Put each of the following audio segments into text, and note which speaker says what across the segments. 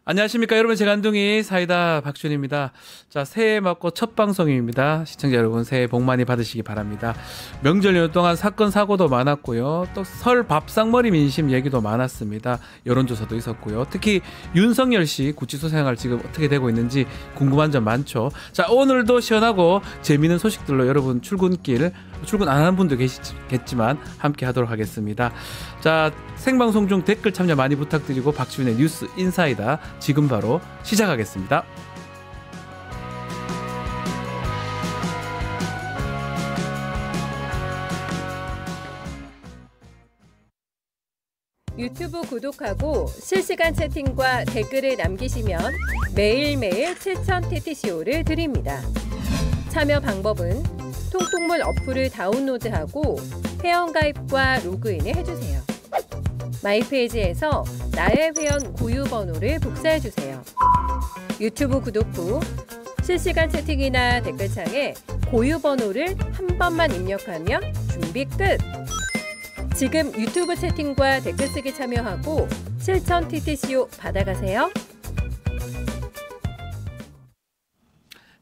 Speaker 1: 안녕하십니까 여러분, 제가 안둥이 사이다 박준입니다. 자, 새해 맞고 첫 방송입니다. 시청자 여러분, 새해 복 많이 받으시기 바랍니다. 명절 연휴 동안 사건 사고도 많았고요, 또 설 밥상머리 민심 얘기도 많았습니다. 여론조사도 있었고요. 특히 윤석열 씨 구치소 생활 지금 어떻게 되고 있는지 궁금한 점 많죠. 자, 오늘도 시원하고 재미있는 소식들로 여러분 출근 안 하는 분도 계시겠지만 함께 하도록 하겠습니다. 자, 생방송 중 댓글 참여 많이 부탁드리고 박지훈의 뉴스 인사이다 지금 바로 시작하겠습니다.
Speaker 2: 유튜브 구독하고 실시간 채팅과 댓글을 남기시면 매일매일 7,000TTCO를 드립니다. 참여 방법은 통통물 어플을 다운로드하고 회원가입과 로그인을 해주세요. 마이페이지에서 나의 회원 고유번호를 복사해주세요. 유튜브 구독 후 실시간 채팅이나 댓글창에 고유번호를 한 번만 입력하면 준비 끝! 지금 유튜브 채팅과 댓글 쓰기 참여하고 7,000TTCO 받아가세요.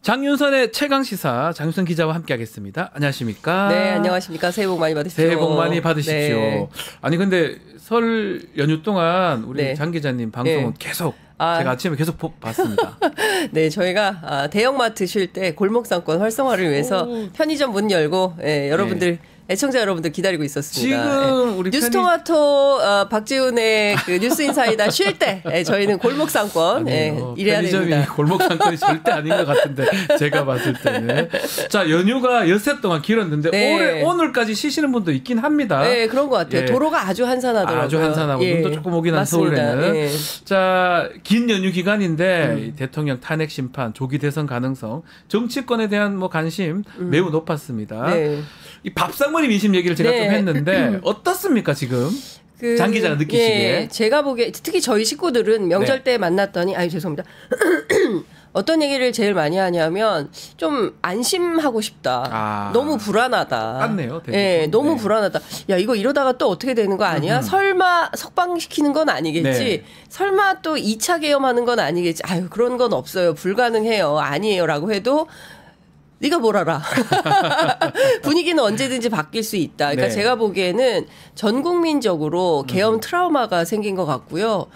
Speaker 1: 장윤선의 최강시사, 장윤선 기자와 함께하겠습니다. 안녕하십니까?
Speaker 3: 네, 안녕하십니까. 새해 복 많이 받으십시오.
Speaker 1: 새해 복 많이 받으십시오.
Speaker 3: 네.
Speaker 1: 아니 근데 설 연휴 동안 우리
Speaker 3: 네.
Speaker 1: 장 기자님 방송은
Speaker 3: 네.
Speaker 1: 계속 제가 아침에 계속 봤습니다.
Speaker 3: 네, 저희가 대형마트 쉴 때 골목상권 활성화를 위해서 편의점 문 열고 여러분들 애청자 여러분들 기다리고 있었습니다.
Speaker 1: 지금 우리
Speaker 3: 뉴스토마토 박지훈의 그 뉴스인사이다 쉴 때 저희는 골목상권 일해야 됩니다.
Speaker 1: 골목상권이 절대 아닌 것 같은데 제가 봤을 때는. 자, 연휴가 엿새 동안 길었는데
Speaker 3: 네.
Speaker 1: 오늘까지 쉬시는 분도 있긴 합니다.
Speaker 3: 네, 그런 것 같아요.
Speaker 1: 예.
Speaker 3: 도로가 아주 한산하더라고요.
Speaker 1: 아주 한산하고 눈도 조금 오긴 한 서울에는.
Speaker 3: 예.
Speaker 1: 자, 긴 연휴 기간인데 대통령 탄핵 심판, 조기 대선 가능성, 정치권에 대한 뭐 관심 매우 높았습니다.
Speaker 3: 네.
Speaker 1: 이 밥상머리 민심 얘기를 제가
Speaker 3: 네.
Speaker 1: 좀 했는데 어떻습니까 지금? 장 기자가 느끼시기에.
Speaker 3: 예, 제가 보기에 특히 저희 식구들은 명절 때 만났더니 죄송합니다. 어떤 얘기를 제일 많이 하냐면 좀 안심하고 싶다. 너무 불안하다.
Speaker 1: 맞네요.
Speaker 3: 예, 너무 불안하다. 야, 이거 이러다가 또 어떻게 되는 거 아니야? 설마 석방시키는 건 아니겠지?
Speaker 1: 네.
Speaker 3: 설마 또 2차 계엄하는 건 아니겠지? 아유, 그런 건 없어요. 불가능해요. 아니에요라고 해도 네가 뭘 알아. 분위기는 언제든지 바뀔 수 있다. 그러니까
Speaker 1: 네.
Speaker 3: 제가 보기에는 전 국민적으로 계엄 트라우마가 생긴 것 같고요.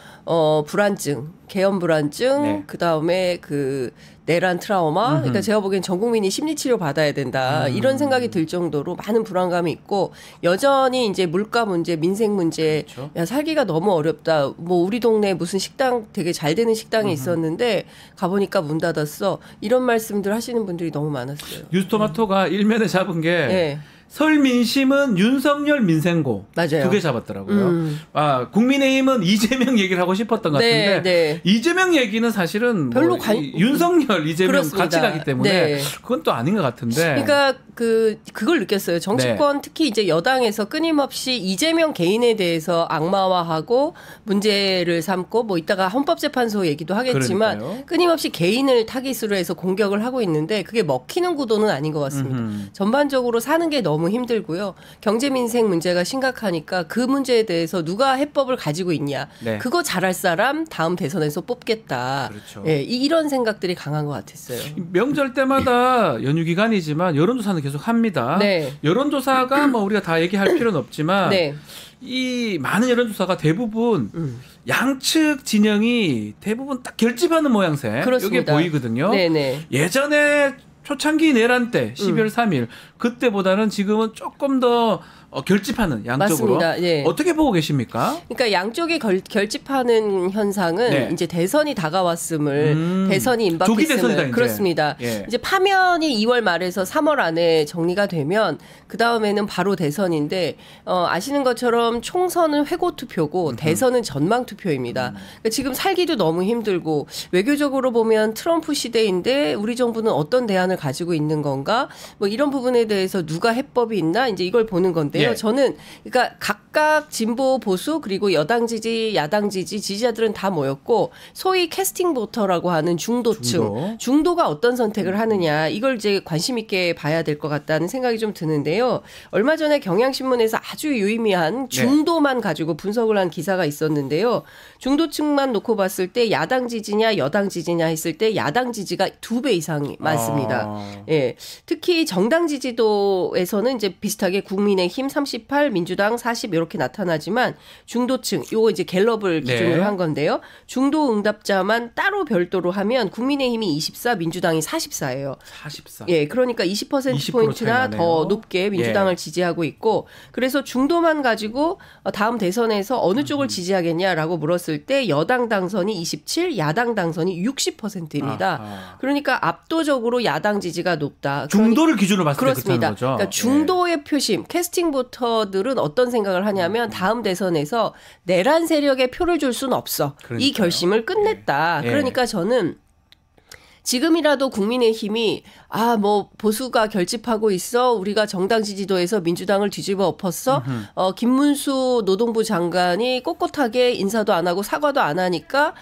Speaker 3: 불안증, 계엄 불안증,
Speaker 1: 네.
Speaker 3: 그다음에 그 내란 트라우마. 그러니까 제가 보기엔 전 국민이 심리치료 받아야 된다. 이런 생각이 들 정도로 많은 불안감이 있고, 여전히 이제 물가 문제, 민생 문제,
Speaker 1: 그렇죠.
Speaker 3: 야, 살기가 너무 어렵다. 뭐 우리 동네에 무슨 식당 되게 잘 되는 식당이 있었는데 가보니까 문 닫았어. 이런 말씀들 하시는 분들이 너무 많았어요.
Speaker 1: 뉴스토마토가 일면에 잡은 게
Speaker 3: 네.
Speaker 1: 설 민심은 윤석열 민생고
Speaker 3: 맞아요.
Speaker 1: 두 개 잡았더라고요. 국민의힘은 이재명 얘기를 하고 싶었던 것 같은데
Speaker 3: 네.
Speaker 1: 이재명 얘기는 사실은
Speaker 3: 별로
Speaker 1: 윤석열, 이재명
Speaker 3: 그렇습니다.
Speaker 1: 같이 가기 때문에
Speaker 3: 네.
Speaker 1: 그건 또 아닌 것 같은데.
Speaker 3: 그러니까 그걸 느꼈어요. 정치권
Speaker 1: 네.
Speaker 3: 특히 이제 여당에서 끊임없이 이재명 개인에 대해서 악마화하고 문제를 삼고 뭐 이따가 헌법재판소 얘기도 하겠지만
Speaker 1: 그러니까요.
Speaker 3: 끊임없이 개인을 타깃으로 해서 공격을 하고 있는데 그게 먹히는 구도는 아닌 것 같습니다. 전반적으로 사는 게 너무 힘들고요. 경제 민생 문제가 심각하니까 그 문제에 대해서 누가 해법을 가지고 있냐.
Speaker 1: 네.
Speaker 3: 그거 잘할 사람 다음 대선에서 뽑겠다.
Speaker 1: 그렇죠.
Speaker 3: 예, 이런 생각들이 강한 것 같았어요.
Speaker 1: 명절 때마다 연휴 기간이지만 여론조사는 계속 합니다.
Speaker 3: 네.
Speaker 1: 여론조사가 뭐 우리가 다 얘기할 필요는 없지만
Speaker 3: 네.
Speaker 1: 이 많은 여론조사가 대부분 양측 진영이 대부분 딱 결집하는 모양새 이게 보이거든요.
Speaker 3: 네네.
Speaker 1: 예전에 초창기 내란 때 12월 3일 그때보다는 지금은 조금 더 결집하는 양쪽으로.
Speaker 3: 맞습니다. 예.
Speaker 1: 어떻게 보고 계십니까?
Speaker 3: 그러니까 양쪽이 결집하는 현상은
Speaker 1: 네.
Speaker 3: 이제 대선이 다가왔음을 대선이 임박했음을
Speaker 1: 조기 대선이다, 이제.
Speaker 3: 그렇습니다.
Speaker 1: 예.
Speaker 3: 이제 파면이 2월 말에서 3월 안에 정리가 되면 그 다음에는 바로 대선인데 아시는 것처럼 총선은 회고 투표고 대선은 전망 투표입니다. 그러니까 지금 살기도 너무 힘들고 외교적으로 보면 트럼프 시대인데 우리 정부는 어떤 대안을 가지고 있는 건가? 뭐 이런 부분에 대해서 누가 해법이 있나? 이제 이걸 보는 건데요.
Speaker 1: 예.
Speaker 3: 저는 그러니까 각각 각각 진보 보수 그리고 여당 지지 야당 지지 지지자들은 다 모였고 소위 캐스팅 보터라고 하는 중도층 중도가 어떤 선택을 하느냐 이걸 이제 관심 있게 봐야 될 것 같다는 생각이 좀 드는데요. 얼마 전에 경향신문에서 아주 유의미한 중도만 가지고 분석을 한 기사가 있었는데요. 중도층만 놓고 봤을 때 야당 지지냐 여당 지지냐 했을 때 야당 지지가 2배 이상이 많습니다. 예. 특히 정당 지지도에서는 이제 비슷하게 국민의힘 38, 민주당 40 이렇게 나타나지만 중도층 요거 이제 갤럽을 기준으로 한 건데요. 중도 응답자만 따로 별도로 하면 국민의힘이 24, 민주당이 44예요.
Speaker 1: 44.
Speaker 3: 예. 그러니까 20%포인트나 더 높게 민주당을 지지하고 있고 그래서 중도만 가지고 다음 대선에서 어느 쪽을 지지하겠냐라고 물었을 때 여당 당선이 27, 야당 당선이 60%입니다. 그러니까 압도적으로 야당 지지가 높다.
Speaker 1: 중도를 기준으로 봤을 때
Speaker 3: 그렇습니다.
Speaker 1: 그렇다는 거죠.
Speaker 3: 그러니까 중도의 표심, 캐스팅 보터들은 어떤 생각을 하냐면 다음 대선에서 내란 세력에 표를 줄 수는 없어.
Speaker 1: 그러니까요.
Speaker 3: 이 결심을 끝냈다. 그러니까 저는 지금이라도 국민의힘이 뭐 보수가 결집하고 있어 우리가 정당 지지도에서 민주당을 뒤집어 엎었어 김문수 노동부 장관이 꼿꼿하게 인사도 안 하고 사과도 안 하니까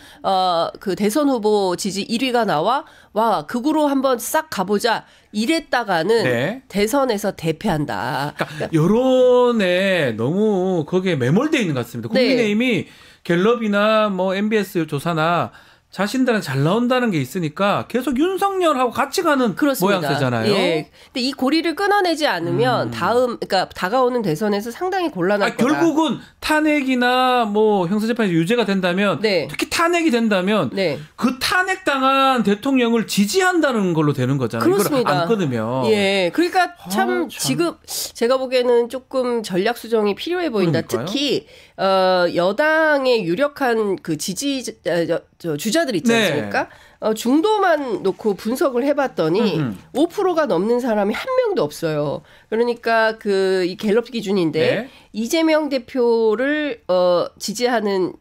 Speaker 3: 그 대선 후보 지지 1위가 나와 와 극으로 한번 싹 가보자 이랬다가는 대선에서 대패한다.
Speaker 1: 그러니까 여론에 너무 거기에 매몰되어 있는 것 같습니다. 국민의힘이 갤럽이나 뭐 MBS 조사나 자신들은 잘 나온다는 게 있으니까 계속 윤석열하고 같이 가는
Speaker 3: 그렇습니다.
Speaker 1: 모양새잖아요.
Speaker 3: 예. 근데 이 고리를 끊어내지 않으면 그러니까 다가오는 대선에서 상당히 곤란할 거다.
Speaker 1: 결국은 탄핵이나 뭐 형사재판에서 유죄가 된다면 특히 탄핵이 된다면 그 탄핵당한 대통령을 지지한다는 걸로 되는 거잖아요.
Speaker 3: 그렇습니다.
Speaker 1: 이걸 안 끊으면.
Speaker 3: 예. 그러니까 참 지금 제가 보기에는 조금 전략 수정이 필요해 보인다.
Speaker 1: 그러니까요.
Speaker 3: 특히 여당의 유력한 그 주자들 있지 않습니까? 중도만 놓고 분석을 해봤더니 5%가 넘는 사람이 한 명도 없어요. 그러니까 이 갤럽 기준인데 이재명 대표를 지지하는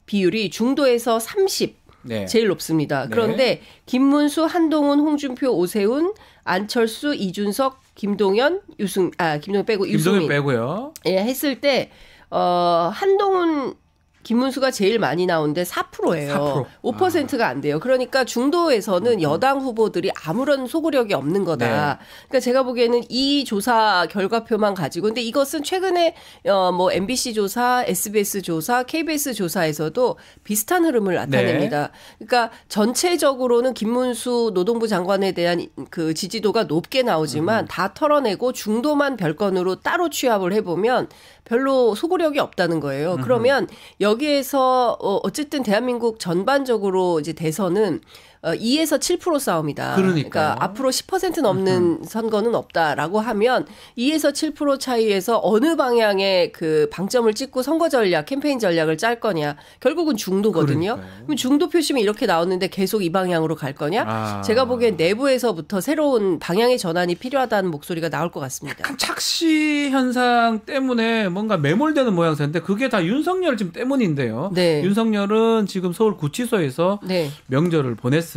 Speaker 3: 비율이 중도에서 30 제일 높습니다. 그런데 김문수, 한동훈, 홍준표, 오세훈, 안철수, 이준석, 김동연, 김동연 빼고 유승민
Speaker 1: 빼고요.
Speaker 3: 예, 했을 때 한동훈 김문수가 제일 많이 나오는데 4%예요. 5%가 안 돼요. 그러니까 중도에서는 여당 후보들이 아무런 소구력이 없는 거다. 그러니까 제가 보기에는 이 조사 결과표만 가지고 근데 이것은 최근에 뭐 MBC 조사, SBS 조사, KBS 조사에서도 비슷한 흐름을 나타냅니다. 그러니까 전체적으로는 김문수 노동부 장관에 대한 그 지지도가 높게 나오지만 다 털어내고 중도만 별건으로 따로 취합을 해보면 별로 소구력이 없다는 거예요. 그러면 여기에서 어쨌든 대한민국 전반적으로 이제 대선은 2에서 7% 싸움이다. 그러니까 앞으로 10% 넘는 선거는 없다라고 하면 2에서 7% 차이에서 어느 방향의 그 방점을 찍고 선거 전략, 캠페인 전략을 짤 거냐. 결국은 중도거든요. 그럼 중도 표심이 이렇게 나오는데 계속 이 방향으로 갈 거냐? 제가 보기엔 내부에서부터 새로운 방향의 전환이 필요하다는 목소리가 나올 것 같습니다.
Speaker 1: 약간 착시 현상 때문에 뭔가 매몰되는 모양새인데 그게 다 윤석열 지금 때문인데요. 윤석열은 지금 서울 구치소에서 명절을 보냈습니다.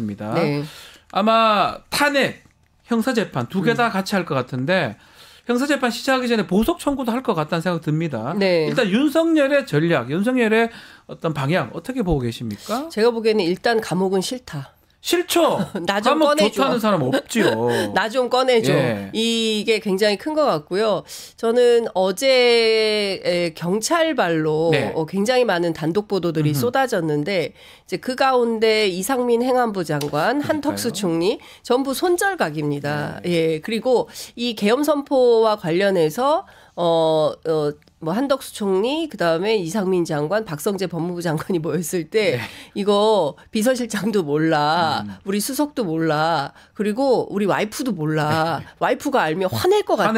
Speaker 1: 아마 탄핵, 형사재판 두 개 다 같이 할 것 같은데 형사재판 시작하기 전에 보석 청구도 할 것 같다는 생각 듭니다. 일단 윤석열의 전략, 윤석열의 어떤 방향 어떻게 보고 계십니까?
Speaker 3: 제가 보기에는 일단 감옥은 싫다.
Speaker 1: 싫죠.
Speaker 3: 나 좀 꺼내줘.
Speaker 1: 좋다는 사람 없지요.
Speaker 3: 나 좀 꺼내줘. 이게 굉장히 큰 것 같고요. 저는 어제 경찰발로 굉장히 많은 단독 보도들이 쏟아졌는데 이제 그 가운데 이상민 행안부 장관, 한덕수 총리 전부 손절각입니다. 그리고 이 계엄 선포와 관련해서 뭐 한덕수 총리 그다음에 이상민 장관 박성재 법무부 장관이 모였을 때 이거 비서실장도 몰라 우리 수석도 몰라 그리고 우리 와이프도 몰라 와이프가 알면 화낼 것 같아.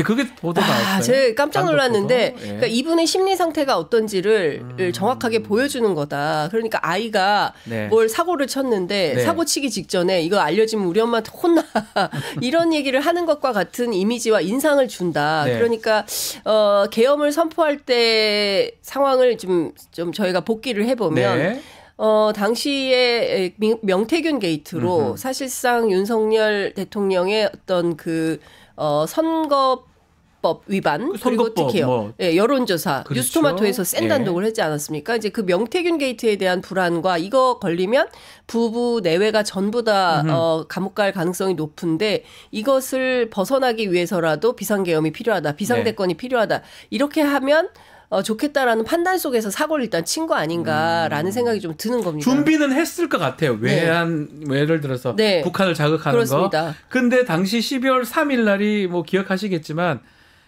Speaker 1: 그게 보도 나왔어요.
Speaker 3: 제가 깜짝 놀랐는데 그러니까 이분의 심리 상태가 어떤지를 정확하게 보여주는 거다. 그러니까 아이가 뭘 사고를 쳤는데 사고 치기 직전에 이거 알려지면 우리 엄마한테 혼나 이런 얘기를 하는 것과 같은 이미지와 인상을 준다. 그러니까 계엄 을 선포할 때 상황을 좀 저희가 복기를 해보면 당시에 명태균 게이트로 사실상 윤석열 대통령의 어떤 그 선거 선거법 위반 그리고
Speaker 1: 선거법,
Speaker 3: 특히요.
Speaker 1: 뭐.
Speaker 3: 예, 여론조사
Speaker 1: 그렇죠.
Speaker 3: 뉴스토마토에서 센 단독을 했지 않았습니까? 이제 그 명태균 게이트에 대한 불안과 이거 걸리면 부부 내외가 전부 다 감옥 갈 가능성이 높은데 이것을 벗어나기 위해서라도 비상계엄이 필요하다. 비상대권이 필요하다. 이렇게 하면 좋겠다라는 판단 속에서 사고를 일단 친 거 아닌가라는 생각이 좀 드는 겁니다.
Speaker 1: 준비는 했을 것 같아요. 예를 들어서
Speaker 3: 네.
Speaker 1: 북한을 자극하는
Speaker 3: 그렇습니다.
Speaker 1: 거. 근데 당시 12월 3일 날이 뭐 기억하시겠지만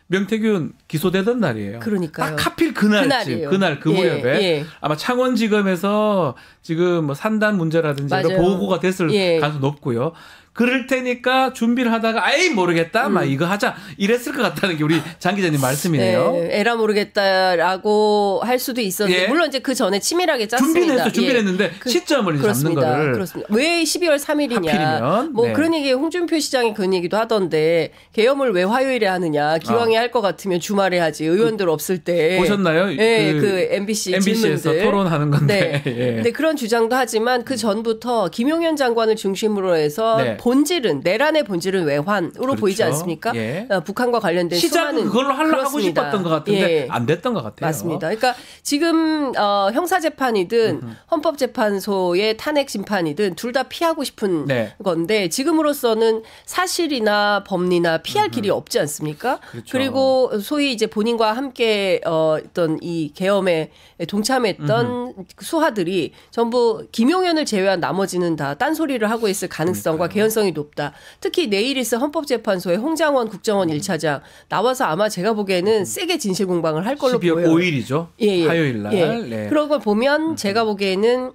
Speaker 1: 명태균 기소되던 날이에요.
Speaker 3: 그러니까요.
Speaker 1: 딱 하필 그날쯤,
Speaker 3: 그날이에요.
Speaker 1: 그날 그 무렵에
Speaker 3: 예.
Speaker 1: 아마 창원지검에서 지금 뭐 산단 문제라든지 이런
Speaker 3: 맞아요.
Speaker 1: 보고가 됐을
Speaker 3: 예.
Speaker 1: 가능성이 높고요. 그럴 테니까 준비를 하다가 아이 모르겠다 막 이거 하자 이랬을 것 같다는 게 우리 장 기자님 말씀이네요.
Speaker 3: 네, 에라 모르겠다라고 할 수도 있었는데
Speaker 1: 예.
Speaker 3: 물론 이제 그 전에 치밀하게 짰습니다.
Speaker 1: 준비를 했는데 시점을 이제 잡는
Speaker 3: 그렇습니다.
Speaker 1: 거를
Speaker 3: 그렇습니다. 왜 12월 3일이냐?
Speaker 1: 하필이면?
Speaker 3: 뭐
Speaker 1: 네.
Speaker 3: 그런 얘기 홍준표 시장이 그런 얘기도 하던데 계엄을 왜 화요일에 하느냐? 기왕에 할 것 같으면 주말에 하지. 의원들 없을 때
Speaker 1: 보셨나요?
Speaker 3: 네, 그 MBC
Speaker 1: MBC에서
Speaker 3: 질문들.
Speaker 1: 토론하는 건데.
Speaker 3: 네.
Speaker 1: 예.
Speaker 3: 근데 그런 주장도 하지만 그 전부터 김용현 장관을 중심으로 해서
Speaker 1: 네.
Speaker 3: 본질은 내란의 본질은 외환으로
Speaker 1: 그렇죠.
Speaker 3: 보이지 않습니까?
Speaker 1: 예.
Speaker 3: 북한과 관련된
Speaker 1: 시작은
Speaker 3: 수많은
Speaker 1: 그걸로 하려고 하고
Speaker 3: 그렇습니다.
Speaker 1: 싶었던 것 같은데
Speaker 3: 예.
Speaker 1: 안 됐던 것 같아요.
Speaker 3: 맞습니다. 그러니까 지금 형사재판이든 헌법재판소의 탄핵 심판이든 둘 다 피하고 싶은
Speaker 1: 네.
Speaker 3: 건데 지금으로서는 사실이나 법리나 피할 길이 없지 않습니까?
Speaker 1: 그렇죠.
Speaker 3: 그리고 소위 이제 본인과 함께 어떤 이 계엄에 동참했던 수하들이 전부 김용현을 제외한 나머지는 다 딴소리를 하고 있을 가능성과 개연성이 높다. 특히 내일 있을 헌법재판소의 홍장원 국정원 1차장 나와서 아마 제가 보기에는 세게 진실 공방을 할 걸로
Speaker 1: 12월
Speaker 3: 보여요.
Speaker 1: 5일이죠.
Speaker 3: 예.
Speaker 1: 화요일 날.
Speaker 3: 예.
Speaker 1: 네.
Speaker 3: 그런 걸 보면 제가 보기에는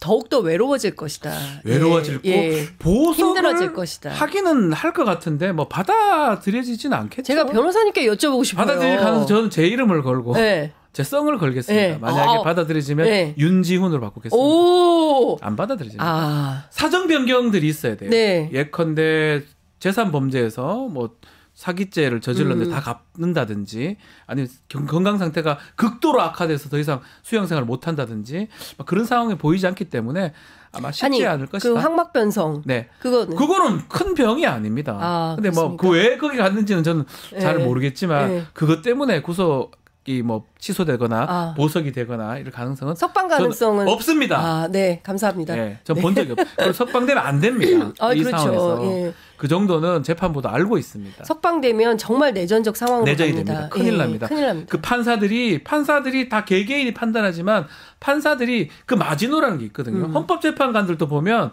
Speaker 3: 더욱더 외로워질 것이다.
Speaker 1: 외로워질
Speaker 3: 예.
Speaker 1: 거 보석을
Speaker 3: 힘들어질 것이다.
Speaker 1: 하기는 할 것 같은데 뭐 받아들여지진 않겠죠.
Speaker 3: 제가 변호사님께 여쭤보고 싶어요.
Speaker 1: 받아들일 가능성 저는 제 이름을 걸고
Speaker 3: 네.
Speaker 1: 제 성을 걸겠습니다.
Speaker 3: 네.
Speaker 1: 만약에 받아들여지면
Speaker 3: 네.
Speaker 1: 윤지훈으로 바꾸겠습니다.
Speaker 3: 오.
Speaker 1: 안 받아들여집니다.
Speaker 3: 아.
Speaker 1: 사정 변경들이 있어야 돼요.
Speaker 3: 네.
Speaker 1: 예컨대 재산 범죄에서 뭐 사기죄를 저질렀는데 다 갚는다든지 아니면 건강 상태가 극도로 악화돼서 더 이상 수영 생활을 못 한다든지 그런 상황이 보이지 않기 때문에 아마 쉽지 않을 것이다.
Speaker 3: 그 항막변성.
Speaker 1: 네.
Speaker 3: 그거는
Speaker 1: 큰 병이 아닙니다.
Speaker 3: 아,
Speaker 1: 근데 뭐
Speaker 3: 그렇습니까?
Speaker 1: 그 왜 거기 갔는지는 저는 잘
Speaker 3: 네.
Speaker 1: 모르겠지만
Speaker 3: 네.
Speaker 1: 그것 때문에 구속이 뭐 취소되거나
Speaker 3: 아.
Speaker 1: 보석이 되거나 이럴 가능성은
Speaker 3: 석방 가능성은
Speaker 1: 저는 없습니다.
Speaker 3: 아, 네. 감사합니다.
Speaker 1: 네, 전 본 적이 없어요. 그리고 석방되면 안 됩니다.
Speaker 3: 아,
Speaker 1: 이
Speaker 3: 그렇죠.
Speaker 1: 상황에서.
Speaker 3: 예.
Speaker 1: 그 정도는 재판부도 알고 있습니다.
Speaker 3: 석방되면 정말 내전적 상황으로
Speaker 1: 내전이
Speaker 3: 갑니다.
Speaker 1: 됩니다. 큰일
Speaker 3: 예,
Speaker 1: 납니다.
Speaker 3: 큰일 납니다.
Speaker 1: 그 판사들이 다 개개인이 판단하지만 판사들이 그 마지노라는 게 있거든요. 헌법재판관들도 보면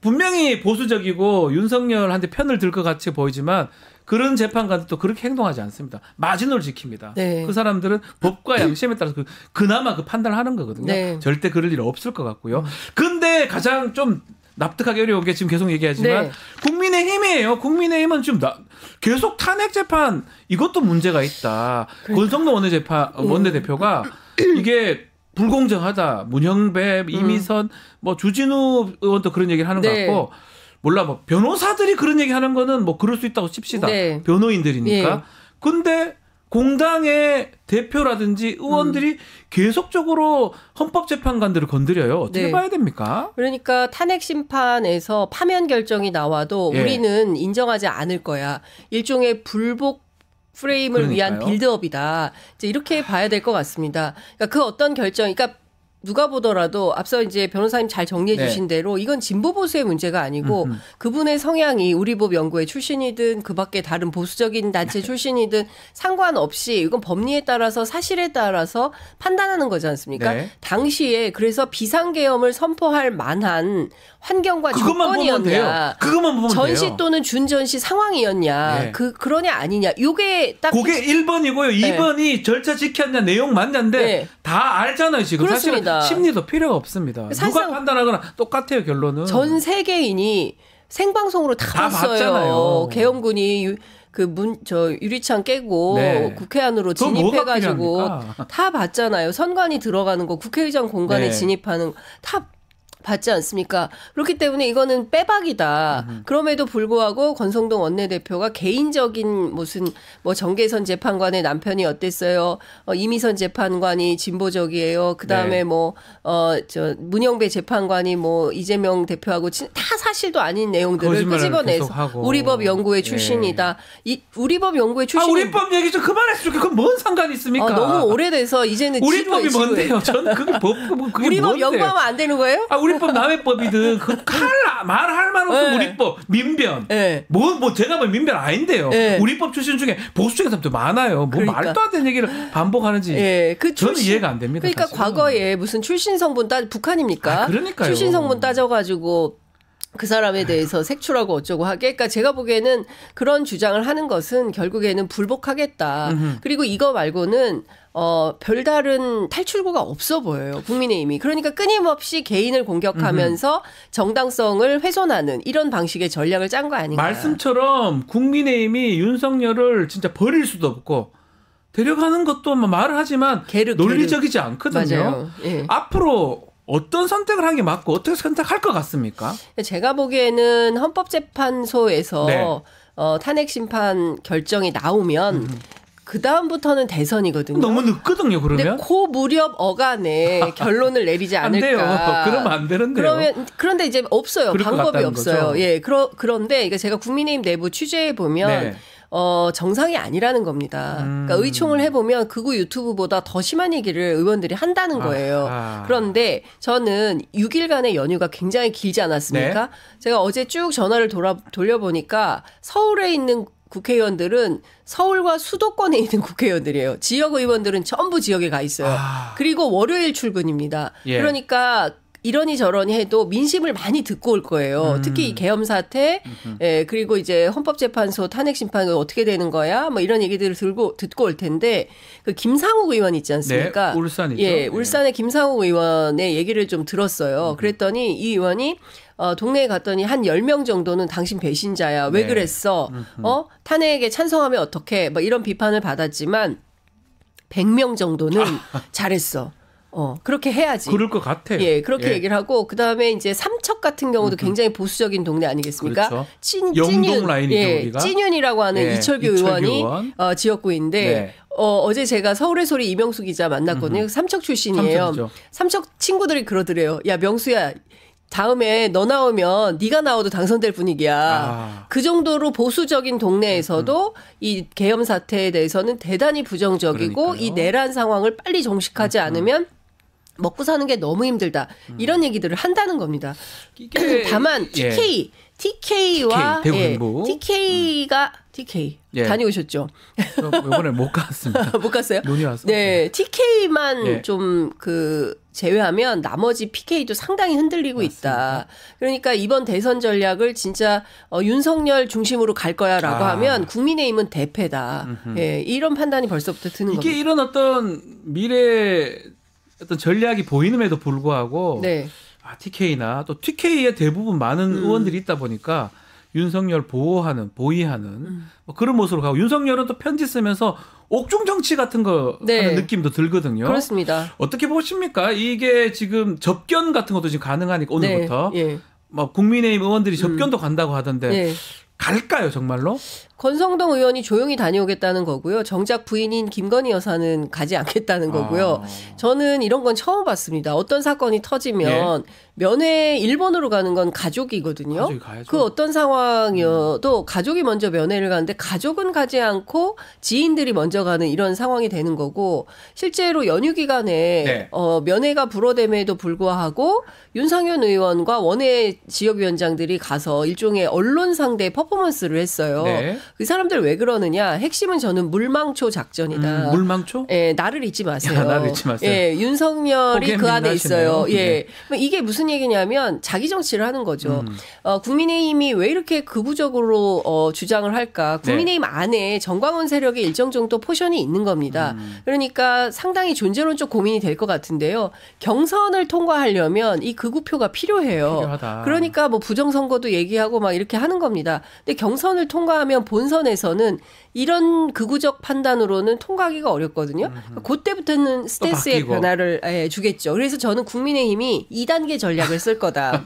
Speaker 1: 분명히 보수적이고 윤석열한테 편을 들 것 같이 보이지만 그런 재판관들도 그렇게 행동하지 않습니다. 마지노를 지킵니다.
Speaker 3: 네.
Speaker 1: 그 사람들은 법과 양심에 따라서 그나마 그 판단을 하는 거거든요.
Speaker 3: 네.
Speaker 1: 절대 그럴 일 없을 것 같고요. 근데 가장 좀 납득하기 어려운 게 지금 계속 얘기하지만
Speaker 3: 네.
Speaker 1: 국민의힘이에요. 국민의힘은 지금 계속 탄핵 재판 이것도 문제가 있다. 권성동 원내대표가 이게 불공정하다. 문형배, 이미선, 뭐 주진우 의원도 그런 얘기를 하는
Speaker 3: 네.
Speaker 1: 것 같고 몰라 뭐 변호사들이 그런 얘기 하는 거는 뭐 그럴 수 있다고 칩시다.
Speaker 3: 네.
Speaker 1: 변호인들이니까.
Speaker 3: 예.
Speaker 1: 근데 공당의 대표라든지 의원들이 계속적으로 헌법재판관들을 건드려요. 어떻게
Speaker 3: 네.
Speaker 1: 봐야 됩니까?
Speaker 3: 그러니까 탄핵 심판에서 파면 결정이 나와도
Speaker 1: 예.
Speaker 3: 우리는 인정하지 않을 거야. 일종의 불복 프레임을 위한
Speaker 1: 그러니까요.
Speaker 3: 빌드업이다. 이제 이렇게 봐야 될 것 같습니다. 그러니까 그 어떤 결정, 그러니까 누가 보더라도 앞서 이제 변호사님 잘 정리해
Speaker 1: 네.
Speaker 3: 주신 대로 이건 진보 보수의 문제가 아니고 그분의 성향이 우리법 연구회 출신이든 그 밖에 다른 보수적인 단체 출신이든 상관없이 이건 법리에 따라서 사실에 따라서 판단하는 거지 않습니까?
Speaker 1: 네.
Speaker 3: 당시에 그래서 비상계엄을 선포할 만한 환경과
Speaker 1: 그것만 보면 돼요.
Speaker 3: 조건이었냐.
Speaker 1: 그것만 보면
Speaker 3: 전시
Speaker 1: 돼요.
Speaker 3: 또는 준전시 상황이었냐.
Speaker 1: 네.
Speaker 3: 그러냐 아니냐. 요게 딱
Speaker 1: 그게 1번이고요. 2번이 절차 지켰냐 내용 맞냐인데
Speaker 3: 네.
Speaker 1: 다 알잖아요. 지금
Speaker 3: 그렇습니다.
Speaker 1: 사실은 심리도 필요가 없습니다. 누가
Speaker 3: 사실상
Speaker 1: 판단하거나 똑같아요. 결론은.
Speaker 3: 전 세계인이 생방송으로 다
Speaker 1: 다
Speaker 3: 봤어요.
Speaker 1: 봤잖아요.
Speaker 3: 계엄군이 유리창 깨고
Speaker 1: 네.
Speaker 3: 국회 안으로
Speaker 1: 더 뭐가
Speaker 3: 진입해가지고
Speaker 1: 필요합니까?
Speaker 3: 다 봤잖아요. 선관위 들어가는 거, 국회의장 공간에
Speaker 1: 네.
Speaker 3: 진입하는 거 다 받지 않습니까? 그렇기 때문에 이거는 빼박이다. 그럼에도 불구하고 권성동 원내대표가 개인적인 무슨 뭐 정계선 재판관의 남편이 어땠어요? 이미선 재판관이 진보적이에요. 그다음에
Speaker 1: 네.
Speaker 3: 뭐 저 문영배 재판관이 뭐 이재명 대표하고 다 사실도 아닌 내용들을
Speaker 1: 거짓말을
Speaker 3: 끄집어내서
Speaker 1: 계속하고.
Speaker 3: 우리법 연구회
Speaker 1: 예.
Speaker 3: 출신이다. 이 우리법 연구회 출신
Speaker 1: 우리법 얘기 좀 그만했으면 좋겠어. 그건 뭔 상관이 있습니까?
Speaker 3: 너무 오래돼서 이제는
Speaker 1: 우리법이
Speaker 3: 지루해.
Speaker 1: 뭔데요? 저는 그게 그게
Speaker 3: 우리법
Speaker 1: 뭔데요?
Speaker 3: 연구하면 안 되는 거예요?
Speaker 1: 우리법 남의 법이든 말할 말 없으면
Speaker 3: 네.
Speaker 1: 우리법 민변.
Speaker 3: 네.
Speaker 1: 뭐 제가 뭐 민변 아닌데요.
Speaker 3: 네.
Speaker 1: 우리법 출신 중에 보수적인 사람도 많아요. 뭐
Speaker 3: 그러니까.
Speaker 1: 말도 안 되는 얘기를 반복하는지
Speaker 3: 예, 그
Speaker 1: 저는
Speaker 3: 출신-
Speaker 1: 이해가 안 됩니다.
Speaker 3: 그러니까
Speaker 1: 사실은.
Speaker 3: 과거에 무슨 출신 성분 북한입니까?
Speaker 1: 그러니까요.
Speaker 3: 출신 성분 따져가지고 그 사람에 대해서 색출하고 어쩌고 하게. 그러니까 제가 보기에는 그런 주장을 하는 것은 결국에는 불복하겠다. 그리고 이거 말고는 별다른 탈출구가 없어 보여요. 국민의힘이. 그러니까 끊임없이 개인을 공격하면서 정당성을 훼손하는 이런 방식의 전략을 짠 거 아닌가.
Speaker 1: 말씀처럼 국민의힘이 윤석열을 진짜 버릴 수도 없고 데려가는 것도 말을 하지만 논리적이지 않거든요.
Speaker 3: 맞아요. 예.
Speaker 1: 앞으로 어떤 선택을 하는 게 맞고 어떻게 선택할 것 같습니까?
Speaker 3: 제가 보기에는 헌법재판소에서
Speaker 1: 네.
Speaker 3: 탄핵 심판 결정이 나오면 그 다음부터는 대선이거든요.
Speaker 1: 너무 늦거든요. 그러면
Speaker 3: 근데 그 무렵 어간에 결론을 내리지
Speaker 1: 안
Speaker 3: 않을까.
Speaker 1: 돼요. 그러면 안 되는데요.
Speaker 3: 그런데 이제 없어요.
Speaker 1: 그럴 것
Speaker 3: 방법이
Speaker 1: 같다는
Speaker 3: 없어요.
Speaker 1: 거죠?
Speaker 3: 예, 그런데 이게 제가 국민의힘 내부 취재해 보면.
Speaker 1: 네.
Speaker 3: 정상이 아니라는 겁니다. 그러니까 의총을 해보면 극우 유튜브보다 더 심한 얘기를 의원들이 한다는 거예요.
Speaker 1: 아하.
Speaker 3: 그런데 저는 6일간의 연휴가 굉장히 길지 않았습니까?
Speaker 1: 네.
Speaker 3: 제가 어제 쭉 전화를 돌려보니까 서울에 있는 국회의원들은 서울과 수도권에 있는 국회의원들이에요. 지역 의원들은 전부 지역에 가 있어요. 그리고 월요일 출근입니다.
Speaker 1: 예.
Speaker 3: 그러니까 이러니 저러니 해도 민심을 많이 듣고 올 거예요. 특히 이 계엄 사태, 그리고 이제 헌법재판소 탄핵 심판은 어떻게 되는 거야? 뭐 이런 얘기들을 듣고 올 텐데 그 김상욱 의원 있지 않습니까?
Speaker 1: 네, 울산이죠.
Speaker 3: 예,
Speaker 1: 네.
Speaker 3: 울산의 김상욱 의원의 얘기를 좀 들었어요. 그랬더니 이 의원이 동네에 갔더니 한 10명 정도는 당신 배신자야. 왜
Speaker 1: 네.
Speaker 3: 그랬어? 탄핵에 찬성하면 어떡해? 뭐 이런 비판을 받았지만 100명 정도는 잘했어. 그렇게 해야지.
Speaker 1: 그럴 것 같아요.
Speaker 3: 예, 그렇게 얘기를 하고 그다음에 이제 삼척 같은 경우도 굉장히 보수적인 동네 아니겠습니까?
Speaker 1: 그렇죠.
Speaker 3: 찐윤,
Speaker 1: 영동 라인이죠, 우리가.
Speaker 3: 찐윤이라고 하는
Speaker 1: 예,
Speaker 3: 이철규
Speaker 1: 이철규
Speaker 3: 의원이
Speaker 1: 의원.
Speaker 3: 지역구인데
Speaker 1: 네.
Speaker 3: 어제 제가 서울의 소리 이명수 기자 만났거든요. 삼척 출신이에요.
Speaker 1: 삼척이죠.
Speaker 3: 삼척 친구들이 그러더래요. 야 명수야. 다음에 너 나오면 네가 나와도 당선될 분위기야. 그 정도로 보수적인 동네에서도 이 계엄 사태에 대해서는 대단히 부정적이고
Speaker 1: 그러니까요.
Speaker 3: 이 내란 상황을 빨리 종식하지 않으면 먹고 사는 게 너무 힘들다. 이런 얘기들을 한다는 겁니다.
Speaker 1: 이게
Speaker 3: 다만 TK와
Speaker 1: TK, 대구경북.
Speaker 3: TK
Speaker 1: 예.
Speaker 3: 다녀오셨죠?
Speaker 1: 이번에 못 갔습니다.
Speaker 3: 못 갔어요?
Speaker 1: 눈이 왔어.
Speaker 3: 네, TK만
Speaker 1: 예.
Speaker 3: 좀 제외하면 나머지 PK도 상당히 흔들리고 있다. 그러니까 이번 대선 전략을 진짜 윤석열 중심으로 갈 거야라고 하면 국민의힘은 대패다. 예, 이런 판단이 벌써부터 드는 겁니다.
Speaker 1: 이게 이런 어떤 미래 어떤 전략이 보이는에도 불구하고
Speaker 3: 네.
Speaker 1: TK나 또 TK에 대부분 많은 의원들이 있다 보니까 윤석열 보이하는 뭐 그런 모습으로 가고 윤석열은 또 편지 쓰면서 옥중 정치 같은 거
Speaker 3: 네.
Speaker 1: 하는 느낌도 들거든요.
Speaker 3: 그렇습니다.
Speaker 1: 어떻게 보십니까? 이게 지금 접견 같은 것도 지금 가능하니까 오늘부터
Speaker 3: 네. 예.
Speaker 1: 뭐 국민의힘 의원들이 접견도 간다고 하던데
Speaker 3: 네.
Speaker 1: 갈까요 정말로?
Speaker 3: 권성동 의원이 조용히 다녀오겠다는 거고요. 정작 부인인 김건희 여사는 가지 않겠다는 거고요. 저는 이런 건 처음 봤습니다. 어떤 사건이 터지면 면회 일본으로 가는 건 가족이거든요.
Speaker 1: 가족이 가야죠.
Speaker 3: 그 어떤 상황이어도 가족이 먼저 면회를 가는데 가족은 가지 않고 지인들이 먼저 가는 이런 상황이 되는 거고 실제로 연휴 기간에
Speaker 1: 네.
Speaker 3: 면회가 불어됨에도 불구하고 윤상현 의원과 원외 지역위원장들이 가서 일종의 언론 상대 퍼포먼스를 했어요.
Speaker 1: 네.
Speaker 3: 그 사람들 왜 그러느냐? 핵심은 저는 물망초 작전이다.
Speaker 1: 물망초?
Speaker 3: 예, 나를 잊지 마세요.
Speaker 1: 야, 나를 잊지 마세요.
Speaker 3: 예, 윤석열이
Speaker 1: 포기했나
Speaker 3: 그 안에 있어요.
Speaker 1: 하시네요.
Speaker 3: 예. 이게 무슨 얘기냐면 자기 정치를 하는 거죠. 국민의힘이 왜 이렇게 극우적으로 주장을 할까? 국민의힘 안에 정광훈 세력의 일정 정도 포션이 있는 겁니다. 그러니까 상당히 존재론적 고민이 될 것 같은데요. 경선을 통과하려면 이 극우표가 필요해요.
Speaker 1: 필요하다.
Speaker 3: 그러니까 뭐 부정선거도 얘기하고 막 이렇게 하는 겁니다. 근데 경선을 통과하면 본선에서는 이런 극우적 판단으로는 통과하기가 어렵거든요. 그때부터는 스탠스의
Speaker 1: 바뀌고.
Speaker 3: 변화를 주겠죠. 그래서 저는 국민의힘이 2단계 전략을 쓸 거다.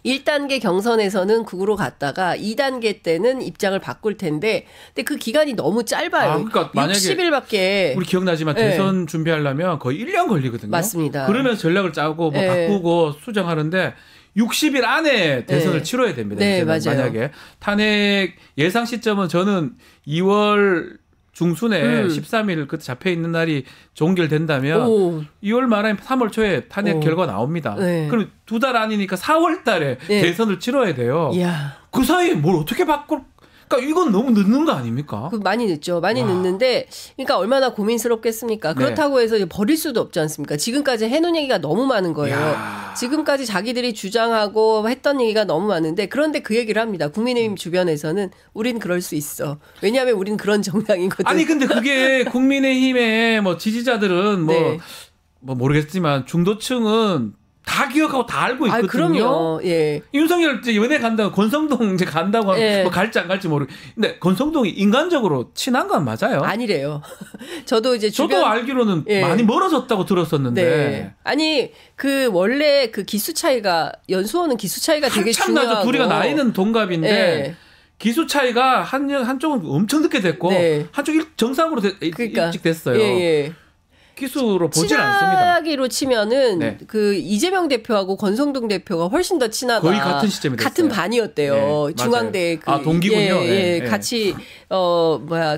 Speaker 3: 1단계 경선에서는 극우로 갔다가 2단계 때는 입장을 바꿀 텐데 근데 그 기간이 너무 짧아요.
Speaker 1: 그러니까 만약에
Speaker 3: 60일밖에.
Speaker 1: 우리 기억나지만 대선 준비하려면 거의 1년 걸리거든요.
Speaker 3: 맞습니다.
Speaker 1: 그러면서 전략을 짜고 뭐 바꾸고 수정하는데 60일 안에 대선을 치러야 됩니다.
Speaker 3: 네,
Speaker 1: 이제는
Speaker 3: 맞아요.
Speaker 1: 만약에 탄핵 예상 시점은 저는 2월 중순에 13일 그때 잡혀 있는 날이 종결된다면
Speaker 3: 오.
Speaker 1: 2월 말에 3월 초에 탄핵
Speaker 3: 오.
Speaker 1: 결과 나옵니다.
Speaker 3: 네.
Speaker 1: 그럼 2달 안이니까 4월 달에
Speaker 3: 네.
Speaker 1: 대선을 치러야 돼요.
Speaker 3: 이야.
Speaker 1: 그 사이에 뭘 어떻게 바꿀? 그러니까 이건 너무 늦는 거 아닙니까?
Speaker 3: 그 많이 늦죠. 많이
Speaker 1: 와.
Speaker 3: 늦는데, 그러니까 얼마나 고민스럽겠습니까? 그렇다고 해서 버릴 수도 없지 않습니까? 지금까지 해놓은 얘기가 너무 많은 거예요.
Speaker 1: 야.
Speaker 3: 지금까지 자기들이 주장하고 했던 얘기가 너무 많은데, 그런데 그 얘기를 합니다. 국민의힘 주변에서는 우린 그럴 수 있어. 왜냐하면 우린 그런 정당이거든.
Speaker 1: 아니 근데 그게 국민의힘의 뭐 지지자들은
Speaker 3: 네.
Speaker 1: 뭐 모르겠지만 중도층은 다 기억하고 다 알고
Speaker 3: 아,
Speaker 1: 있거든요.
Speaker 3: 그럼요. 예.
Speaker 1: 윤석열 이제 연애 간다고 권성동 이제 간다고 하면
Speaker 3: 예.
Speaker 1: 뭐 갈지 안 갈지 모르. 근데 권성동이 인간적으로 친한 건 맞아요.
Speaker 3: 아니래요. 저도 이제
Speaker 1: 저도
Speaker 3: 주변.
Speaker 1: 알기로는
Speaker 3: 예.
Speaker 1: 많이 멀어졌다고 들었었는데.
Speaker 3: 네. 아니, 그 원래 그 기수 차이가, 연수원은 기수 차이가 되게
Speaker 1: 한참
Speaker 3: 중요하고.
Speaker 1: 나죠. 둘이가 나이는 동갑인데
Speaker 3: 예.
Speaker 1: 기수 차이가 한쪽은 엄청 늦게 됐고
Speaker 3: 네.
Speaker 1: 한쪽이 정상으로
Speaker 3: 그러니까.
Speaker 1: 일찍 됐어요.
Speaker 3: 예, 예.
Speaker 1: 기수로 보질 않습니다.
Speaker 3: 친하기로 치면은
Speaker 1: 네.
Speaker 3: 그 이재명 대표하고 권성동 대표가 훨씬 더 친하다.
Speaker 1: 거의 같은 시점이 됐어요.
Speaker 3: 같은 반이었대요.
Speaker 1: 네,
Speaker 3: 중앙대 그
Speaker 1: 맞아요. 동기군요.
Speaker 3: 예,
Speaker 1: 네, 네.
Speaker 3: 같이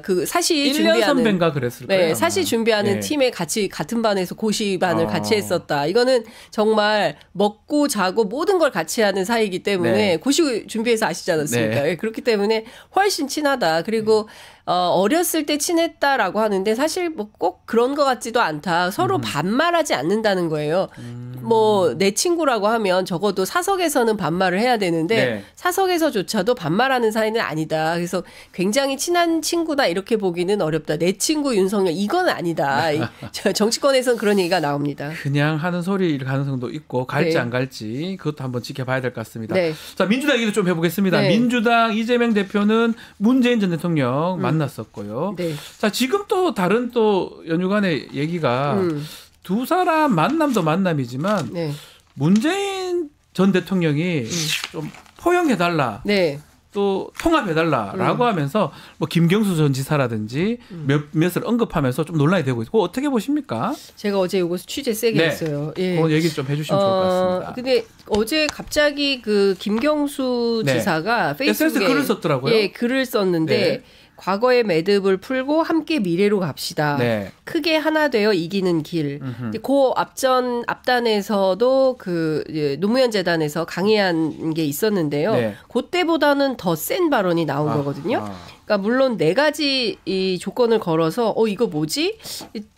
Speaker 3: 그 사시
Speaker 1: 1년
Speaker 3: 준비하는
Speaker 1: 선배인가 그랬을 거예요.
Speaker 3: 네,
Speaker 1: 아마.
Speaker 3: 사시 준비하는
Speaker 1: 네.
Speaker 3: 팀에 같이 같은 반에서 고시반을
Speaker 1: 어.
Speaker 3: 같이 했었다. 이거는 정말 먹고 자고 모든 걸 같이 하는 사이이기 때문에
Speaker 1: 네.
Speaker 3: 고시 준비해서 아시지 않았습니까?
Speaker 1: 네.
Speaker 3: 예, 그렇기 때문에 훨씬 친하다. 그리고 어렸을 때 친했다라고 하는데 사실 뭐 꼭 그런 것 같지도 않다. 서로 반말하지 않는다는 거예요. 뭐 내 친구라고 하면 적어도 사석에서는 반말을 해야 되는데
Speaker 1: 네.
Speaker 3: 사석에서조차도 반말하는 사이는 아니다. 그래서 굉장히 친한 친구다 이렇게 보기는 어렵다. 내 친구 윤석열 이건 아니다. 정치권에서는 그런 얘기가 나옵니다.
Speaker 1: 그냥 하는 소리일 가능성도 있고 갈지
Speaker 3: 네.
Speaker 1: 안 갈지 그것도 한번 지켜봐야 될 것 같습니다.
Speaker 3: 네.
Speaker 1: 자, 민주당 얘기도 좀 해보겠습니다.
Speaker 3: 네.
Speaker 1: 민주당 이재명 대표는 문재인 전 대통령 만났었고요.
Speaker 3: 네.
Speaker 1: 자, 지금 또 다른 또 연휴간의 얘기가 두 사람 만남도 만남이지만
Speaker 3: 네.
Speaker 1: 문재인 전 대통령이 좀 포용해달라.
Speaker 3: 네.
Speaker 1: 또 통합해달라라고 하면서 뭐 김경수 전 지사라든지 몇몇을 언급하면서 좀 논란이 되고 있고 어떻게 보십니까?
Speaker 3: 제가 어제 이거 취재 세게
Speaker 1: 네.
Speaker 3: 했어요. 예.
Speaker 1: 그 얘기 좀 해주시면 좋을 것 같습니다.
Speaker 3: 근데 어제 갑자기 그 김경수
Speaker 1: 네.
Speaker 3: 지사가
Speaker 1: SNS에
Speaker 3: 페이스북에
Speaker 1: 글을 썼더라고요.
Speaker 3: 예, 글을 썼는데
Speaker 1: 네.
Speaker 3: 과거의 매듭을 풀고 함께 미래로 갑시다.
Speaker 1: 네.
Speaker 3: 크게 하나 되어 이기는 길. 근데 그 앞단에서도 그 이제 노무현 재단에서 강의한 게 있었는데요.
Speaker 1: 네.
Speaker 3: 그때보다는 더 센 발언이 나온 거거든요. 그러니까 물론 네 가지 이 조건을 걸어서 이거 뭐지?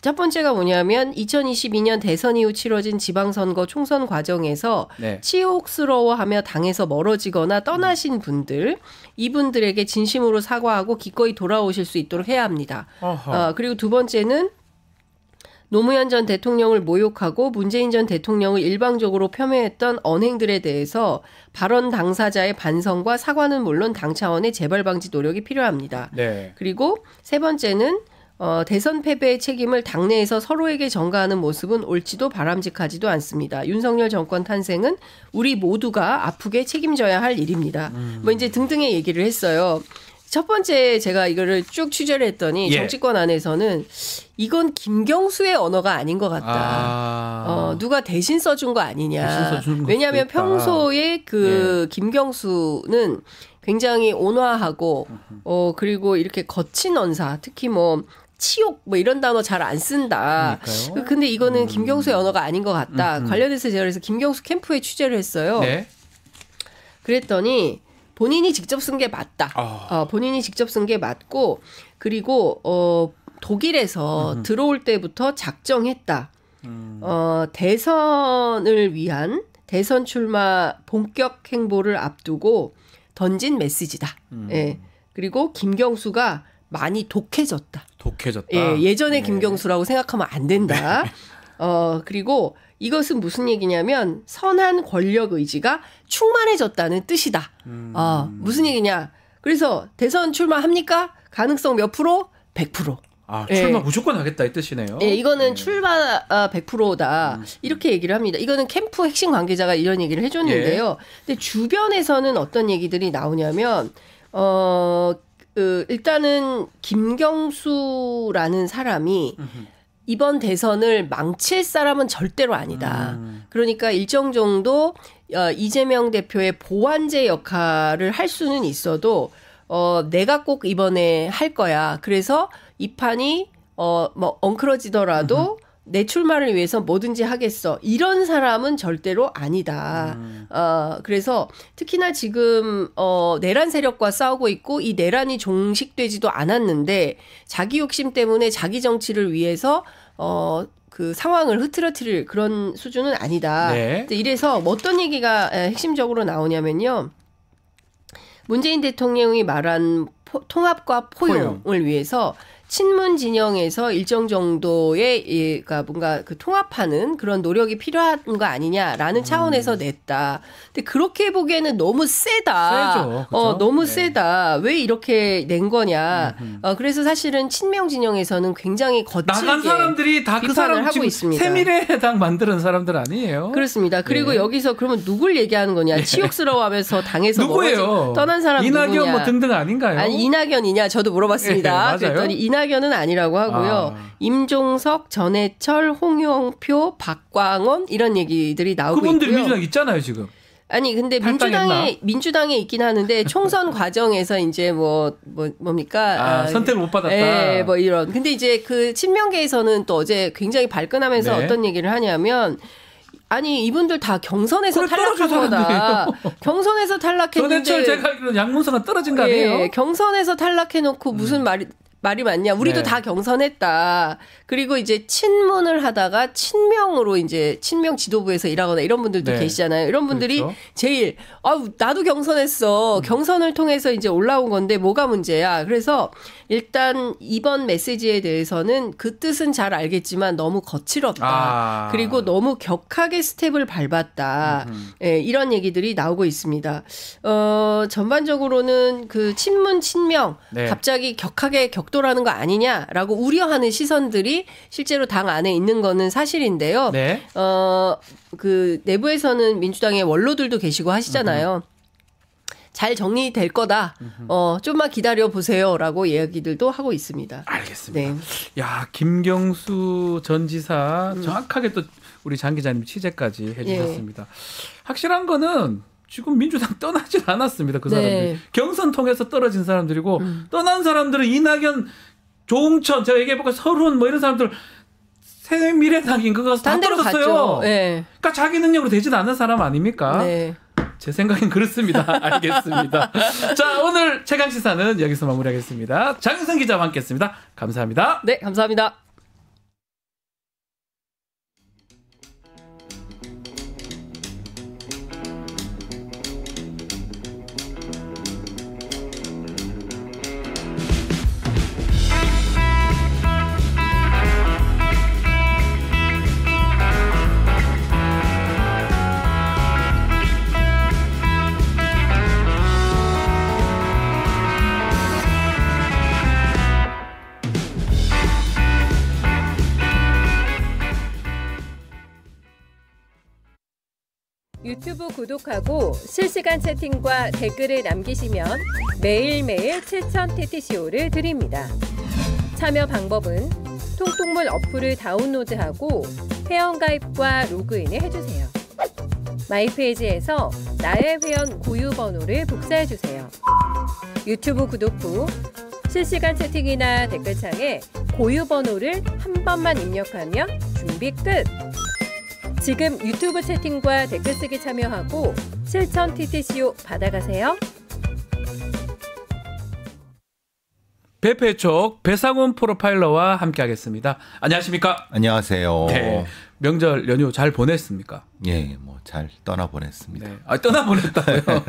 Speaker 3: 첫 번째가 뭐냐면 2022년 대선 이후 치러진 지방선거 총선 과정에서
Speaker 1: 네.
Speaker 3: 치욕스러워하며 당에서 멀어지거나 떠나신 분들 이분들에게 진심으로 사과하고 기꺼이 돌아오실 수 있도록 해야 합니다. 그리고 두 번째는 노무현 전 대통령을 모욕하고 문재인 전 대통령을 일방적으로 폄훼했던 언행들에 대해서 발언 당사자의 반성과 사과는 물론 당 차원의 재발 방지 노력이 필요합니다.
Speaker 1: 네.
Speaker 3: 그리고 세 번째는 대선 패배의 책임을 당내에서 서로에게 전가하는 모습은 옳지도 바람직하지도 않습니다. 윤석열 정권 탄생은 우리 모두가 아프게 책임져야 할 일입니다. 뭐 이제 등등의 얘기를 했어요. 첫 번째 제가 이거를 쭉 취재를 했더니
Speaker 1: 예.
Speaker 3: 정치권 안에서는 이건 김경수의 언어가 아닌 것 같다. 누가 대신 써준 거 아니냐.
Speaker 1: 대신 써준 걸
Speaker 3: 왜냐하면
Speaker 1: 수도 있다.
Speaker 3: 평소에 그 김경수는 굉장히 온화하고 그리고 이렇게 거친 언사 특히 뭐 치욕 뭐 이런 단어 잘 안 쓴다.
Speaker 1: 그러니까요.
Speaker 3: 근데 이거는 김경수의 언어가 아닌 것 같다. 관련해서 제가 그래서 김경수 캠프에 취재를 했어요.
Speaker 1: 네.
Speaker 3: 그랬더니 본인이 직접 쓴 게 맞다. 본인이 직접 쓴 게 맞고 그리고 독일에서 들어올 때부터 작정했다. 대선을 위한 대선 출마 본격 행보를 앞두고 던진 메시지다. 예. 그리고 김경수가 많이 독해졌다.
Speaker 1: 독해졌다.
Speaker 3: 예, 예전의
Speaker 1: 네.
Speaker 3: 김경수라고 생각하면 안 된다. 그리고 이것은 무슨 얘기냐면 선한 권력 의지가 충만해졌다는 뜻이다. 무슨 얘기냐? 그래서 대선 출마합니까? 가능성 몇 프로? 100%.
Speaker 1: 출마 무조건 하겠다 이 뜻이네요.
Speaker 3: 이거는 출마 100%다. 이렇게 얘기를 합니다. 이거는 캠프 핵심 관계자가 이런 얘기를 해줬는데요. 근데 주변에서는 어떤 얘기들이 나오냐면 일단은 김경수라는 사람이 이번 대선을 망칠 사람은 절대로 아니다. 그러니까 일정 정도 이재명 대표의 보완제 역할을 할 수는 있어도 내가 꼭 이번에 할 거야. 그래서 이 판이 뭐 엉클어지더라도 내 출마를 위해서 뭐든지 하겠어. 이런 사람은 절대로 아니다. 그래서 특히나 지금 내란 세력과 싸우고 있고 이 내란이 종식되지도 않았는데 자기 욕심 때문에 자기 정치를 위해서 그 상황을 흐트러뜨릴 그런 수준은 아니다.
Speaker 1: 네.
Speaker 3: 이래서 어떤 얘기가 핵심적으로 나오냐면요. 문재인 대통령이 말한 통합과 포용을 위해서 친문 진영에서 일정 정도의 그러니까 뭔가 그 통합하는 그런 노력이 필요한 거 아니냐라는 차원에서 냈다. 근데 그렇게 보기에는 너무 세다.
Speaker 1: 세죠. 그렇죠?
Speaker 3: 너무 세다. 왜 이렇게 낸 거냐. 그래서 사실은 친명 진영에서는 굉장히 거칠게
Speaker 1: 나간 사람들이 다 그
Speaker 3: 비판을
Speaker 1: 사람
Speaker 3: 하고
Speaker 1: 지금
Speaker 3: 있습니다.
Speaker 1: 새미래당 만드는 사람들 아니에요?
Speaker 3: 그렇습니다. 그리고 여기서 그러면 누굴 얘기하는 거냐. 치욕스러워하면서 당에서
Speaker 1: 누구예요?
Speaker 3: 떠난 사람
Speaker 1: 이낙연
Speaker 3: 누구냐.
Speaker 1: 뭐 등등 아닌가요?
Speaker 3: 아니 이낙연이냐 저도 물어봤습니다.
Speaker 1: 맞아요?
Speaker 3: 그랬더니 이낙연은 아니라고 하고요. 임종석, 전해철, 홍영표, 박광원 이런 얘기들이 나오고
Speaker 1: 그분들이
Speaker 3: 있고요.
Speaker 1: 민주당 있잖아요 지금.
Speaker 3: 아니 근데 민주당에 있긴 하는데 총선 과정에서 이제 뭡니까
Speaker 1: 선택을 못 받았다.
Speaker 3: 예, 뭐 이런. 근데 이제 그 친명계에서는 또 어제 굉장히 발끈하면서
Speaker 1: 네.
Speaker 3: 어떤 얘기를 하냐면. 아니 이분들 다 경선에서 탈락한 거다. 경선에서 탈락했는데.
Speaker 1: 전해철 제가 알기로는 양문서가 떨어진 거 아니에요?
Speaker 3: 예, 경선에서 탈락해놓고 무슨 말이 맞냐. 우리도
Speaker 1: 네.
Speaker 3: 다 경선했다. 그리고 이제 친문을 하다가 친명으로 이제 친명 지도부에서 일하거나 이런 분들도
Speaker 1: 네.
Speaker 3: 계시잖아요. 이런 분들이
Speaker 1: 그렇죠.
Speaker 3: 제일 나도 경선했어. 경선을 통해서 이제 올라온 건데 뭐가 문제야. 그래서 일단 이번 메시지에 대해서는 그 뜻은 잘 알겠지만 너무 거칠었다. 그리고 너무 격하게 스텝을 밟았다. 예, 이런 얘기들이 나오고 있습니다. 전반적으로는 그 친문 친명
Speaker 1: 네.
Speaker 3: 갑자기 격하게 격돌하는 거 아니냐라고 우려하는 시선들이 실제로 당 안에 있는 거는 사실인데요.
Speaker 1: 네.
Speaker 3: 그 내부에서는 민주당의 원로들도 계시고 하시잖아요. 잘 정리될 거다. 좀만 기다려 보세요라고 이야기들도 하고 있습니다.
Speaker 1: 알겠습니다.
Speaker 3: 네.
Speaker 1: 야, 김경수 전 지사 정확하게 또 우리 장 기자님 취재까지 해주셨습니다. 확실한 거는 지금 민주당 떠나질 않았습니다. 그 사람들이.
Speaker 3: 네.
Speaker 1: 경선 통해서 떨어진 사람들이고 떠난 사람들은 이낙연, 조홍천 제가 얘기해볼까 서른 뭐 이런 사람들 새미래당인 그거 다 떨어졌어요.
Speaker 3: 네.
Speaker 1: 그러니까 자기 능력으로 되진 않는 사람 아닙니까?
Speaker 3: 네.
Speaker 1: 제 생각엔 그렇습니다. 알겠습니다. 자, 오늘 최강시사는 여기서 마무리하겠습니다. 장윤선 기자와 함께했습니다. 감사합니다.
Speaker 3: 네, 감사합니다.
Speaker 2: 유튜브 구독하고 실시간 채팅과 댓글을 남기시면 매일매일 7,000TTCO를 드립니다. 참여 방법은 통통물 어플을 다운로드하고 회원가입과 로그인을 해주세요. 마이페이지에서 나의 회원 고유 번호를 복사해주세요. 유튜브 구독 후 실시간 채팅이나 댓글창에 고유 번호를 한 번만 입력하면 준비 끝! 지금 유튜브 채팅과 댓글 쓰기 참여하고 7,000TTCO 받아가세요.
Speaker 1: 배페촉 배상훈 프로파일러와 함께하겠습니다. 안녕하십니까?
Speaker 4: 안녕하세요.
Speaker 1: 네. 명절 연휴 잘 보냈습니까?
Speaker 4: 예, 뭐 잘 떠나보냈습니다.
Speaker 1: 네. 떠나보냈다고요?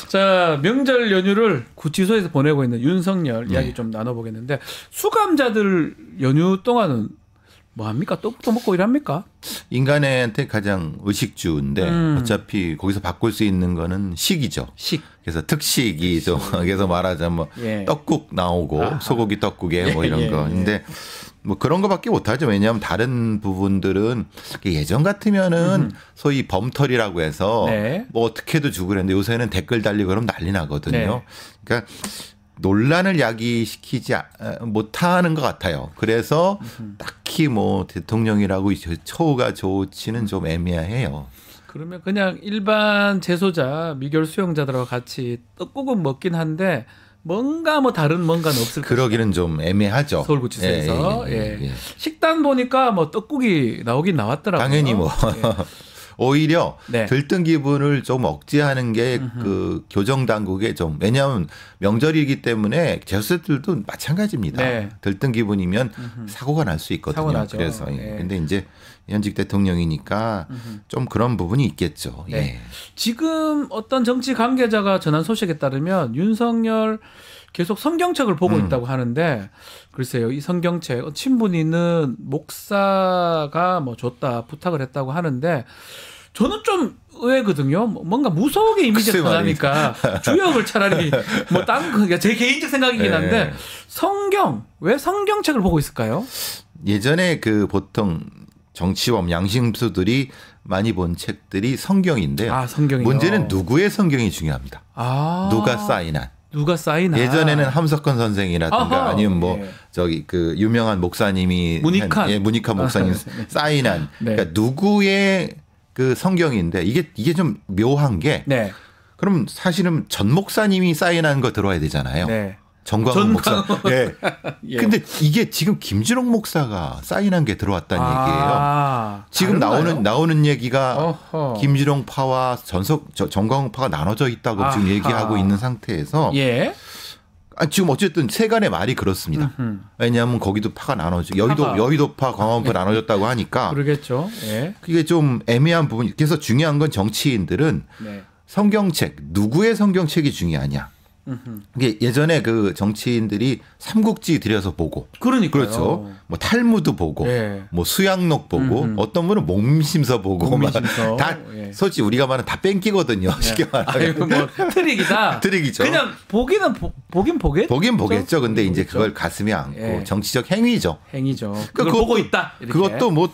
Speaker 1: 자, 명절 연휴를 구치소에서 보내고 있는 윤석열 이야기 좀 나눠보겠는데 수감자들 연휴 동안은 뭐 합니까? 떡도 먹고 일합니까?
Speaker 4: 인간한테 가장 의식주인데 어차피 거기서 바꿀 수 있는 거는 식이죠.
Speaker 1: 식.
Speaker 4: 그래서 특식이 좀 그래서 말하자면 뭐
Speaker 1: 예.
Speaker 4: 떡국 나오고
Speaker 1: 아하.
Speaker 4: 소고기 떡국에 뭐 이런 거. 근데 뭐 그런 거밖에 못하죠. 왜냐하면 다른 부분들은 예전 같으면은 소위 범털이라고 해서
Speaker 1: 네.
Speaker 4: 뭐 어떻게도 주고 그랬는데 요새는 댓글 달리고 그러면 난리 나거든요.
Speaker 1: 네.
Speaker 4: 그러니까 논란을 야기시키지 못하는 것 같아요. 그래서 딱히 뭐 대통령이라고 처우가 좋지는 좀 애매해요.
Speaker 1: 그러면 그냥 일반 재소자, 미결 수용자들하고 같이 떡국은 먹긴 한데 뭔가 뭐 다른 뭔가는 없을 것이다.
Speaker 4: 그러기는 좀 애매하죠.
Speaker 1: 서울구치소에서.
Speaker 4: 예.
Speaker 1: 식단 보니까 뭐 떡국이 나오긴 나왔더라고요.
Speaker 4: 당연히 뭐. 오히려
Speaker 1: 네.
Speaker 4: 들뜬 기분을 좀 억제하는 게 그 교정 당국의 좀 왜냐하면 명절이기 때문에 재수들도 마찬가지입니다.
Speaker 1: 네.
Speaker 4: 들뜬 기분이면 사고가 날 수 있거든요.
Speaker 1: 사고 나죠.
Speaker 4: 그래서
Speaker 1: 네.
Speaker 4: 근데 이제 현직 대통령이니까 좀 그런 부분이 있겠죠.
Speaker 1: 네.
Speaker 4: 예.
Speaker 1: 지금 어떤 정치 관계자가 전한 소식에 따르면 윤석열 계속 성경책을 보고 있다고 하는데 글쎄요, 이 성경책 친분 있는 목사가 뭐 줬다 부탁을 했다고 하는데 저는 좀 의외거든요. 뭔가 무서우게 이미지가
Speaker 4: 글쎄
Speaker 1: 나니까 주역을 차라리 뭐 다른 거 제 개인적 생각이긴 한데
Speaker 4: 네.
Speaker 1: 왜 성경책을 보고 있을까요?
Speaker 4: 예전에 그 보통 정치범 양심수들이 많이 본 책들이 성경인데요.
Speaker 1: 아, 성경이요.
Speaker 4: 문제는 누구의 성경이 중요합니다.
Speaker 1: 아,
Speaker 4: 누가 사인한.
Speaker 1: 누가 사인한.
Speaker 4: 예전에는 함석헌 선생이라든가
Speaker 1: 아하.
Speaker 4: 아니면 뭐
Speaker 1: 예.
Speaker 4: 저기 그 유명한 목사님이
Speaker 1: 문익환.
Speaker 4: 문익환 목사님 사인한
Speaker 1: 네.
Speaker 4: 그러니까 누구의 그 성경인데 이게 좀 묘한 게
Speaker 1: 네.
Speaker 4: 그럼 사실은 전 목사님이 사인한 거 들어야 되잖아요.
Speaker 1: 네.
Speaker 4: 정광훈 목사. 예.
Speaker 1: 예.
Speaker 4: 근데 이게 지금 김진홍 목사가 사인한 게 들어왔다는 얘기예요. 지금
Speaker 1: 다른가요?
Speaker 4: 나오는 얘기가
Speaker 1: 어허.
Speaker 4: 김진홍 파와 정광훈 파가 나눠져 있다고 지금
Speaker 1: 아하.
Speaker 4: 얘기하고 있는 상태에서
Speaker 1: 예.
Speaker 4: 지금 어쨌든 세간의 말이 그렇습니다. 왜냐하면 거기도 파가 나눠져 여의도파, 광화문파 나눠졌다고 하니까
Speaker 1: 그러겠죠. 예.
Speaker 4: 그게 좀 애매한 부분이. 그래서 중요한 건 정치인들은
Speaker 1: 네.
Speaker 4: 성경책 누구의 성경책이 중요하냐. 이게 예전에 그 정치인들이 삼국지 들여서 보고,
Speaker 1: 그러니까요.
Speaker 4: 그렇죠. 뭐 탈무드 보고,
Speaker 1: 예.
Speaker 4: 뭐 수양록 보고, 어떤 분은 목심서 보고,
Speaker 1: 목민심서.
Speaker 4: 다
Speaker 1: 예.
Speaker 4: 솔직히 우리가 말하는 다 뺑기거든요. 쉽게
Speaker 1: 아이고
Speaker 4: 말하면.
Speaker 1: 뭐 트릭이다.
Speaker 4: 트릭이죠.
Speaker 1: 그냥 보긴 보겠죠.
Speaker 4: 보긴 보겠죠. 근데 이제
Speaker 1: 보겠죠.
Speaker 4: 그걸 가슴에 안고
Speaker 1: 예.
Speaker 4: 정치적 행위죠.
Speaker 1: 행위죠.
Speaker 4: 그러니까
Speaker 1: 그걸 보고 있다. 이렇게.
Speaker 4: 그것도 뭐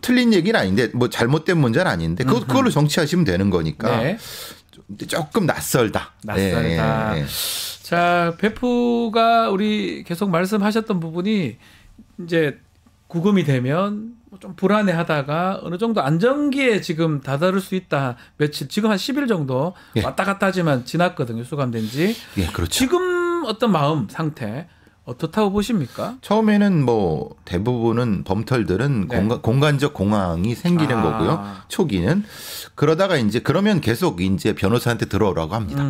Speaker 4: 틀린 얘기는 아닌데 뭐 잘못된 문제는 아닌데 그걸로 정치하시면 되는 거니까
Speaker 1: 네.
Speaker 4: 조금 낯설다.
Speaker 1: 낯설다.
Speaker 4: 예, 예.
Speaker 1: 자, 배프가 우리 계속 말씀하셨던 부분이 이제 구금이 되면 좀 불안해하다가 어느 정도 안정기에 지금 다다를 수 있다. 며칠 지금 한 10일 정도
Speaker 4: 예.
Speaker 1: 왔다 갔다 하지만 지났거든요. 수감된 지.
Speaker 4: 예, 그렇죠.
Speaker 1: 지금 어떤 마음 상태 어떻다고 보십니까?
Speaker 4: 처음에는 뭐 대부분은 범털들은
Speaker 1: 네.
Speaker 4: 공간적 공황이 생기는
Speaker 1: 아.
Speaker 4: 거고요. 초기는 그러다가 이제 그러면 계속 이제 변호사한테 들어오라고 합니다.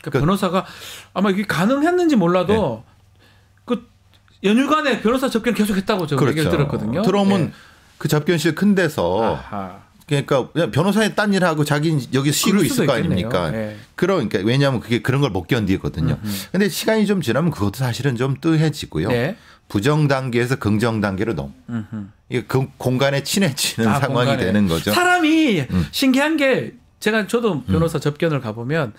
Speaker 1: 그러니까 변호사가 아마 이게 가능했는지 몰라도 그 연휴간에 변호사 접견 계속했다고 제가 얘기를 들었거든요.
Speaker 4: 들어오면
Speaker 1: 네.
Speaker 4: 그 접견실 큰 데서
Speaker 1: 아하.
Speaker 4: 그러니까 그냥 변호사의 딴 일하고 자기는 여기 쉬고
Speaker 1: 그럴
Speaker 4: 있을
Speaker 1: 수도
Speaker 4: 거
Speaker 1: 있겠네요.
Speaker 4: 아닙니까?
Speaker 1: 네.
Speaker 4: 그러니까 왜냐하면 그게 그런 걸 못 견디거든요. 근데 시간이 좀 지나면 그것도 사실은 좀 뜨해지고요.
Speaker 1: 네.
Speaker 4: 부정 단계에서 긍정 단계로 이게 그 공간에 친해지는 상황이
Speaker 1: 공간에.
Speaker 4: 되는 거죠.
Speaker 1: 사람이 신기한 게 저도 변호사 접견을 가보면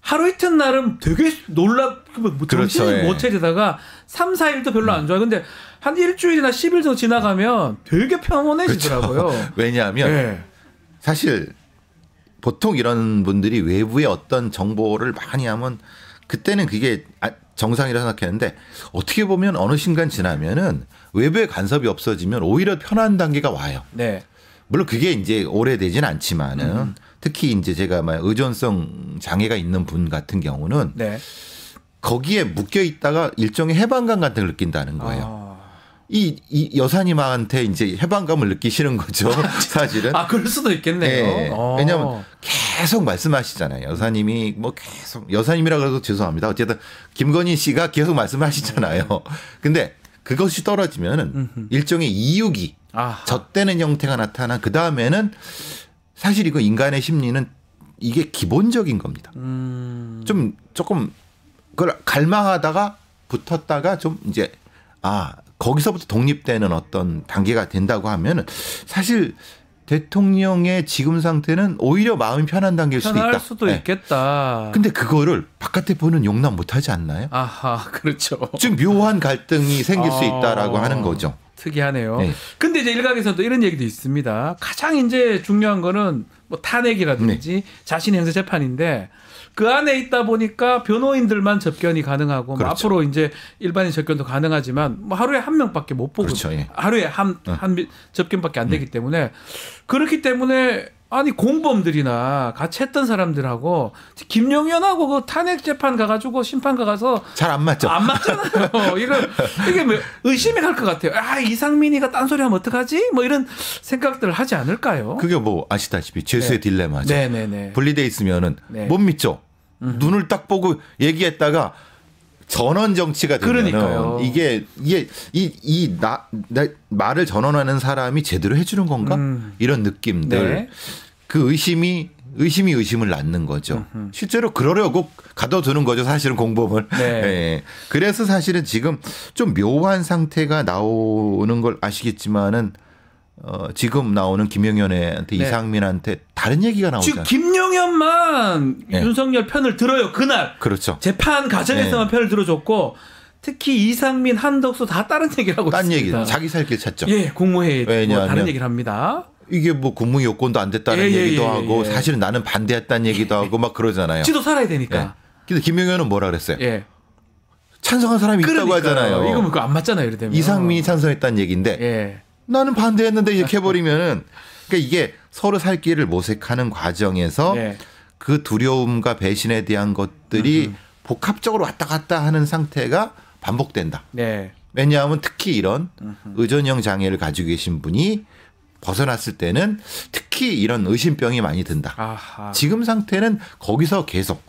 Speaker 1: 하루 이튿날은 되게 뭐 정신을
Speaker 4: 그렇죠, 예.
Speaker 1: 못 차리다가 3, 4일도 별로 안 좋아요. 근데 한 일주일이나 10일 정도 지나가면 되게 평온해지더라고요.
Speaker 4: 그렇죠. 왜냐하면
Speaker 1: 예.
Speaker 4: 사실 보통 이런 분들이 외부의 어떤 정보를 많이 하면 그때는 그게 정상이라고 생각했는데 어떻게 보면 어느 순간 지나면은 외부의 간섭이 없어지면 오히려 편한 단계가 와요.
Speaker 1: 네.
Speaker 4: 물론 그게 이제 오래되진 않지만은 특히 이제 제가 막 의존성 장애가 있는 분 같은 경우는
Speaker 1: 네.
Speaker 4: 거기에 묶여 있다가 일종의 해방감 같은 걸 느낀다는 거예요. 이 여사님한테 이제 해방감을 느끼시는 거죠. 사실은.
Speaker 1: 그럴 수도 있겠네요.
Speaker 4: 네. 왜냐하면 계속 말씀하시잖아요. 여사님이 뭐 계속 여사님이라 그래도 죄송합니다. 어쨌든 김건희 씨가 계속 말씀하시잖아요. 근데 그것이 떨어지면은 일종의 이유기, 젖대는 형태가 나타나 그 다음에는 사실 이거 인간의 심리는 이게 기본적인 겁니다. 조금 그걸 갈망하다가 붙었다가 좀 이제 거기서부터 독립되는 어떤 단계가 된다고 하면은 사실 대통령의 지금 상태는 오히려 마음이 편한 단계일 수도
Speaker 1: 편할
Speaker 4: 있다.
Speaker 1: 수도
Speaker 4: 네.
Speaker 1: 있겠다.
Speaker 4: 근데 그거를 바깥에 보는 용납 못하지 않나요?
Speaker 1: 아하, 그렇죠.
Speaker 4: 지금 묘한 갈등이 생길 수 있다라고 하는 거죠.
Speaker 1: 특이하네요.
Speaker 4: 네.
Speaker 1: 근데 이제 일각에서도 이런 얘기도 있습니다. 가장 이제 중요한 거는 뭐 탄핵이라든지
Speaker 4: 네.
Speaker 1: 자신 행사 재판인데 그 안에 있다 보니까 변호인들만 접견이 가능하고 뭐
Speaker 4: 그렇죠.
Speaker 1: 앞으로 이제 일반인 접견도 가능하지만 뭐 하루에 한 명밖에 못 보고
Speaker 4: 그렇죠, 예.
Speaker 1: 하루에 한 접견밖에 안 되기 때문에 그렇기 때문에 아니 공범들이나 같이 했던 사람들하고 김용현하고 그 탄핵 재판 가가지고 심판 가서
Speaker 4: 잘 안 맞죠.
Speaker 1: 안 맞잖아요. 이게 뭐 의심이 갈 것 같아요. 아 이상민이가 딴소리하면 어떡하지? 뭐 이런 생각들을 하지 않을까요?
Speaker 4: 그게 뭐 아시다시피 죄수의
Speaker 1: 네.
Speaker 4: 딜레마죠.
Speaker 1: 네네네.
Speaker 4: 분리돼 있으면은
Speaker 1: 네.
Speaker 4: 못 믿죠. 눈을 딱 보고 얘기했다가 전원 정치가 되면은
Speaker 1: 그러니까요.
Speaker 4: 이게 말을 전원하는 사람이 제대로 해주는 건가? 이런 느낌들.
Speaker 1: 네.
Speaker 4: 그 의심이 의심을 낳는 거죠. 실제로 그러려고 가둬두는 거죠. 사실은 공범을.
Speaker 1: 네.
Speaker 4: 예. 그래서 사실은 지금 좀 묘한 상태가 나오는 걸 아시겠지만은 지금 나오는 김용현한테
Speaker 1: 네.
Speaker 4: 이상민한테 다른 얘기가
Speaker 1: 지금
Speaker 4: 나오잖아요.
Speaker 1: 김용현만
Speaker 4: 네.
Speaker 1: 윤석열 편을 들어요. 그날
Speaker 4: 그렇죠.
Speaker 1: 재판 과정에서만
Speaker 4: 네.
Speaker 1: 편을 들어줬고 특히 이상민, 한덕수 다 다른 얘기를 하고
Speaker 4: 딴
Speaker 1: 있습니다.
Speaker 4: 얘기, 자기 살 길 찾죠.
Speaker 1: 예, 국무회의 뭐
Speaker 4: 왜냐하면
Speaker 1: 다른 얘기를 합니다.
Speaker 4: 이게 뭐 국무 요건도 안 됐다는
Speaker 1: 예, 예,
Speaker 4: 얘기도
Speaker 1: 예,
Speaker 4: 하고
Speaker 1: 예.
Speaker 4: 사실은 나는 반대했다는 얘기도 하고 막 그러잖아요.
Speaker 1: 지도 살아야
Speaker 4: 예.
Speaker 1: 되니까.
Speaker 4: 근데 김용현은 뭐라 그랬어요?
Speaker 1: 예.
Speaker 4: 찬성한 사람이 있다고
Speaker 1: 그러니까요.
Speaker 4: 하잖아요.
Speaker 1: 이거 뭐 안 맞잖아요. 이래 되면.
Speaker 4: 이상민이 찬성했다는 얘기인데
Speaker 1: 예.
Speaker 4: 나는 반대했는데 이렇게 해버리면은 그러니까 이게 서로 살 길을 모색하는 과정에서
Speaker 1: 예.
Speaker 4: 그 두려움과 배신에 대한 것들이 복합적으로 왔다 갔다 하는 상태가 반복된다.
Speaker 1: 네.
Speaker 4: 왜냐하면 특히 이런 의존형 장애를 가지고 계신 분이 벗어났을 때는 특히 이런 의심병이 많이 든다.
Speaker 1: 아하.
Speaker 4: 지금 상태는 거기서 계속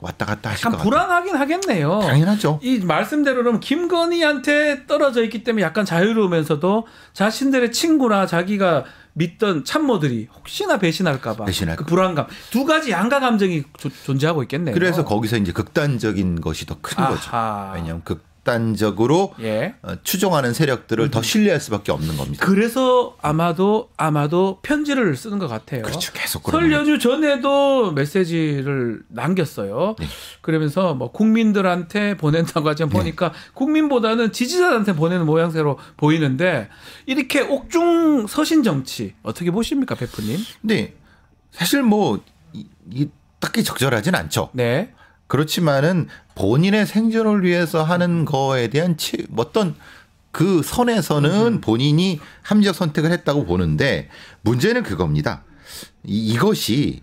Speaker 4: 왔다 갔다 하실 것
Speaker 1: 약간
Speaker 4: 같아요.
Speaker 1: 불안하긴 하겠네요.
Speaker 4: 당연하죠.
Speaker 1: 이 말씀대로는 김건희한테 떨어져 있기 때문에 약간 자유로우면서도 자신들의 친구나 자기가 믿던 참모들이 혹시나 배신할까봐
Speaker 4: 배신할까
Speaker 1: 그 불안감 두 가지 양가 감정이 존재하고 있겠네요.
Speaker 4: 그래서 거기서 이제 극단적인 것이 더 큰 거죠.
Speaker 1: 아하.
Speaker 4: 왜냐하면 극단적으로
Speaker 1: 예.
Speaker 4: 추종하는 세력들을 더 신뢰할 수밖에 없는 겁니다.
Speaker 1: 그래서 아마도 편지를 쓰는 것 같아요.
Speaker 4: 그렇죠. 계속
Speaker 1: 설
Speaker 4: 그러는
Speaker 1: 연휴 전에도 메시지를 남겼어요.
Speaker 4: 네.
Speaker 1: 그러면서 뭐 국민들한테 보낸다고 하지만 보니까 국민보다는 지지자한테 보내는 모양새로 보이는데 이렇게 옥중 서신 정치 어떻게 보십니까, 베프님?
Speaker 4: 근데 사실 뭐 딱히 적절하진 않죠.
Speaker 1: 네.
Speaker 4: 그렇지만은 본인의 생존을 위해서 하는 거에 대한 어떤 그 선에서는 본인이 합리적 선택을 했다고 보는데 문제는 그겁니다. 이것이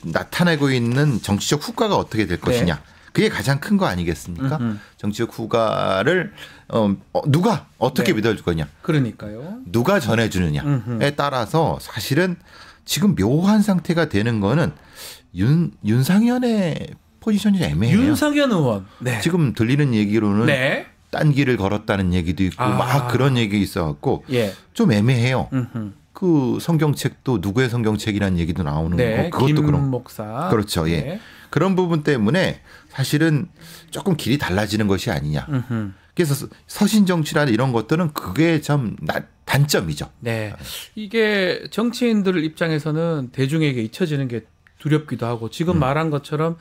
Speaker 4: 나타내고 있는 정치적 후과가 어떻게 될 것이냐. 그게 가장 큰 거 아니겠습니까? 정치적 후과를 누가 어떻게
Speaker 1: 네.
Speaker 4: 믿어줄 거냐.
Speaker 1: 그러니까요.
Speaker 4: 누가 전해주느냐에 따라서 사실은 지금 묘한 상태가 되는 거는 윤상현의 포지션이 애매해요.
Speaker 1: 윤상현 의원. 네.
Speaker 4: 지금 들리는 얘기로는
Speaker 1: 네.
Speaker 4: 딴 길을 걸었다는 얘기도 있고 막 그런 얘기 있어갖고
Speaker 1: 예.
Speaker 4: 좀 애매해요.
Speaker 1: 음흠.
Speaker 4: 그 성경책도 누구의 성경책이라는 얘기도 나오는
Speaker 1: 네.
Speaker 4: 거고 그것도
Speaker 1: 김
Speaker 4: 그런
Speaker 1: 목사.
Speaker 4: 그렇죠. 예.
Speaker 1: 네.
Speaker 4: 그런 부분 때문에 사실은 조금 길이 달라지는 것이 아니냐.
Speaker 1: 음흠.
Speaker 4: 그래서 서신 정치라는 이런 것들은 그게 참 단점이죠.
Speaker 1: 네. 이게 정치인들 입장에서는 대중에게 잊혀지는 게 두렵기도 하고 지금 말한 것처럼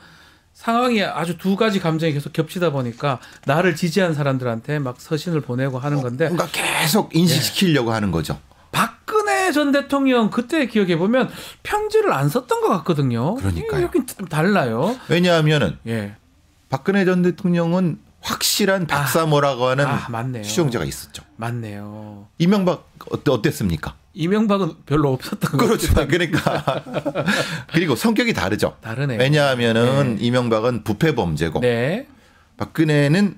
Speaker 1: 상황이 아주 두 가지 감정이 계속 겹치다 보니까 나를 지지한 사람들한테 막 서신을 보내고 하는 건데
Speaker 4: 뭔가 계속 인식시키려고 하는 거죠.
Speaker 1: 박근혜 전 대통령 그때 기억해 보면 편지를 안 썼던 것 같거든요.
Speaker 4: 그러니까요.
Speaker 1: 여기 좀 달라요.
Speaker 4: 왜냐하면은
Speaker 1: 예.
Speaker 4: 박근혜 전 대통령은 확실한 박사모라고 하는
Speaker 1: 맞네요.
Speaker 4: 추종자가 있었죠.
Speaker 1: 맞네요.
Speaker 4: 이명박 어땠습니까?
Speaker 1: 이명박은 별로 없었던 것
Speaker 4: 그렇죠.
Speaker 1: 같아요.
Speaker 4: 그러니까 그리고 성격이 다르죠.
Speaker 1: 다르네요.
Speaker 4: 왜냐하면은
Speaker 1: 네.
Speaker 4: 이명박은 부패 범죄고
Speaker 1: 네.
Speaker 4: 박근혜는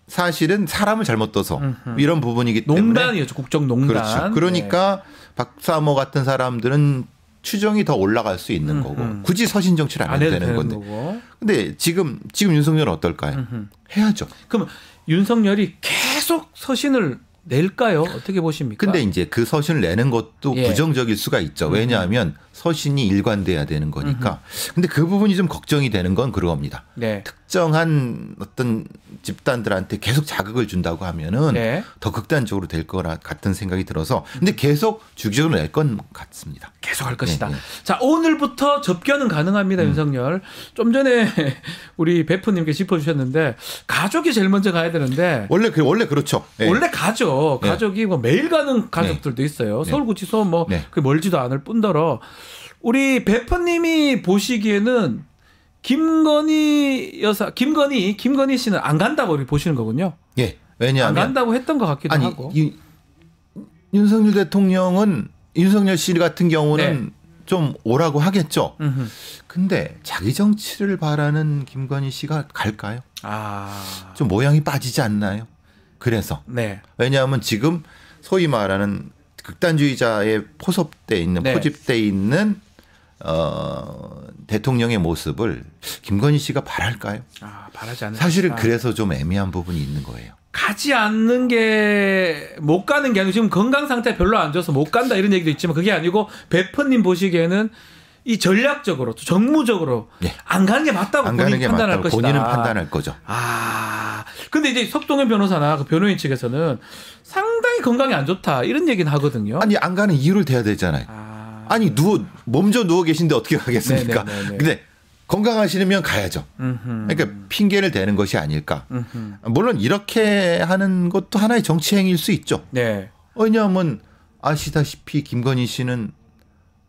Speaker 4: 사실은 사람을 잘못 둬서 이런 부분이기 때문에
Speaker 1: 농단이었죠. 국정농단.
Speaker 4: 그렇죠. 그러니까 박사모 같은 사람들은 추정이 더 올라갈 수 있는 거고 굳이 서신 정치를 안 해도 되는 건데.
Speaker 1: 거고.
Speaker 4: 근데 지금 윤석열은 어떨까요? 해야죠.
Speaker 1: 그럼 윤석열이 계속 서신을 낼까요? 어떻게 보십니까?
Speaker 4: 근데 이제 그 서신을 내는 것도
Speaker 1: 예.
Speaker 4: 부정적일 수가 있죠. 왜냐하면 서신이 일관돼야 되는 거니까. 근데 그 부분이 좀 걱정이 되는 건 그겁니다.
Speaker 1: 네.
Speaker 4: 특정한 어떤 집단들한테 계속 자극을 준다고 하면은
Speaker 1: 네.
Speaker 4: 더 극단적으로 될 것 같은 생각이 들어서 근데 계속 주기적으로 낼 건 같습니다.
Speaker 1: 계속 할 것이다.
Speaker 4: 네, 네.
Speaker 1: 자, 오늘부터 접견은 가능합니다, 윤석열. 좀 전에 우리 베프님께 짚어주셨는데 가족이 제일 먼저 가야 되는데
Speaker 4: 원래 그렇죠. 네.
Speaker 1: 원래 가죠.
Speaker 4: 네.
Speaker 1: 가족이 뭐 매일 가는 가족들도 있어요.
Speaker 4: 네.
Speaker 1: 서울구치소 뭐
Speaker 4: 네.
Speaker 1: 그 멀지도 않을 뿐더러 우리 베프님이 보시기에는 김건희 씨는 안 간다고 우리 보시는 거군요.
Speaker 4: 예. 왜냐하면
Speaker 1: 안 간다고 했던 것 같기도
Speaker 4: 아니
Speaker 1: 하고.
Speaker 4: 윤석열 대통령은 윤석열 씨 같은 경우는
Speaker 1: 네.
Speaker 4: 좀 오라고 하겠죠.
Speaker 1: 음흠.
Speaker 4: 근데 자기 정치를 바라는 김건희 씨가 갈까요?
Speaker 1: 아,
Speaker 4: 좀 모양이 빠지지 않나요? 그래서
Speaker 1: 네,
Speaker 4: 왜냐하면 지금 소위 말하는 극단주의자에 포섭돼 있는
Speaker 1: 네.
Speaker 4: 포집돼 있는 대통령의 모습을 김건희 씨가 바랄까요?
Speaker 1: 아, 바라지 않는.
Speaker 4: 사실은 그래서 좀 애매한 부분이 있는 거예요.
Speaker 1: 가지 않는 게 못 가는 게 아니고 지금 건강 상태 별로 안 좋아서 못 간다 이런 얘기도 있지만 그게 아니고 베프님 보시기에는 이 전략적으로 정무적으로
Speaker 4: 네.
Speaker 1: 안 가는 게 맞다고
Speaker 4: 안 가는
Speaker 1: 본인이
Speaker 4: 게
Speaker 1: 판단할
Speaker 4: 맞다고
Speaker 1: 것이다.
Speaker 4: 본인은 판단할 거죠.
Speaker 1: 아, 근데 이제 석동현 변호사나 그 변호인 측에서는 상당히 건강이 안 좋다 이런 얘기는 하거든요.
Speaker 4: 아니 안 가는 이유를 대야 되잖아요. 아니 몸져 누워 계신데 어떻게 가겠습니까?
Speaker 1: 네네네네.
Speaker 4: 근데 건강하시면 가야죠. 그러니까 핑계를 대는 것이 아닐까. 물론 이렇게 하는 것도 하나의 정치 행위일 수 있죠.
Speaker 1: 네.
Speaker 4: 왜냐하면 아시다시피 김건희 씨는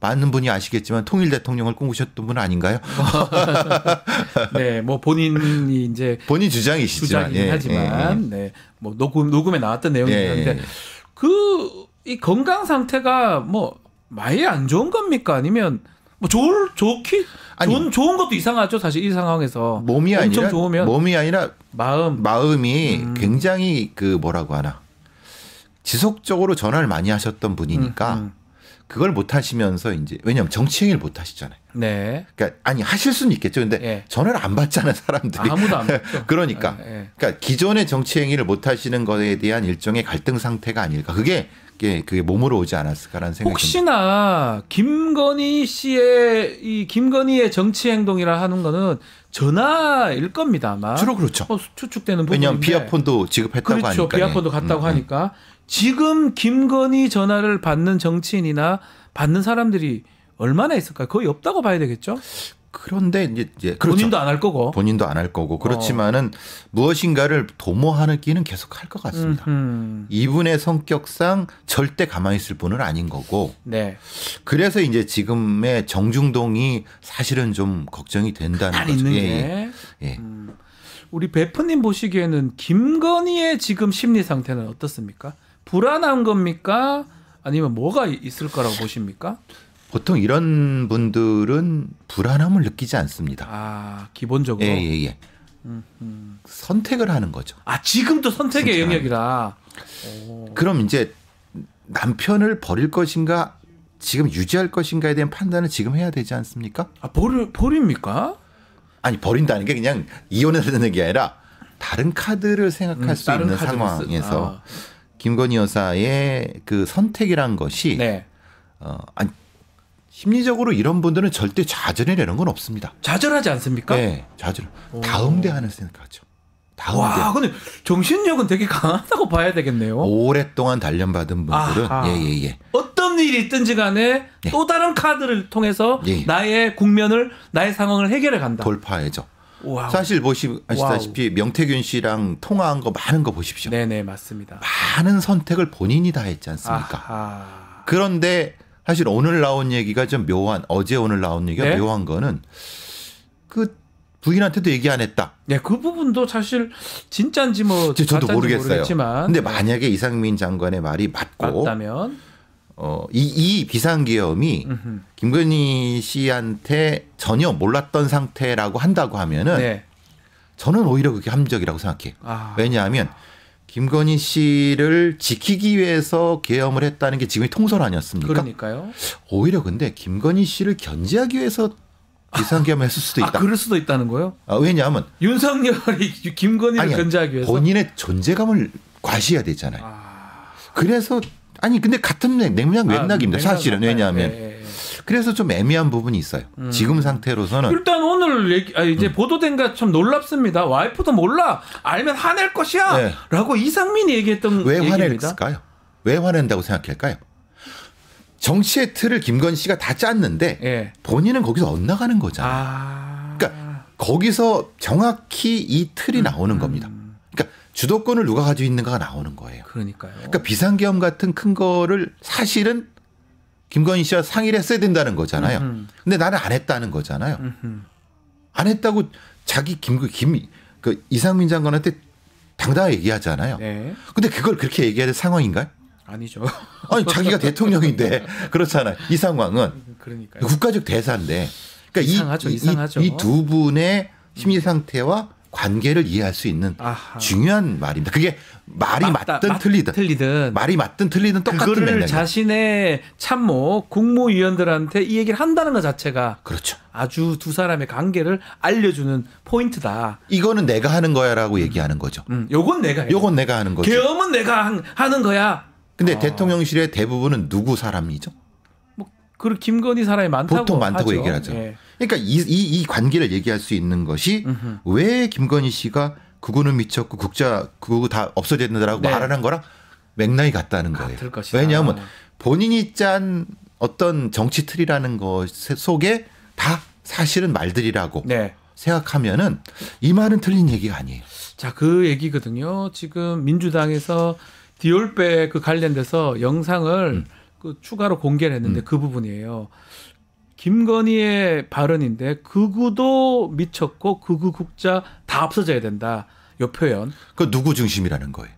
Speaker 4: 많은 분이 아시겠지만 통일 대통령을 꿈꾸셨던 분 아닌가요?
Speaker 1: 네, 뭐 본인이 이제
Speaker 4: 본인 주장이시지만,
Speaker 1: 주장이긴 하지만, 네, 뭐 녹음에 나왔던 내용이긴 한데 그 이 건강 상태가 뭐 많이 안 좋은 겁니까? 아니면 뭐 좋은 것도 이상하죠. 사실 이 상황에서
Speaker 4: 몸이
Speaker 1: 엄청
Speaker 4: 아니라
Speaker 1: 좋으면
Speaker 4: 몸이 아니라 마음이 굉장히 그 뭐라고 하나 지속적으로 전화를 많이 하셨던 분이니까 그걸 못 하시면서 이제 왜냐하면 정치 행위를 못 하시잖아요.
Speaker 1: 네.
Speaker 4: 그러니까 아니 하실 수는 있겠죠. 근데
Speaker 1: 예.
Speaker 4: 전화를 안 받잖아요, 사람들이.
Speaker 1: 아무도 안 받죠.
Speaker 4: 그러니까
Speaker 1: 예.
Speaker 4: 그러니까 기존의 정치 행위를 못 하시는 것에 대한 일종의 갈등 상태가 아닐까. 그게 몸으로 오지 않았을까라는 생각이
Speaker 1: 혹시나 김건희 김건희의 정치 행동이라 하는 거는 전화일 겁니다, 아마.
Speaker 4: 주로 그렇죠.
Speaker 1: 추측되는 부분인데.
Speaker 4: 왜냐하면 비아폰도 지급했다고
Speaker 1: 그렇죠.
Speaker 4: 하니까.
Speaker 1: 비아폰도 갔다고 하니까 지금 김건희 전화를 받는 정치인이나 받는 사람들이 얼마나 있을까요? 거의 없다고 봐야 되겠죠.
Speaker 4: 그런데 이제 그렇죠.
Speaker 1: 본인도 안 할 거고.
Speaker 4: 본인도 안 할 거고 그렇지만은 무엇인가를 도모하기는 계속 할 것 같습니다. 이분의 성격상 절대 가만히 있을 분은 아닌 거고.
Speaker 1: 네.
Speaker 4: 그래서 이제 지금의 정중동이 사실은 좀 걱정이 된다는 거죠.
Speaker 1: 있는 게.
Speaker 4: 예.
Speaker 1: 우리 베프님 보시기에는 김건희의 지금 심리 상태는 어떻습니까? 불안한 겁니까? 아니면 뭐가 있을 거라고 보십니까?
Speaker 4: 보통 이런 분들은 불안함을 느끼지 않습니다.
Speaker 1: 아, 기본적으로.
Speaker 4: 예. 선택을 하는 거죠.
Speaker 1: 아, 지금도 선택의
Speaker 4: 선택을
Speaker 1: 영역이라.
Speaker 4: 그럼 이제 남편을 버릴 것인가 지금 유지할 것인가에 대한 판단을 지금 해야 되지 않습니까?
Speaker 1: 아, 버립니까?
Speaker 4: 아니 버린다는 게 그냥 이혼하는 게 아니라 다른 카드를 생각할 수 있는 상황에서 김건희 여사의 그 선택이란 것이
Speaker 1: 네.
Speaker 4: 아니 심리적으로 이런 분들은 절대 좌절이라는 건 없습니다.
Speaker 1: 좌절하지 않습니까?
Speaker 4: 네, 좌절. 다음 대안을 생각하죠. 다음
Speaker 1: 와, 근데 정신력은 되게 강하다고 봐야 되겠네요.
Speaker 4: 오랫동안 단련받은 분들은 예.
Speaker 1: 어떤 일이 있든지 간에 또 다른 카드를 통해서 나의 국면을 나의 상황을 해결해 간다.
Speaker 4: 돌파해죠.
Speaker 1: 와우.
Speaker 4: 사실 아시다시피 명태균 씨랑 통화한 거 많은 거 보십시오.
Speaker 1: 네네, 맞습니다.
Speaker 4: 많은 선택을 본인이 다 했지 않습니까?
Speaker 1: 아하.
Speaker 4: 그런데 사실 오늘 나온 얘기가 좀 묘한 어제 오늘 나온 얘기가 묘한 거는 그 부인한테도 얘기 안 했다.
Speaker 1: 네, 그 부분도 사실 진짜인지 뭐
Speaker 4: 저도 모르겠어요.
Speaker 1: 모르겠지만.
Speaker 4: 근데 만약에 이상민 장관의 말이
Speaker 1: 맞다면
Speaker 4: 이 비상계엄이 김건희 씨한테 전혀 몰랐던 상태라고 한다고 하면은 저는 오히려 그게 합리적이라고 생각해요. 왜냐하면 김건희 씨를 지키기 위해서 계엄을 했다는 게 지금의 통설 아니었습니까?
Speaker 1: 그러니까요.
Speaker 4: 오히려 근데 김건희 씨를 견제하기 위해서 비상계엄을 했을 수도 있다.
Speaker 1: 그럴 수도 있다는 거예요?
Speaker 4: 왜냐하면
Speaker 1: 윤석열이 김건희를 견제하기 위해서
Speaker 4: 본인의 존재감을 과시해야 되잖아요. 그래서 근데 같은 맥락입니다. 사실은. 왜냐하면 그래서 좀 애매한 부분이 있어요. 지금 상태로서는
Speaker 1: 일단 오늘 이제 보도된 게 좀 놀랍습니다. 와이프도 몰라. 알면 화낼 것이야.
Speaker 4: 네.
Speaker 1: 라고 이상민이 얘기했던
Speaker 4: 왜
Speaker 1: 얘기입니다.
Speaker 4: 화낼까요? 왜 화낸다고 생각할까요? 정치의 틀을 김건희 씨가 다 짰는데
Speaker 1: 예.
Speaker 4: 본인은 거기서 엇나가는 거잖아요.
Speaker 1: 아.
Speaker 4: 그러니까 거기서 정확히 이 틀이 나오는 겁니다. 그러니까 주도권을 누가 가지고 있는가가 나오는 거예요.
Speaker 1: 그러니까요.
Speaker 4: 그러니까 비상계엄 같은 큰 거를 사실은 김건희 씨와 상의를 했어야 된다는 거잖아요. 근데 나는 안 했다는 거잖아요. 안 했다고 자기 그 이상민 장관한테 당당하게 얘기하잖아요.
Speaker 1: 네.
Speaker 4: 근데 그걸 그렇게 얘기해야 될 상황인가요?
Speaker 1: 아니죠.
Speaker 4: 아니 자기가 대통령인데 그렇잖아요. 이 상황은
Speaker 1: 그러니까요.
Speaker 4: 국가적 대사인데 그러니까
Speaker 1: 이상하죠.
Speaker 4: 이 두 분의 심리 상태와 관계를 이해할 수 있는
Speaker 1: 아하.
Speaker 4: 중요한 말입니다. 그게 말이 맞든 틀리든 말이 맞든 틀리든 똑같은
Speaker 1: 그거를
Speaker 4: 맥락이에요.
Speaker 1: 자신의 참모 국무위원들한테 이 얘기를 한다는 것 자체가
Speaker 4: 그렇죠.
Speaker 1: 아주 두 사람의 관계를 알려주는 포인트다.
Speaker 4: 이거는 내가 하는 거야라고 얘기하는 거죠.
Speaker 1: 요건 내가 해.
Speaker 4: 요건 내가 하는 거죠.
Speaker 1: 계엄은 내가 하는 거야.
Speaker 4: 근데 대통령실의 대부분은 누구 사람이죠?
Speaker 1: 그 김건희 사람이 많다고
Speaker 4: 보통 많다고
Speaker 1: 하죠.
Speaker 4: 얘기를 하죠.
Speaker 1: 예.
Speaker 4: 그러니까 이 관계를 얘기할 수 있는 것이 왜 김건희 씨가 그거는 미쳤고 그거 다 없어져야 된다라고
Speaker 1: 네.
Speaker 4: 말하는 거랑 맥락이 같다는 거예요.
Speaker 1: 같을 것이다.
Speaker 4: 왜냐하면 본인이 짠 어떤 정치 틀이라는 것 속에 다 사실은 말들이라고
Speaker 1: 네.
Speaker 4: 생각하면은 이 말은 틀린 얘기가 아니에요.
Speaker 1: 자, 그 얘기거든요. 지금 민주당에서 디올백 그 관련돼서 영상을 그 추가로 공개를 했는데 그 부분이에요. 김건희의 발언인데 극우도 미쳤고 극우 국자 다 없어져야 된다. 요 표현.
Speaker 4: 그 누구 중심이라는 거예요.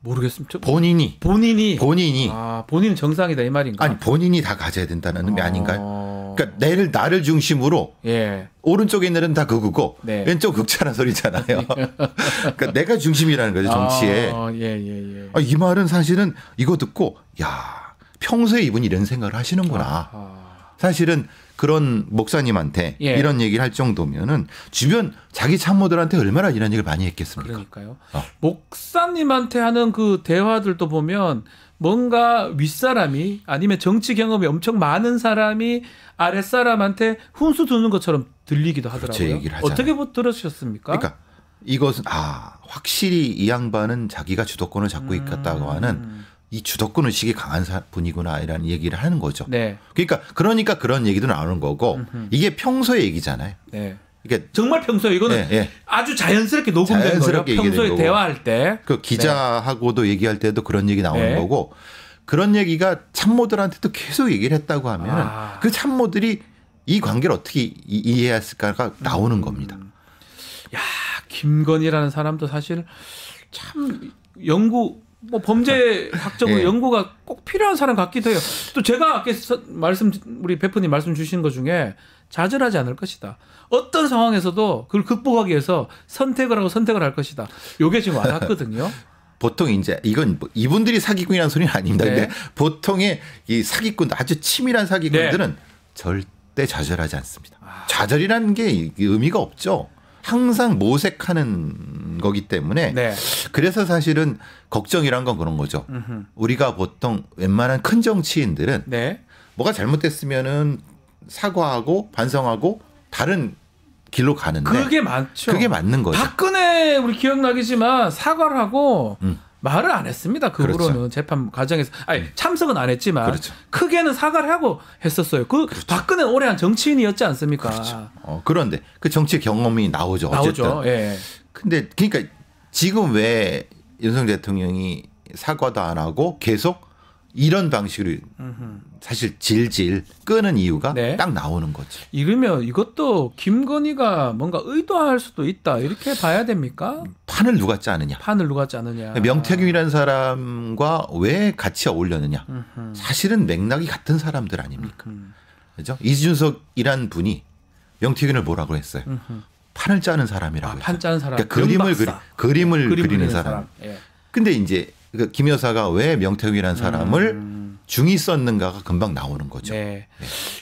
Speaker 1: 모르겠습니다.
Speaker 4: 본인이
Speaker 1: 본인은 정상이다 이 말인가?
Speaker 4: 아니 본인이 다 가져야 된다는 의미 아닌가요? 그러니까 나를 중심으로
Speaker 1: 예.
Speaker 4: 오른쪽에 있는 애는 다 극우고
Speaker 1: 네.
Speaker 4: 왼쪽 극자라는 소리잖아요. 그러니까 내가 중심이라는 거죠 정치에.
Speaker 1: 예.
Speaker 4: 이 말은 사실은 이거 듣고 야 평소에 이분이 이런 생각을 하시는구나. 사실은 그런 목사님한테
Speaker 1: 예.
Speaker 4: 이런 얘기를 할 정도면은 주변 자기 참모들한테 얼마나 이런 얘기를 많이 했겠습니까?
Speaker 1: 그러니까요. 목사님한테 하는 그 대화들도 보면 뭔가 윗사람이 아니면 정치 경험이 엄청 많은 사람이 아랫사람한테 훈수 두는 것처럼 들리기도 하더라고요.
Speaker 4: 그렇죠, 얘기를 하잖아요.
Speaker 1: 어떻게 들으셨습니까?
Speaker 4: 그러니까 이것은 확실히 이 양반은 자기가 주도권을 잡고 있다고 하는 이 주도권 의식이 강한 분이구나라는 얘기를 하는 거죠.
Speaker 1: 네.
Speaker 4: 그러니까 그런 얘기도 나오는 거고 이게 평소의 얘기잖아요.
Speaker 1: 네.
Speaker 4: 그러니까
Speaker 1: 정말 평소에 이거는 아주 자연스럽게 녹음된 거예요. 평소에 대화할 때.
Speaker 4: 그 기자하고도 얘기할 때도 그런 얘기 나오는 거고 그런 얘기가 참모들한테도 계속 얘기를 했다고 하면 그 참모들이 이 관계를 어떻게 이해했을까가 나오는 겁니다.
Speaker 1: 야, 김건희라는 사람도 사실 참 범죄학적으로 연구가 꼭 필요한 사람 같기도 해요. 또 제가 아까 우리 베프님 말씀 주신 것 중에 좌절하지 않을 것이다. 어떤 상황에서도 그걸 극복하기 위해서 선택을 하고 선택을 할 것이다. 요게 지금 와닿거든요.
Speaker 4: 보통 이제 이건 이분들이 사기꾼이라는 소리는 아닙니다.
Speaker 1: 네.
Speaker 4: 근데 보통의 이 사기꾼 아주 치밀한 사기꾼들은 절대 좌절하지 않습니다. 좌절이라는 게 의미가 없죠. 항상 모색하는 거기 때문에 그래서 사실은 걱정이란 건 그런 거죠. 우리가 보통 웬만한 큰 정치인들은 뭐가 잘못됐으면은 사과하고 반성하고 다른 길로 가는데
Speaker 1: 그게 맞죠.
Speaker 4: 그게 맞는 거죠.
Speaker 1: 박근혜 우리 기억나겠지만 사과를 하고 말을 안 했습니다. 그 후로는
Speaker 4: 그렇죠.
Speaker 1: 재판 과정에서 참석은 안 했지만
Speaker 4: 그렇죠.
Speaker 1: 크게는 사과를 하고 했었어요.
Speaker 4: 그렇죠.
Speaker 1: 박근혜는 오래한 정치인이었지 않습니까?
Speaker 4: 그렇죠. 그런데 그 정치 경험이 나오죠. 어쨌든.
Speaker 1: 예.
Speaker 4: 근데 그러니까 지금 왜 윤석열 대통령이 사과도 안 하고 계속 이런 방식으로 사실 질질 끄는 이유가 딱 나오는 거죠.
Speaker 1: 이러면 이것도 김건희가 뭔가 의도할 수도 있다 이렇게 봐야 됩니까?
Speaker 4: 판을 누가 짜느냐. 명태균이라는 사람과 왜 같이 어울렸느냐. 사실은 맥락이 같은 사람들 아닙니까? 그렇죠? 이준석이란 분이 명태균을 뭐라고 했어요? 판을 짜는 사람이라고 했어요.
Speaker 1: 판 짜는 사람.
Speaker 4: 그러니까 그림을 그리는 사람.
Speaker 1: 예.
Speaker 4: 근데 이제 김 여사가 왜 명태균이라는 사람을 중이 썼는가가 금방 나오는 거죠.
Speaker 1: 네.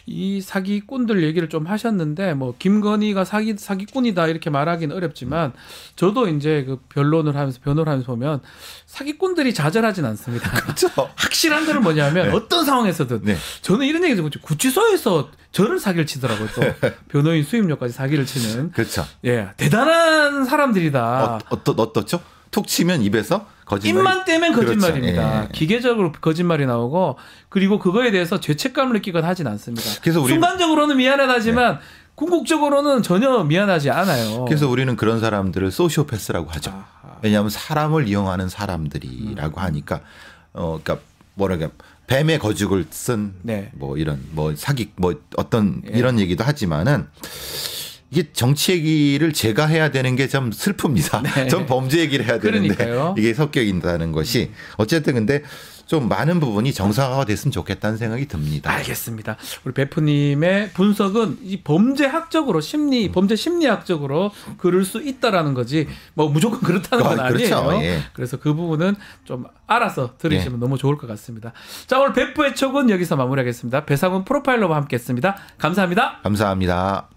Speaker 1: 이 사기꾼들 얘기를 좀 하셨는데 뭐 김건희가 사기꾼이다 이렇게 말하기는 어렵지만 저도 이제 그 변론을 하면서 보면 사기꾼들이 좌절하진 않습니다.
Speaker 4: 그렇죠.
Speaker 1: 확실한 거는 뭐냐면
Speaker 4: 네.
Speaker 1: 어떤 상황에서든
Speaker 4: 네.
Speaker 1: 저는 이런 얘기 듣고 구치소에서 저를 사기를 치더라고요. 또 변호인 수임료까지 사기를 치는.
Speaker 4: 그렇죠.
Speaker 1: 예, 대단한 사람들이다.
Speaker 4: 어떻죠? 툭 치면 입에서 거짓말.
Speaker 1: 입만 떼면 거짓말입니다.
Speaker 4: 그렇죠. 예.
Speaker 1: 기계적으로 거짓말이 나오고 그리고 그거에 대해서 죄책감을 느끼거나 하진 않습니다.
Speaker 4: 그래서
Speaker 1: 순간적으로는 미안하지만 궁극적으로는 전혀 미안하지 않아요.
Speaker 4: 그래서 우리는 그런 사람들을 소시오패스라고 하죠.
Speaker 1: 아하.
Speaker 4: 왜냐하면 사람을 이용하는 사람들이라고 하니까 그러니까 뭐랄까 뱀의 거죽을 쓴
Speaker 1: 네.
Speaker 4: 뭐 이런 뭐 사기 뭐 어떤
Speaker 1: 예.
Speaker 4: 이런 얘기도 하지만은 이게 정치 얘기를 제가 해야 되는 게 좀 슬픕니다.
Speaker 1: 네.
Speaker 4: 전 범죄 얘기를 해야 되는데
Speaker 1: 그러니까요.
Speaker 4: 이게 섞여 있다는 것이 어쨌든 근데 좀 많은 부분이 정상화가 됐으면 좋겠다는 생각이 듭니다.
Speaker 1: 알겠습니다. 우리 베프님의 분석은 이 범죄학적으로 범죄 심리학적으로 그럴 수 있다라는 거지 뭐 무조건 그렇다는 건 아니에요.
Speaker 4: 그렇죠. 예.
Speaker 1: 그래서 그 부분은 좀 알아서 들으시면 너무 좋을 것 같습니다. 자, 오늘 베프의 촉은 여기서 마무리하겠습니다. 배상훈 프로파일러와 함께했습니다. 감사합니다.
Speaker 4: 감사합니다.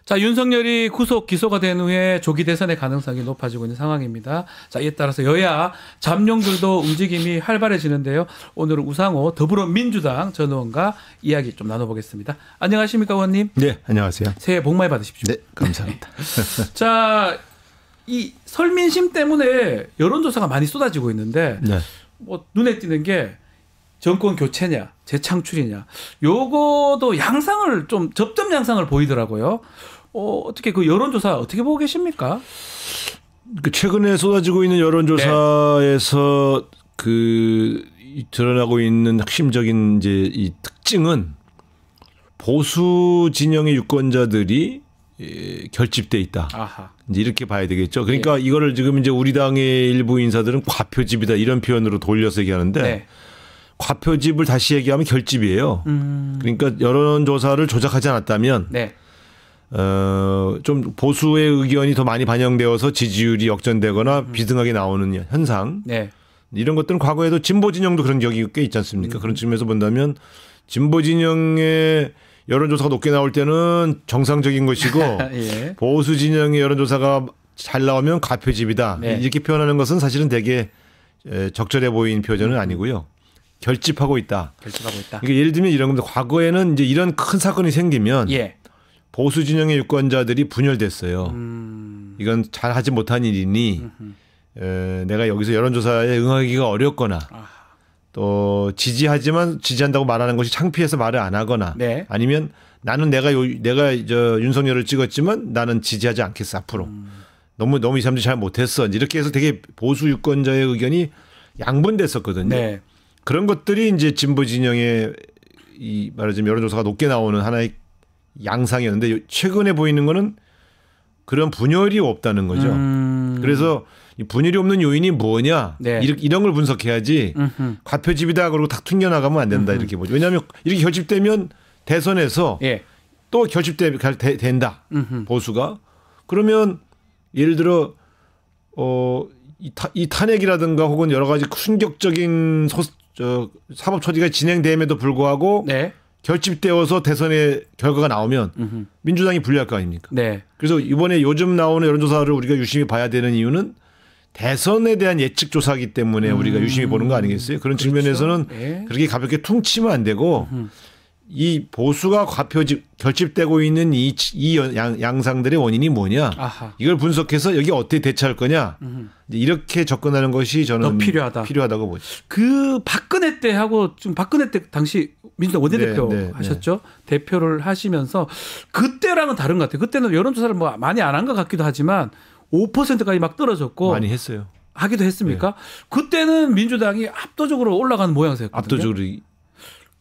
Speaker 1: 자, 윤석열이 구속 기소가 된 후에 조기 대선의 가능성이 높아지고 있는 상황입니다. 자, 이에 따라서 여야 잠룡들도 움직임이 활발해지는데요. 오늘은 우상호 더불어민주당 전 의원과 이야기 좀 나눠보겠습니다. 안녕하십니까, 의원님?
Speaker 5: 네, 안녕하세요.
Speaker 1: 새해 복 많이 받으십시오.
Speaker 5: 네, 감사합니다.
Speaker 1: 자, 이 설민심 때문에 여론조사가 많이 쏟아지고 있는데
Speaker 5: 네.
Speaker 1: 뭐 눈에 띄는 게 정권 교체냐, 재창출이냐, 요거도 양상을 좀 접점 양상을 보이더라고요. 어떻게 그 여론조사 어떻게 보고 계십니까?
Speaker 5: 그 최근에 쏟아지고 있는 여론조사에서 드러나고 있는 핵심적인 이제 이 특징은 보수 진영의 유권자들이 결집돼 있다.
Speaker 1: 아하.
Speaker 5: 이제 이렇게 봐야 되겠죠. 그러니까 이거를 지금 이제 우리 당의 일부 인사들은 과표집이다 이런 표현으로 돌려서 얘기하는데
Speaker 1: 네.
Speaker 5: 과표집을 다시 얘기하면 결집이에요. 그러니까 여론조사를 조작하지 않았다면
Speaker 1: 네.
Speaker 5: 좀 보수의 의견이 더 많이 반영되어서 지지율이 역전되거나 비등하게 나오는 현상.
Speaker 1: 네.
Speaker 5: 이런 것들은 과거에도 진보 진영도 그런 적이 꽤 있지 않습니까? 그런 측면에서 본다면 진보 진영의 여론조사가 높게 나올 때는 정상적인 것이고
Speaker 1: 예.
Speaker 5: 보수 진영의 여론조사가 잘 나오면 과표집이다.
Speaker 1: 네.
Speaker 5: 이렇게 표현하는 것은 사실은 되게 적절해 보이는 표현은 아니고요. 결집하고 있다.
Speaker 1: 결집하고 있다.
Speaker 5: 그러니까 예를 들면 이런 겁니다. 과거에는 이제 이런 큰 사건이 생기면
Speaker 1: 예.
Speaker 5: 보수 진영의 유권자들이 분열됐어요. 이건 잘 하지 못한 일이니 내가 여기서 여론조사에 응하기가 어렵거나 또 지지하지만 지지한다고 말하는 것이 창피해서 말을 안 하거나
Speaker 1: 네.
Speaker 5: 아니면 나는 내가 윤석열을 찍었지만 나는 지지하지 않겠어 앞으로. 너무 이 사람들이 잘 못했어. 이렇게 해서 되게 보수 유권자의 의견이 양분됐었거든요.
Speaker 1: 네.
Speaker 5: 그런 것들이 이제 진보 진영의 이 말하자면 여론조사가 높게 나오는 하나의 양상이었는데 최근에 보이는 거는 그런 분열이 없다는 거죠. 그래서 이 분열이 없는 요인이 뭐냐
Speaker 1: 네.
Speaker 5: 이런 걸 분석해야지 과표집이다 그러고 탁 튕겨나가면 안 된다 이렇게 보죠. 왜냐하면 이렇게 결집되면 대선에서
Speaker 1: 예.
Speaker 5: 또 된다 보수가 그러면 예를 들어 이 탄핵이라든가 혹은 여러 가지 충격적인 사법 처리가 진행됨에도 불구하고
Speaker 1: 네.
Speaker 5: 결집되어서 대선의 결과가 나오면 민주당이 불리할 거 아닙니까?
Speaker 1: 네.
Speaker 5: 그래서 이번에 요즘 나오는 여론조사를 우리가 유심히 봐야 되는 이유는 대선에 대한 예측 조사이기 때문에 우리가 유심히 보는 거 아니겠어요? 그런 측면에서는
Speaker 1: 네.
Speaker 5: 그렇게 가볍게 퉁치면 안 되고 이 보수가 결집되고 있는 이 양상들의 원인이 뭐냐
Speaker 1: 아하.
Speaker 5: 이걸 분석해서 여기 어떻게 대처할 거냐 이렇게 접근하는 것이 저는
Speaker 1: 더 필요하다고
Speaker 5: 보죠.
Speaker 1: 그 박근혜 때 하고 지금 박근혜 때 당시 민주당 원내대표
Speaker 5: 네,
Speaker 1: 하셨죠. 대표를 하시면서 그때랑은 다른 것 같아요. 그때는 여론조사를 뭐 많이 안 한 것 같기도 하지만 5%까지 막 떨어졌고
Speaker 5: 많이 했어요.
Speaker 1: 하기도 했습니까? 그때는 민주당이 압도적으로 올라가는 모양새였거든요.
Speaker 5: 압도적으로.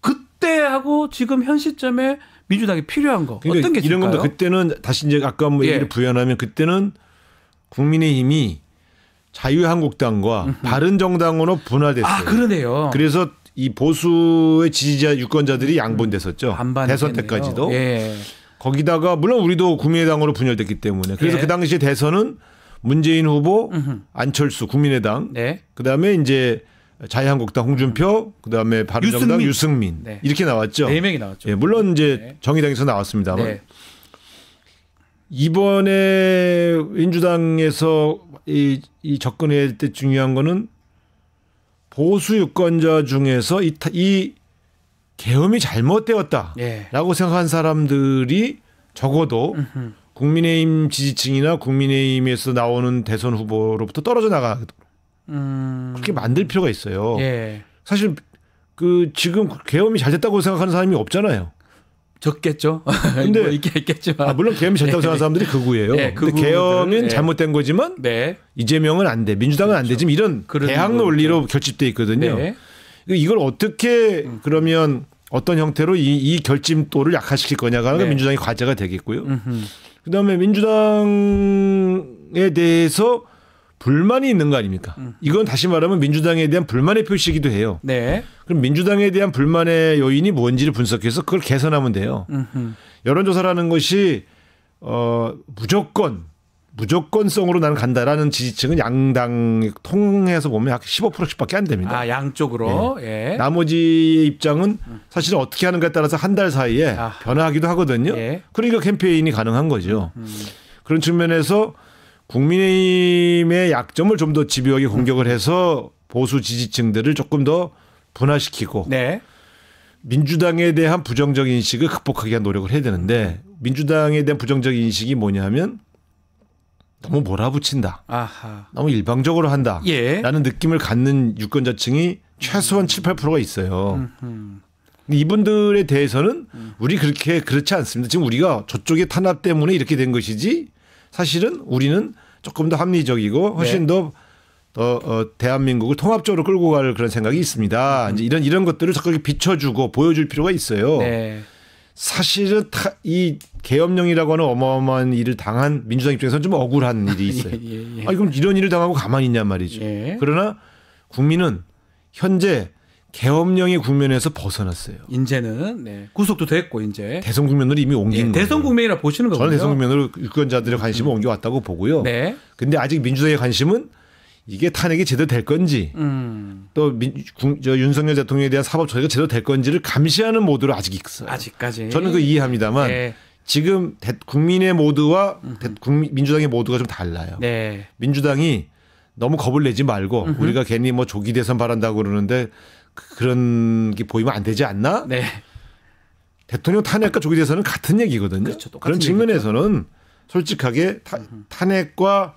Speaker 1: 그때하고 지금 현 시점에 민주당이 필요한 거
Speaker 5: 그러니까
Speaker 1: 어떤 게
Speaker 5: 이런
Speaker 1: 있을까요?
Speaker 5: 건데 그때는 다시 이제 아까 뭐 얘기를 부연하면 그때는 국민의힘이 자유한국당과 바른정당으로 분화됐어요.
Speaker 1: 아 그러네요.
Speaker 5: 그래서 이 보수의 지지자 유권자들이 양분됐었죠. 대선 때까지도.
Speaker 1: 예.
Speaker 5: 거기다가 물론 우리도 국민의당으로 분열됐기 때문에 그래서
Speaker 1: 예.
Speaker 5: 그 당시에 대선은 문재인 후보, 안철수 국민의당,
Speaker 1: 네.
Speaker 5: 그다음에 이제 자유한국당 홍준표, 그다음에 바른정당 유승민
Speaker 1: 네.
Speaker 5: 이렇게 나왔죠.
Speaker 1: 4명이 나왔죠.
Speaker 5: 예, 물론 이제
Speaker 1: 네.
Speaker 5: 정의당에서 나왔습니다만
Speaker 1: 네.
Speaker 5: 이번에 민주당에서 이 접근할 때 중요한 거는 보수 유권자 중에서 이 계엄이 잘못되었다라고
Speaker 1: 예.
Speaker 5: 생각한 사람들이 적어도 국민의힘 지지층이나 국민의힘에서 나오는 대선 후보로부터 떨어져 나가도록 그렇게 만들 필요가 있어요.
Speaker 1: 예.
Speaker 5: 사실 그 지금 계엄이 잘 됐다고 생각하는 사람이 없잖아요.
Speaker 1: 적겠죠.
Speaker 5: 근데
Speaker 1: 뭐 있겠지만.
Speaker 5: 물론 계엄이 잘 됐다고 생각하는 사람들이 극우예요.
Speaker 1: 네,
Speaker 5: 근데 계엄은
Speaker 1: 네.
Speaker 5: 잘못된 거지만
Speaker 1: 네.
Speaker 5: 이재명은 안 돼, 민주당은 안 되지만 이런 대항 논리로 결집돼 있거든요.
Speaker 1: 네.
Speaker 5: 이걸 어떻게 그러면 어떤 형태로 이 결집도를 약화시킬 거냐가
Speaker 1: 네.
Speaker 5: 민주당의 과제가 되겠고요. 그다음에 민주당에 대해서 불만이 있는 거 아닙니까? 이건 다시 말하면 민주당에 대한 불만의 표시이기도 해요.
Speaker 1: 네.
Speaker 5: 그럼 민주당에 대한 불만의 요인이 뭔지를 분석해서 그걸 개선하면 돼요. 여론조사라는 것이 무조건성으로 나는 간다라는 지지층은 양당 통해서 보면 약 15%씩밖에 안 됩니다.
Speaker 1: 아 양쪽으로. 예.
Speaker 5: 나머지의 입장은 사실은 어떻게 하는가에 따라서 한 달 사이에 변화하기도 하거든요.
Speaker 1: 예.
Speaker 5: 그러니까 캠페인이 가능한 거죠. 그런 측면에서 국민의힘의 약점을 좀 더 집요하게 공격을 해서 보수 지지층들을 조금 더 분화시키고
Speaker 1: 네.
Speaker 5: 민주당에 대한 부정적 인식을 극복하기 위한 노력을 해야 되는데 민주당에 대한 부정적 인식이 뭐냐면 너무 몰아붙인다.
Speaker 1: 아하.
Speaker 5: 너무 일방적으로 한다.
Speaker 1: 예.
Speaker 5: 라는 느낌을 갖는 유권자층이 최소한 7, 8%가 있어요. 근데 이분들에 대해서는 우리 그렇지 않습니다. 지금 우리가 저쪽의 탄압 때문에 이렇게 된 것이지 사실은 우리는 조금 더 합리적이고 훨씬 더 대한민국을 통합적으로 끌고 갈 그런 생각이 있습니다. 이제 이런 것들을 자꾸 비춰주고 보여줄 필요가 있어요.
Speaker 1: 네.
Speaker 5: 사실은 이 계엄령이라고 하는 어마어마한 일을 당한 민주당 입장에서는 좀 억울한 일이 있어요.
Speaker 1: 예.
Speaker 5: 아니 그럼 이런 일을 당하고 가만히 있냔 말이죠.
Speaker 1: 예.
Speaker 5: 그러나 국민은 현재 계엄령의 국면에서 벗어났어요.
Speaker 1: 이제는 네. 구속도 됐고 이제
Speaker 5: 대선 국면으로 이미 옮긴 거예요.
Speaker 1: 대선 국면이라 보시는 거군요.
Speaker 5: 저는 대선 국면으로 유권자들의 관심을 옮겨왔다고 보고요.
Speaker 1: 네.
Speaker 5: 근데 아직 민주당의 관심은 이게 탄핵이 제대로 될 건지 또 윤석열 대통령에 대한 사법 처리가 제대로 될 건지를 감시하는 모드로 아직 있어요.
Speaker 1: 아직까지.
Speaker 5: 저는 그 이해합니다만
Speaker 1: 네.
Speaker 5: 지금 국민의 모두와 민주당의 모두가 좀 달라요.
Speaker 1: 네.
Speaker 5: 민주당이 너무 겁을 내지 말고 우리가 괜히 뭐 조기 대선 바란다고 그러는데 그런 게 보이면 안 되지 않나?
Speaker 1: 네.
Speaker 5: 대통령 탄핵과 조기 대선은 같은 얘기거든요.
Speaker 1: 그렇죠. 똑같은
Speaker 5: 그런 측면에서는 솔직하게 탄핵과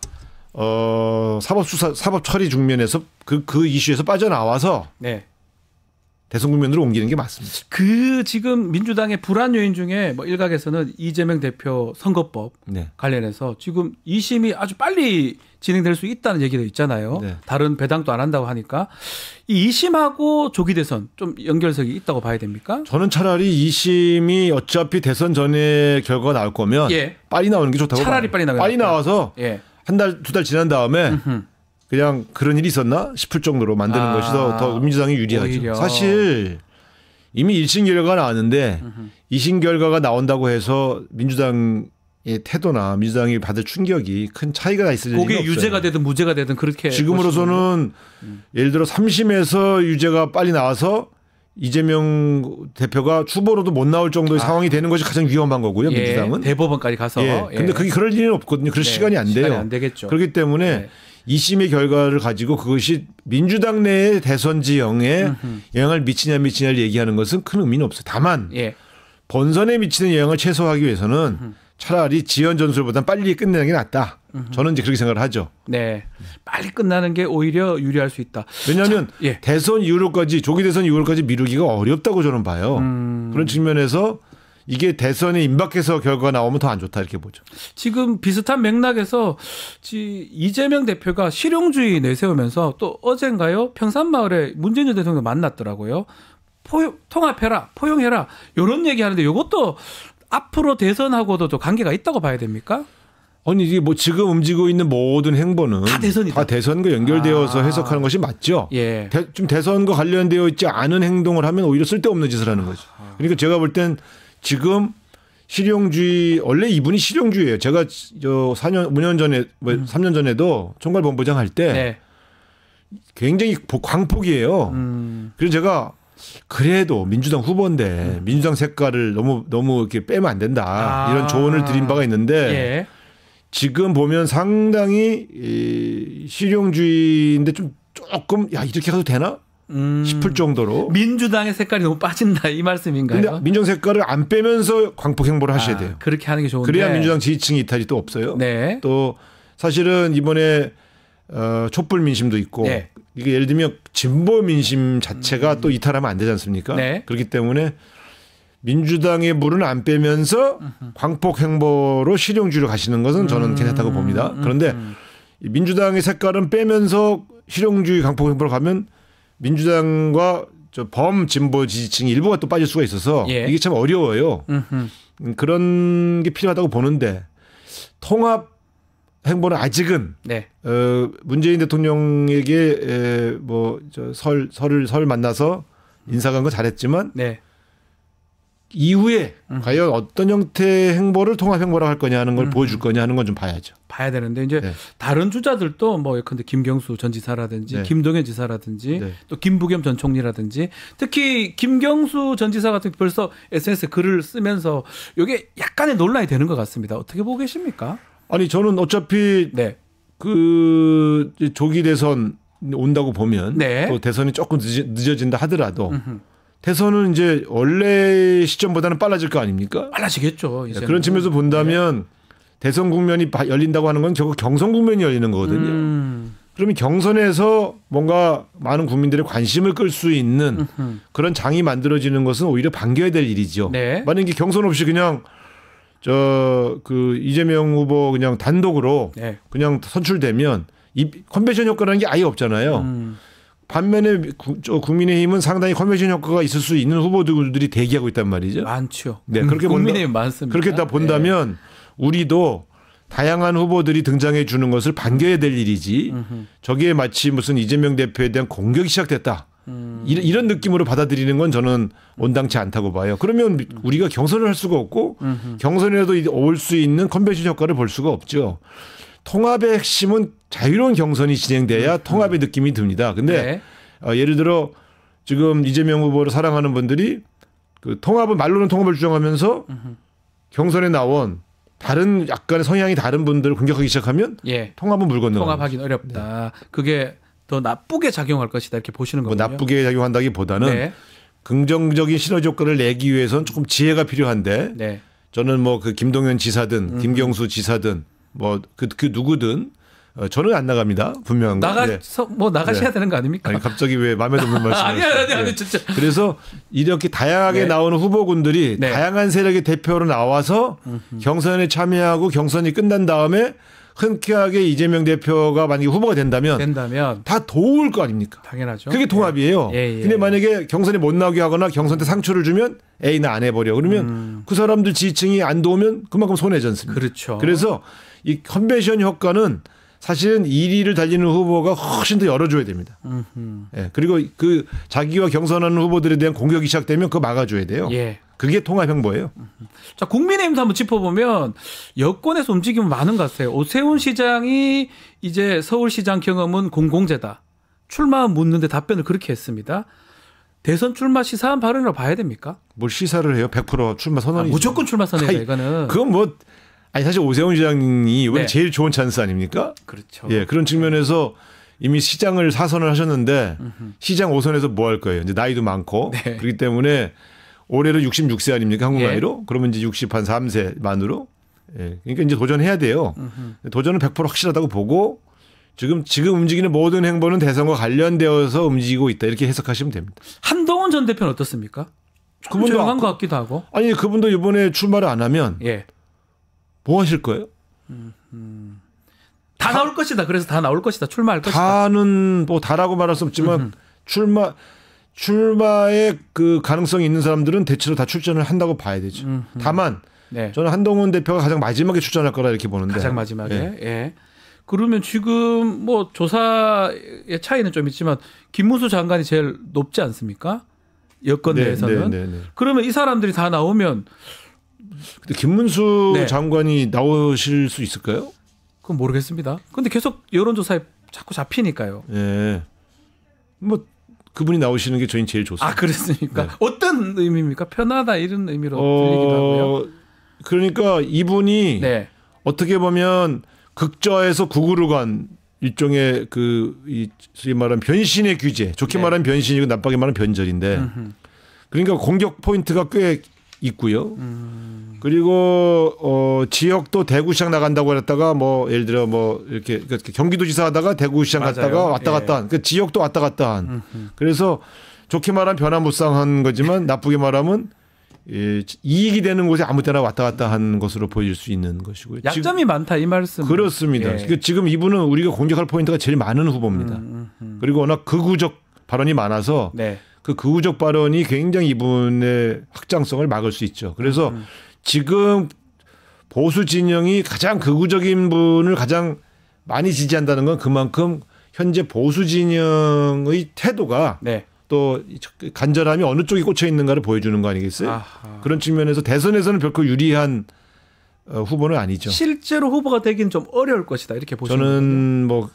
Speaker 5: 사법 처리 중면에서 그 이슈에서 빠져나와서
Speaker 1: 네.
Speaker 5: 대선 국면으로 옮기는 게 맞습니다.
Speaker 1: 그 지금 민주당의 불안 요인 중에 뭐 일각에서는 이재명 대표 선거법
Speaker 5: 네.
Speaker 1: 관련해서 지금 2심이 아주 빨리 진행될 수 있다는 얘기도 있잖아요.
Speaker 5: 네.
Speaker 1: 다른 배당도 안 한다고 하니까 이 2심하고 조기 대선 좀 연결성이 있다고 봐야 됩니까?
Speaker 5: 저는 차라리 2심이 어차피 대선 전에 결과가 나올 거면
Speaker 1: 예.
Speaker 5: 빨리 나오는 게 좋다고
Speaker 1: 차라리
Speaker 5: 봐요.
Speaker 1: 빨리 나와서
Speaker 5: 나와서
Speaker 1: 예.
Speaker 5: 한 달, 두 달 지난 다음에 그냥 그런 일이 있었나 싶을 정도로 만드는 것이 더 민주당이 유리하죠.
Speaker 1: 오히려.
Speaker 5: 사실 이미 1심 결과가 나왔는데 2심 결과가 나온다고 해서 민주당의 태도나 민주당이 받을 충격이 큰 차이가 있을 리가 없어요.
Speaker 1: 그게 유죄가 되든 무죄가 되든 그렇게
Speaker 5: 지금으로서는 예를 들어 3심에서 유죄가 빨리 나와서 이재명 대표가 후보로도 못 나올 정도의 상황이 되는 것이 가장 위험한 거고요. 민주당은.
Speaker 1: 대법원까지 가서.
Speaker 5: 근데 그게 그럴 일은 없거든요. 그럴 시간이 안 돼요.
Speaker 1: 시간이 안 되겠죠.
Speaker 5: 그렇기 때문에 2심의 결과를 가지고 그것이 민주당 내의 대선 지형에 영향을 미치냐를 얘기하는 것은 큰 의미는 없어요. 다만 본선에 미치는 영향을 최소화하기 위해서는 차라리 지연 전술보다는 빨리 끝내는 게 낫다. 저는 이제 그렇게 생각을 하죠.
Speaker 1: 네, 빨리 끝나는 게 오히려 유리할 수 있다.
Speaker 5: 왜냐하면 대선 이후로까지 조기 대선 이후로까지 미루기가 어렵다고 저는 봐요. 그런 측면에서 이게 대선에 임박해서 결과가 나오면 더 안 좋다 이렇게 보죠.
Speaker 1: 지금 비슷한 맥락에서 이재명 대표가 실용주의 내세우면서 또 어젠가요 평산마을에 문재인 전 대통령 만났더라고요. 통합해라, 포용해라 이런 얘기하는데 이것도 앞으로 대선하고도 또 관계가 있다고 봐야 됩니까?
Speaker 5: 아니 이게 뭐 지금 움직이고 있는 모든 행보는
Speaker 1: 다 대선이다.
Speaker 5: 다 대선과 연결되어서 해석하는 것이 맞죠. 좀 대선과 관련되어 있지 않은 행동을 하면 오히려 쓸데없는 짓을 하는 거죠. 그러니까 제가 볼 땐 지금 실용주의 원래 이분이 실용주의예요. 제가 5년 전에 3년 전에도 총괄본부장 할 때 굉장히 광폭이에요. 그래서 제가 그래도 민주당 후보인데 민주당 색깔을 너무 이렇게 빼면 안 된다. 이런 조언을 드린 바가 있는데 지금 보면 상당히 실용주의인데 좀 조금 이렇게 가도 되나? 싶을 정도로
Speaker 1: 민주당의 색깔이 너무 빠진다 이 말씀인가요?
Speaker 5: 근데 민주당 색깔을 안 빼면서 광폭 행보를 하셔야 돼요.
Speaker 1: 그렇게 하는 게 좋은데
Speaker 5: 그래야 민주당 지지층 이탈이 또 없어요. 또 사실은 이번에 촛불 민심도 있고 이게 예를 들면 진보 민심 자체가 또 이탈하면 안 되지 않습니까? 그렇기 때문에 민주당의 물은 안 빼면서 광폭 행보로 실용주의로 가시는 것은 저는 괜찮다고 봅니다. 그런데 민주당의 색깔은 빼면서 실용주의 광폭 행보로 가면 민주당과 범진보 지지층 일부가 또 빠질 수가 있어서 이게 참 어려워요. 그런 게 필요하다고 보는데 통합 행보는 아직은 문재인 대통령에게 설 만나서 인사 간 거 잘했지만 이후에 과연 어떤 형태의 행보를 통합 행보라고 할 거냐 하는 걸 보여줄 거냐 하는 건 좀 봐야죠.
Speaker 1: 봐야 되는데 이제 다른 주자들도 뭐 예컨대 김경수 전 지사라든지 김동연 지사라든지 또 김부겸 전 총리라든지 특히 김경수 전 지사 같은 벌써 SNS에 글을 쓰면서 이게 약간의 논란이 되는 것 같습니다. 어떻게 보고 계십니까?
Speaker 5: 아니 저는 어차피 그 조기 대선 온다고 보면 또 대선이 조금 늦어진다 하더라도 대선은 이제 원래 시점보다는 빨라질 거 아닙니까?
Speaker 1: 빨라지겠죠. 이제는.
Speaker 5: 그런 측면에서 본다면 대선 국면이 열린다고 하는 건 결국 경선 국면이 열리는 거거든요. 그러면 경선에서 뭔가 많은 국민들의 관심을 끌 수 있는 그런 장이 만들어지는 것은 오히려 반겨야 될 일이죠. 만약에 경선 없이 그냥 그 이재명 후보 그냥 단독으로 그냥 선출되면 이 컨벤션 효과라는 게 아예 없잖아요. 반면에 국민의힘은 상당히 컨벤션 효과가 있을 수 있는 후보들이 대기하고 있단 말이죠.
Speaker 1: 많죠.
Speaker 5: 그렇게
Speaker 1: 국민의힘 많습니다.
Speaker 5: 그렇게 다 본다면 우리도 다양한 후보들이 등장해 주는 것을 반겨야 될 일이지 저기에 마치 무슨 이재명 대표에 대한 공격이 시작됐다. 이런 느낌으로 받아들이는 건 저는 온당치 않다고 봐요. 그러면 우리가 경선을 할 수가 없고 경선에도 올 수 있는 컨벤션 효과를 볼 수가 없죠. 통합의 핵심은 자유로운 경선이 진행돼야 통합의 느낌이 듭니다. 근데 예를 들어 지금 이재명 후보를 사랑하는 분들이 그 통합은 말로는 통합을 주장하면서 경선에 나온 다른 약간의 성향이 다른 분들을 공격하기 시작하면 통합은 물 건너.
Speaker 1: 통합하기는 어렵다. 그게 더 나쁘게 작용할 것이다 이렇게 보시는 거군요.
Speaker 5: 나쁘게 작용한다기보다는 긍정적인 시너지 효과를 내기 위해서는 조금 지혜가 필요한데 저는 뭐 그 김동연 지사든 김경수 지사든 뭐 그 누구든 저는 안 나갑니다. 분명한 거.
Speaker 1: 나가셔야 되는 거 아닙니까?
Speaker 5: 아니 갑자기 왜 마음에 드는 말씀을
Speaker 1: 아니 진짜.
Speaker 5: 그래서 이렇게 다양하게 나오는 후보군들이 다양한 세력의 대표로 나와서 경선에 참여하고 경선이 끝난 다음에 흔쾌하게 이재명 대표가 만약에 후보가 된다면 다 도울 거 아닙니까?
Speaker 1: 당연하죠.
Speaker 5: 그게 통합이에요. 근데 만약에 경선에 못 나오게 하거나 경선 때 상처를 주면 에이 나 안 해버려. 그러면 그 사람들 지지층이 안 도우면 그만큼 손해지 않습니까?
Speaker 1: 그렇죠.
Speaker 5: 그래서 이 컨벤션 효과는 사실은 1위를 달리는 후보가 훨씬 더 열어줘야 됩니다. 예, 그리고 그 자기와 경선하는 후보들에 대한 공격이 시작되면 그거 막아줘야 돼요.
Speaker 1: 예.
Speaker 5: 그게 통합 행보예요.
Speaker 1: 자, 국민의힘도 한번 짚어보면 여권에서 움직임은 많은 것 같아요. 오세훈 시장이 이제 서울시장 경험은 공공재다. 출마 묻는데 답변을 그렇게 했습니다. 대선 출마 시사한 발언이라고 봐야 됩니까?
Speaker 5: 뭘 시사를 해요? 100% 출마 선언이
Speaker 1: 무조건 출마 선언이다
Speaker 5: 아니,
Speaker 1: 이거는.
Speaker 5: 그건 뭐 아니 사실 오세훈 시장이 이번에
Speaker 1: 네.
Speaker 5: 제일 좋은 찬스 아닙니까?
Speaker 1: 그렇죠.
Speaker 5: 예, 그런 측면에서 이미 시장을 사선을 하셨는데 시장 5선에서 뭐 할 거예요? 이제 나이도 많고
Speaker 1: 네.
Speaker 5: 그렇기 때문에 올해로 66세 아닙니까? 한국
Speaker 1: 예.
Speaker 5: 나이로? 그러면 이제 63세 만으로. 예. 그러니까 이제 도전해야 돼요. 도전은 100% 확실하다고 보고 지금 움직이는 모든 행보는 대선과 관련되어서 움직이고 있다. 이렇게 해석하시면 됩니다.
Speaker 1: 한동훈 전 대표는 어떻습니까? 좀
Speaker 5: 그분도
Speaker 1: 조용한 것 같기도 하고.
Speaker 5: 아니 그분도 이번에 출마를 안 하면
Speaker 1: 예.
Speaker 5: 뭐 하실 거예요?
Speaker 1: 다 나올 것이다. 그래서 다 나올 것이다. 출마할 것이다.
Speaker 5: 다는 뭐 다라고 말할 수 없지만 출마의 그 가능성이 있는 사람들은 대체로 다 출전을 한다고 봐야 되죠. 다만
Speaker 1: 네.
Speaker 5: 저는 한동훈 대표가 가장 마지막에 출전할 거라 이렇게 보는데
Speaker 1: 가장 마지막에.
Speaker 5: 예.
Speaker 1: 예. 그러면 지금 뭐 조사의 차이는 좀 있지만 김문수 장관이 제일 높지 않습니까? 여권 내에서는.
Speaker 5: 네.
Speaker 1: 그러면 이 사람들이 다 나오면
Speaker 5: 근데 김문수
Speaker 1: 네.
Speaker 5: 장관이 나오실 수 있을까요?
Speaker 1: 그건 모르겠습니다. 근데 계속 여론조사에 자꾸 잡히니까요.
Speaker 5: 예. 뭐 그분이 나오시는 게 저희는 제일 좋습니다.
Speaker 1: 아, 그렇습니까?
Speaker 5: 네.
Speaker 1: 어떤 의미입니까? 편하다 이런 의미로 들리기도 하고요.
Speaker 5: 그러니까 이분이
Speaker 1: 네.
Speaker 5: 어떻게 보면 극좌에서 극우로 간 일종의 이 소위 말하는 변신의 규제, 좋게
Speaker 1: 네.
Speaker 5: 말하면 변신이고 나쁘게 말하면 변절인데, 그러니까 공격 포인트가 꽤 있고요. 그리고 지역도 대구시장 나간다고 했다가 뭐 예를 들어 뭐 이렇게 경기도지사 하다가 대구시장
Speaker 1: 맞아요.
Speaker 5: 갔다가 왔다
Speaker 1: 예.
Speaker 5: 갔다 한, 그 지역도 왔다 갔다 한. 그래서 좋게 말하면 변화무쌍한 거지만 나쁘게 말하면 이익이 되는 곳에 아무 때나 왔다 갔다 한 것으로 보여질 수 있는 것이고요.
Speaker 1: 약점이 많다 이 말씀.
Speaker 5: 그렇습니다.
Speaker 1: 예.
Speaker 5: 그러니까 지금 이분은 우리가 공격할 포인트가 제일 많은 후보입니다. 그리고 워낙 극우적 발언이 많아서
Speaker 1: 네.
Speaker 5: 그 극우적 발언이 굉장히 이분의 확장성을 막을 수 있죠. 그래서 지금 보수 진영이 가장 극우적인 분을 가장 많이 지지한다는 건 그만큼 현재 보수 진영의 태도가
Speaker 1: 네.
Speaker 5: 또 간절함이 어느 쪽에 꽂혀 있는가를 보여주는 거 아니겠어요?
Speaker 1: 아하.
Speaker 5: 그런 측면에서 대선에서는 결코 유리한 후보는 아니죠.
Speaker 1: 실제로 후보가 되긴 좀 어려울 것이다 이렇게 보시는 거예요.
Speaker 5: 저는 뭐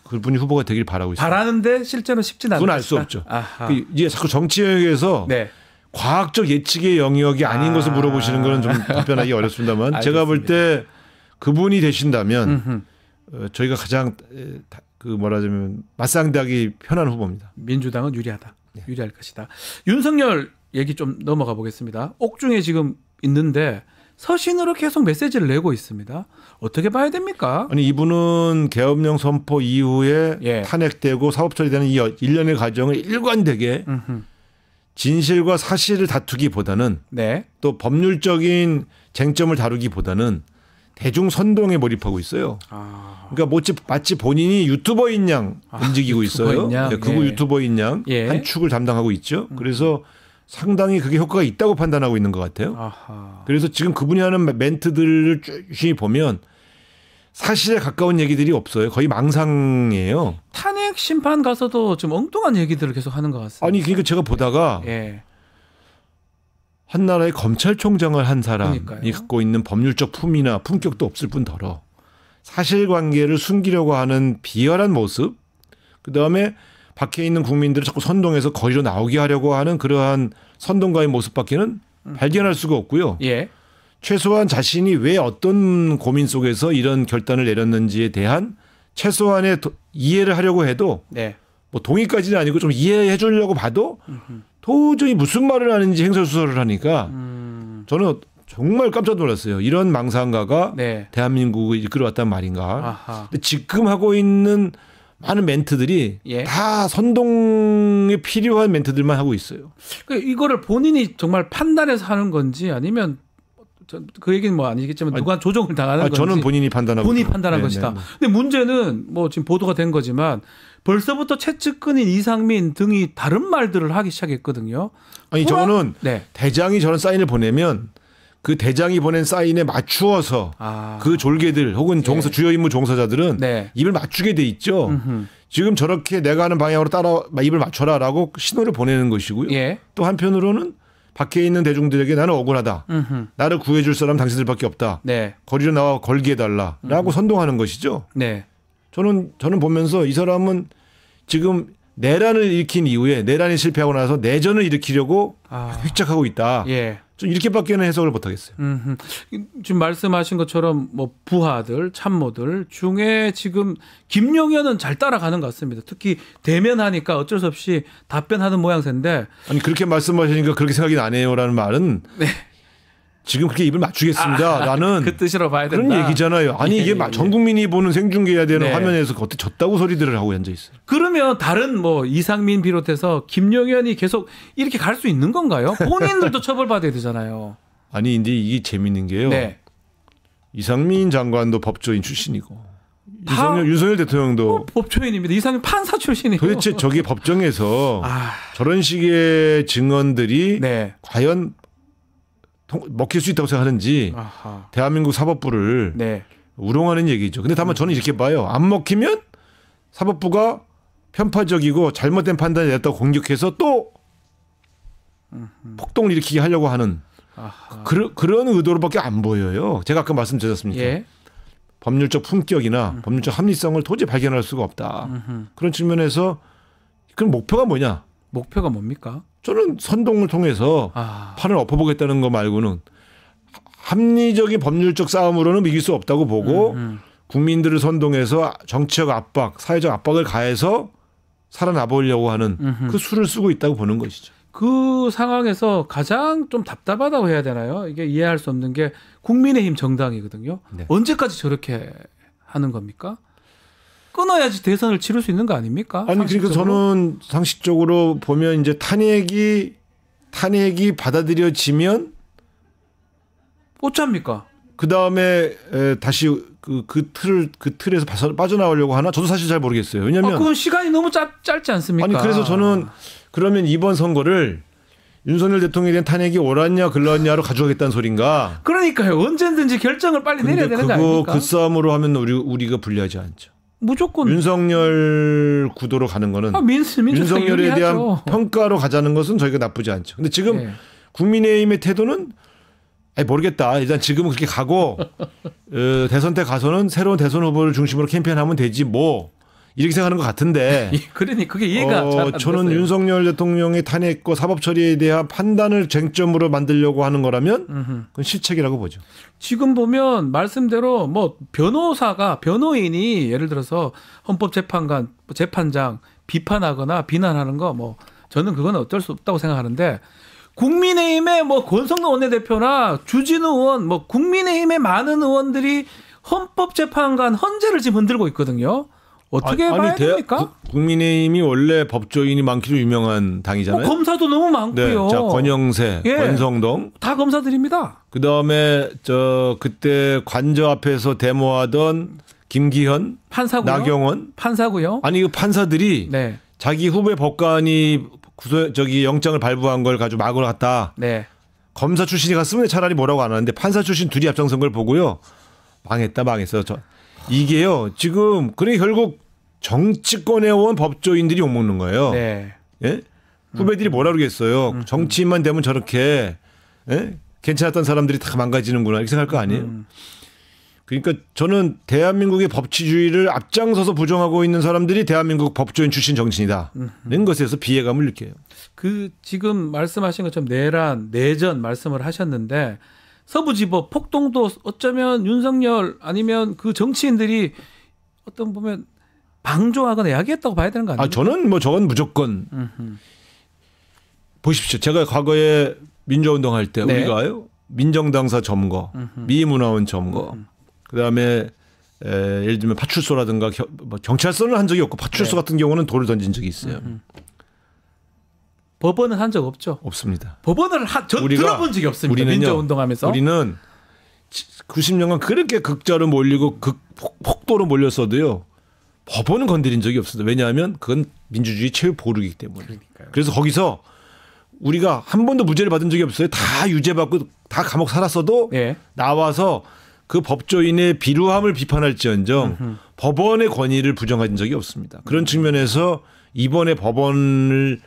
Speaker 5: 그분이 후보가 되길 바라고 있습니다.
Speaker 1: 바라는데 실제로 쉽지는 않은
Speaker 5: 그건 알 수
Speaker 1: 것이다.
Speaker 5: 없죠.
Speaker 1: 아하.
Speaker 5: 이게 자꾸 정치 영역에서
Speaker 1: 네.
Speaker 5: 과학적 예측의 영역이 아닌 것을 물어보시는 거는 좀 답변하기 어렵습니다만 제가 볼 때 그분이 되신다면 저희가 가장 그 뭐라자면 맞상대하기 편한 후보입니다.
Speaker 1: 민주당은 유리하다. 유리할 것이다. 윤석열 얘기 좀 넘어가 보겠습니다. 옥중에 지금 있는데 서신으로 계속 메시지를 내고 있습니다. 어떻게 봐야 됩니까?
Speaker 5: 아니 이분은 계엄령 선포 이후에
Speaker 1: 예.
Speaker 5: 탄핵되고 사법 처리되는 이 일련의 과정을 일관되게 진실과 사실을 다투기보다는
Speaker 1: 네.
Speaker 5: 또 법률적인 쟁점을 다루기보다는 대중 선동에 몰입하고 있어요. 그러니까 마치 본인이 유튜버인 양 움직이고 있어요.
Speaker 1: 유튜버인 양.
Speaker 5: 네, 극우
Speaker 1: 예.
Speaker 5: 유튜버인 양
Speaker 1: 예.
Speaker 5: 한 축을 담당하고 있죠. 그래서 상당히 그게 효과가 있다고 판단하고 있는 것 같아요.
Speaker 1: 아하.
Speaker 5: 그래서 지금 그분이 하는 멘트들을 쭉 보면 사실에 가까운 얘기들이 없어요. 거의 망상이에요.
Speaker 1: 탄핵 심판 가서도 좀 엉뚱한 얘기들을 계속 하는 것 같습니다.
Speaker 5: 아니 그러니까 제가 보다가
Speaker 1: 예.
Speaker 5: 한 나라의 검찰총장을 한 사람이
Speaker 1: 그러니까요.
Speaker 5: 갖고 있는 법률적 품이나 품격도 없을 뿐더러 사실관계를 숨기려고 하는 비열한 모습, 그다음에 밖에 있는 국민들을 자꾸 선동해서 거리로 나오게 하려고 하는 그러한 선동가의 모습밖에는 발견할 수가 없고요.
Speaker 1: 예.
Speaker 5: 최소한 자신이 왜 어떤 고민 속에서 이런 결단을 내렸는지에 대한 최소한의 이해를 하려고 해도
Speaker 1: 네.
Speaker 5: 뭐 동의까지는 아니고 좀 이해해 주려고 봐도 도저히 무슨 말을 하는지 행설수설을 하니까 저는 정말 깜짝 놀랐어요. 이런 망상가가
Speaker 1: 네.
Speaker 5: 대한민국을 이끌어왔단 말인가.
Speaker 1: 아하.
Speaker 5: 근데 지금 하고 있는 많은 멘트들이
Speaker 1: 예.
Speaker 5: 다 선동에 필요한 멘트들만 하고 있어요.
Speaker 1: 그러니까 이거를 본인이 정말 판단해서 하는 건지 아니면 그 얘기는 뭐 아니겠지만 누가 조정을 당하는 건지
Speaker 5: 저는 본인이 판단하고
Speaker 1: 본인이
Speaker 5: 있어요.
Speaker 1: 판단한
Speaker 5: 네,
Speaker 1: 것이다.
Speaker 5: 네, 네.
Speaker 1: 근데 문제는 뭐 지금 보도가 된 거지만 벌써부터 최측근인 이상민 등이 다른 말들을 하기 시작했거든요.
Speaker 5: 아니 저는
Speaker 1: 네.
Speaker 5: 대장이 저런 사인을 보내면 그 대장이 보낸 사인에 맞추어서
Speaker 1: 아.
Speaker 5: 그 졸개들 혹은 종사 주요 임무 종사자들은
Speaker 1: 네.
Speaker 5: 입을 맞추게 돼 있죠. 지금 저렇게 내가 하는 방향으로 따라 입을 맞춰라라고 신호를 보내는 것이고요.
Speaker 1: 예.
Speaker 5: 또 한편으로는 밖에 있는 대중들에게 나는 억울하다. 나를 구해줄 사람 당신들밖에 없다.
Speaker 1: 네.
Speaker 5: 거리로 나와 걸게 해달라라고 선동하는 것이죠.
Speaker 1: 네.
Speaker 5: 저는 보면서 이 사람은 지금 내란을 일으킨 이후에 내란이 실패하고 나서 내전을 일으키려고 획작하고 있다.
Speaker 1: 예.
Speaker 5: 좀 이렇게밖에는 해석을 못하겠어요.
Speaker 1: 지금 말씀하신 것처럼 뭐 부하들, 참모들 중에 지금 김용현은 잘 따라가는 것 같습니다. 특히 대면하니까 어쩔 수 없이 답변하는 모양새인데.
Speaker 5: 아니 그렇게 말씀하시니까 그렇게 생각이 나네요라는 말은
Speaker 1: 네.
Speaker 5: 지금 그렇게 입을 맞추겠습니다라는
Speaker 1: 그 뜻으로 봐야 된다.
Speaker 5: 그런 얘기잖아요. 아니 이게 전 국민이 보는 생중계해야 되는
Speaker 1: 네.
Speaker 5: 화면에서 어떻게 졌다고 소리들을 하고 앉아 있어요.
Speaker 1: 그러면 다른 뭐 이상민 비롯해서 김용현이 계속 이렇게 갈 수 있는 건가요? 본인들도 처벌받아야 되잖아요.
Speaker 5: 아니 근데 이게 재밌는 게요.
Speaker 1: 네.
Speaker 5: 이상민 장관도 법조인 출신이고
Speaker 1: 다-
Speaker 5: 윤석열 대통령도
Speaker 1: 법조인입니다. 이상민 판사 출신이에요.
Speaker 5: 도대체 저게 법정에서
Speaker 1: 아,
Speaker 5: 저런 식의 증언들이
Speaker 1: 네.
Speaker 5: 과연 먹힐 수 있다고 생각하는지
Speaker 1: 아하.
Speaker 5: 대한민국 사법부를
Speaker 1: 네.
Speaker 5: 우롱하는 얘기죠. 근데 다만 저는 이렇게 봐요. 안 먹히면 사법부가 편파적이고 잘못된 판단을 냈다고 공격해서 또 폭동을 일으키게 하려고 하는
Speaker 1: 아하.
Speaker 5: 그런 의도로밖에 안 보여요. 제가 아까 말씀드렸습니까?
Speaker 1: 예.
Speaker 5: 법률적 품격이나 법률적 합리성을 도저히 발견할 수가 없다. 그런 측면에서 그럼 목표가 뭐냐?
Speaker 1: 목표가 뭡니까?
Speaker 5: 저는 선동을 통해서
Speaker 1: 아.
Speaker 5: 판을 엎어보겠다는 거 말고는 합리적인 법률적 싸움으로는 이길 수 없다고 보고 국민들을 선동해서 정치적 압박, 사회적 압박을 가해서 살아나 보려고 하는 그 수를 쓰고 있다고 보는 것이죠.
Speaker 1: 그 상황에서 가장 좀 답답하다고 해야 되나요? 이게 이해할 수 없는 게 국민의힘 정당이거든요.
Speaker 5: 네.
Speaker 1: 언제까지 저렇게 하는 겁니까? 끊어야지 대선을 치를 수 있는 거 아닙니까?
Speaker 5: 아니 그러니까
Speaker 1: 상식적으로?
Speaker 5: 저는 상식적으로 보면 이제 탄핵이 받아들여지면
Speaker 1: 어쩝니까?
Speaker 5: 그 다음에 다시 그 틀에서 빠져나오려고 하나? 저도 사실 잘 모르겠어요. 왜냐하면
Speaker 1: 그건 시간이 너무 짧지 않습니까?
Speaker 5: 아니 그래서 저는 그러면 이번 선거를 윤석열 대통령에 대한 탄핵이 옳았냐 글렀냐로 가져가겠다는 소린가?
Speaker 1: 그러니까요. 언제든지 결정을 빨리 내려야 되는 거 아닙니까?
Speaker 5: 그 싸움으로 하면 우리가 불리하지 않죠.
Speaker 1: 무조건
Speaker 5: 윤석열 구도로 가는 거는 윤석열에 대한 평가로 가자는 것은 저희가 나쁘지 않죠. 근데 지금
Speaker 1: 네.
Speaker 5: 국민의힘의 태도는 모르겠다. 일단 지금은 그렇게 가고 대선 때 가서는 새로운 대선 후보를 중심으로 캠페인하면 되지 뭐 이렇게 생각하는 것 같은데.
Speaker 1: 그러니 그게 이해가 잘 안 됐어요.
Speaker 5: 저는 윤석열 대통령의 탄핵과 사법 처리에 대한 판단을 쟁점으로 만들려고 하는 거라면 그건 실책이라고 보죠.
Speaker 1: 지금 보면 말씀대로 뭐 변호인이 예를 들어서 헌법재판관, 재판장 비판하거나 비난하는 거 뭐 저는 그건 어쩔 수 없다고 생각하는데 국민의힘의 뭐 권성동 원내대표나 주진우 의원, 뭐 국민의힘의 많은 의원들이 헌법재판관 헌재를 지금 흔들고 있거든요. 어떻게 봐야 됩니까?
Speaker 5: 국민의힘이 원래 법조인이 많기로 유명한 당이잖아요.
Speaker 1: 검사도 너무 많고요.
Speaker 5: 네, 자 권영세,
Speaker 1: 예.
Speaker 5: 권성동,
Speaker 1: 다 검사들입니다.
Speaker 5: 그 다음에 그때 관저 앞에서 데모하던 김기현,
Speaker 1: 판사고요.
Speaker 5: 나경원,
Speaker 1: 판사고요.
Speaker 5: 아니 그 판사들이
Speaker 1: 네,
Speaker 5: 자기 후배 법관이 영장을 발부한 걸 가지고 막으러 갔다.
Speaker 1: 네.
Speaker 5: 검사 출신이 갔으면 차라리 뭐라고 안 하는데 판사 출신 둘이 앞장선 걸 보고요. 망했어. 이게요. 지금 그러니까 결국 정치권에 온 법조인들이 욕먹는 거예요.
Speaker 1: 네.
Speaker 5: 예? 후배들이 뭐라 그러겠어요. 정치인만 되면 저렇게 괜찮았던 사람들이 다 망가지는구나 이렇게 생각할 거 아니에요. 그러니까 저는 대한민국의 법치주의를 앞장서서 부정하고 있는 사람들이 대한민국 법조인 출신 정치인이다는 것에서 비애감을 느껴요.
Speaker 1: 그 지금 말씀하신 것처럼 내전 말씀을 하셨는데 서부지법 폭동도 어쩌면 윤석열 아니면 그 정치인들이 어떤 보면 방조하거나 야기했다고 봐야 되는 거 아니에요?
Speaker 5: 저는 저건 무조건 보십시오. 제가 과거에 민주화운동 할 때
Speaker 1: 네.
Speaker 5: 우리가요 민정당사 점거, 미문화원 점거, 그다음에 예를 들면 파출소라든가 경찰서는 한 적이 없고 파출소
Speaker 1: 네.
Speaker 5: 같은 경우는 돌을 던진 적이 있어요.
Speaker 1: 법원은 한 적 없죠.
Speaker 5: 없습니다.
Speaker 1: 법원을 들어본 적이 없습니다. 민주화운동하면서.
Speaker 5: 우리는 90년간 그렇게 극자로 몰리고 폭도로 몰렸어도요. 법원은 건드린 적이 없습니다. 왜냐하면 그건 민주주의 최후 보루이기 때문에.
Speaker 1: 그러니까요.
Speaker 5: 그래서 거기서 우리가 한 번도 무죄를 받은 적이 없어요. 다 유죄받고 다 감옥 살았어도
Speaker 1: 예.
Speaker 5: 나와서 그 법조인의 비루함을 비판할지언정 법원의 권위를 부정한 적이 없습니다. 그런 측면에서 이번에 법원을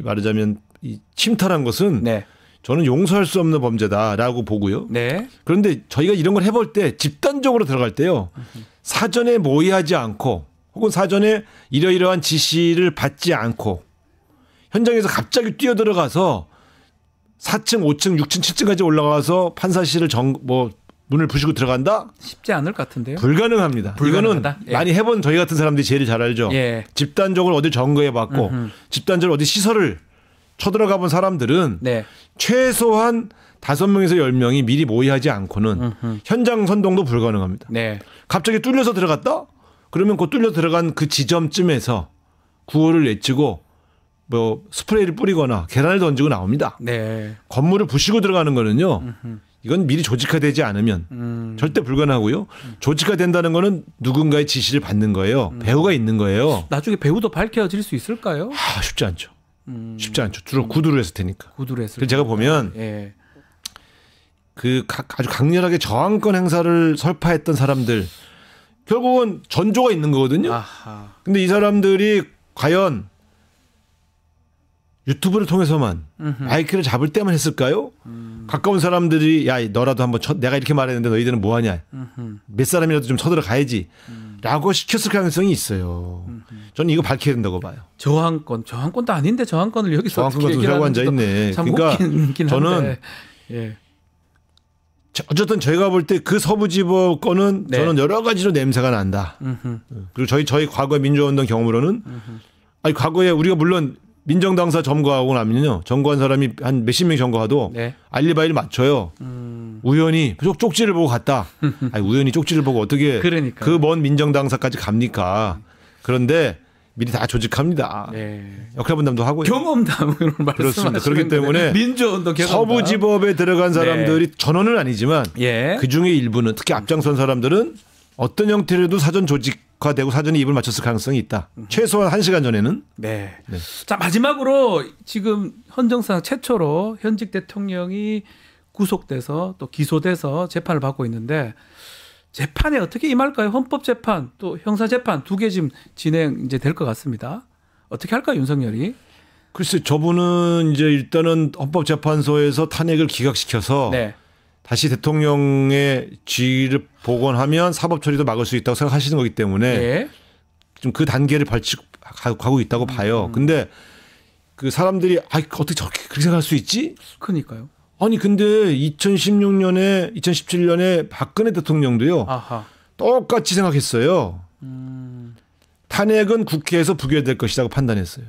Speaker 5: 말하자면 침탈한 것은
Speaker 1: 네.
Speaker 5: 저는 용서할 수 없는 범죄다라고 보고요.
Speaker 1: 네.
Speaker 5: 그런데 저희가 이런 걸 해볼 때 집단적으로 들어갈 때요. 사전에 모의하지 않고 혹은 사전에 이러이러한 지시를 받지 않고 현장에서 갑자기 뛰어들어가서 4층, 5층, 6층, 7층까지 올라가서 판사실을 문을 부시고 들어간다?
Speaker 1: 쉽지 않을 것 같은데요.
Speaker 5: 불가능합니다.
Speaker 1: 불가능하다?
Speaker 5: 이거는
Speaker 1: 예.
Speaker 5: 많이 해본 저희 같은 사람들이 제일 잘 알죠.
Speaker 1: 예.
Speaker 5: 집단적으로 어디 점거해봤고 집단적으로 어디 시설을 쳐들어가 본 사람들은
Speaker 1: 네.
Speaker 5: 최소한 5명에서 10명이 미리 모의하지 않고는 현장 선동도 불가능합니다.
Speaker 1: 네.
Speaker 5: 갑자기 뚫려서 들어갔다? 그러면 그 뚫려 들어간 그 지점쯤에서 구호를 외치고 뭐 스프레이를 뿌리거나 계란을 던지고 나옵니다.
Speaker 1: 네.
Speaker 5: 건물을 부시고 들어가는 거는요. 이건 미리 조직화되지 않으면 절대 불가능하고요. 조직화된다는 거는 누군가의 지시를 받는 거예요. 배후가 있는 거예요.
Speaker 1: 나중에 배우도 밝혀질 수 있을까요?
Speaker 5: 쉽지 않죠. 쉽지 않죠. 주로 구두로 했을 테니까.
Speaker 1: 구두로 했을
Speaker 5: 그래서 제가 보면
Speaker 1: 예.
Speaker 5: 아주 강렬하게 저항권 행사를 설파했던 사람들 결국은 전조가 있는 거거든요.
Speaker 1: 아하.
Speaker 5: 근데 이 사람들이 과연 유튜브를 통해서만 마이크를 잡을 때만 했을까요? 가까운 사람들이 야 너라도 한번 내가 이렇게 말했는데 너희들은 뭐하냐. 몇 사람이라도 좀 쳐들어가야지. 라고 시켰을 가능성이 있어요. 저는 이거 밝혀야 된다고 봐요.
Speaker 1: 저항권도 아닌데 저항권을 여기서
Speaker 5: 저항권 가지고 하고 앉아있네.
Speaker 1: 참
Speaker 5: 그러니까
Speaker 1: 웃긴
Speaker 5: 저는
Speaker 1: 한데. 예.
Speaker 5: 어쨌든 저희가 볼 때 그 서부지법 건은
Speaker 1: 네.
Speaker 5: 저는 여러 가지로 냄새가 난다. 그리고 저희 과거 민주화운동 경험으로는 아니 과거에 우리가 물론 민정당사 점거하고 나면요. 점거한 사람이 한 몇십 명 점거하도
Speaker 1: 네.
Speaker 5: 알리바이를 맞춰요. 우연히 쪽지를 보고 갔다. 아니 우연히 쪽지를 보고 어떻게
Speaker 1: 그러니까요.
Speaker 5: 그 먼 민정당사까지 갑니까? 그런데 미리 다 조직합니다.
Speaker 1: 네.
Speaker 5: 역할 분담도 하고요.
Speaker 1: 경험담으로
Speaker 5: 그렇습니다.
Speaker 1: 말씀하시는
Speaker 5: 그렇기 때문에
Speaker 1: 민주운동 경험담.
Speaker 5: 서부지법에 들어간 사람들이 전원은 아니지만
Speaker 1: 예.
Speaker 5: 그 중에 일부는 특히 앞장선 사람들은 어떤 형태로도 사전 조직화되고 사전에 입을 맞췄을 가능성이 있다. 최소한 1시간 전에는.
Speaker 1: 네.
Speaker 5: 네.
Speaker 1: 자 마지막으로 지금 헌정사상 최초로 현직 대통령이 구속돼서 또 기소돼서 재판을 받고 있는데 재판에 어떻게 임할까요? 헌법재판 또 형사재판 두 개 지금 진행 이제 될 것 같습니다. 어떻게 할까요, 윤석열이?
Speaker 5: 글쎄 저분은 이제 일단은 헌법재판소에서 탄핵을 기각시켜서
Speaker 1: 네.
Speaker 5: 다시 대통령의 지위를 복원하면 사법 처리도 막을 수 있다고 생각하시는 거기 때문에
Speaker 1: 네.
Speaker 5: 좀 그 단계를 가고 있다고 봐요. 근데 그 사람들이 어떻게 저렇게 그렇게 생각할 수 있지?
Speaker 1: 그러니까요.
Speaker 5: 아니 근데 2017년에 박근혜 대통령도요.
Speaker 1: 아하.
Speaker 5: 똑같이 생각했어요. 탄핵은 국회에서 부결될 것이라고 판단했어요.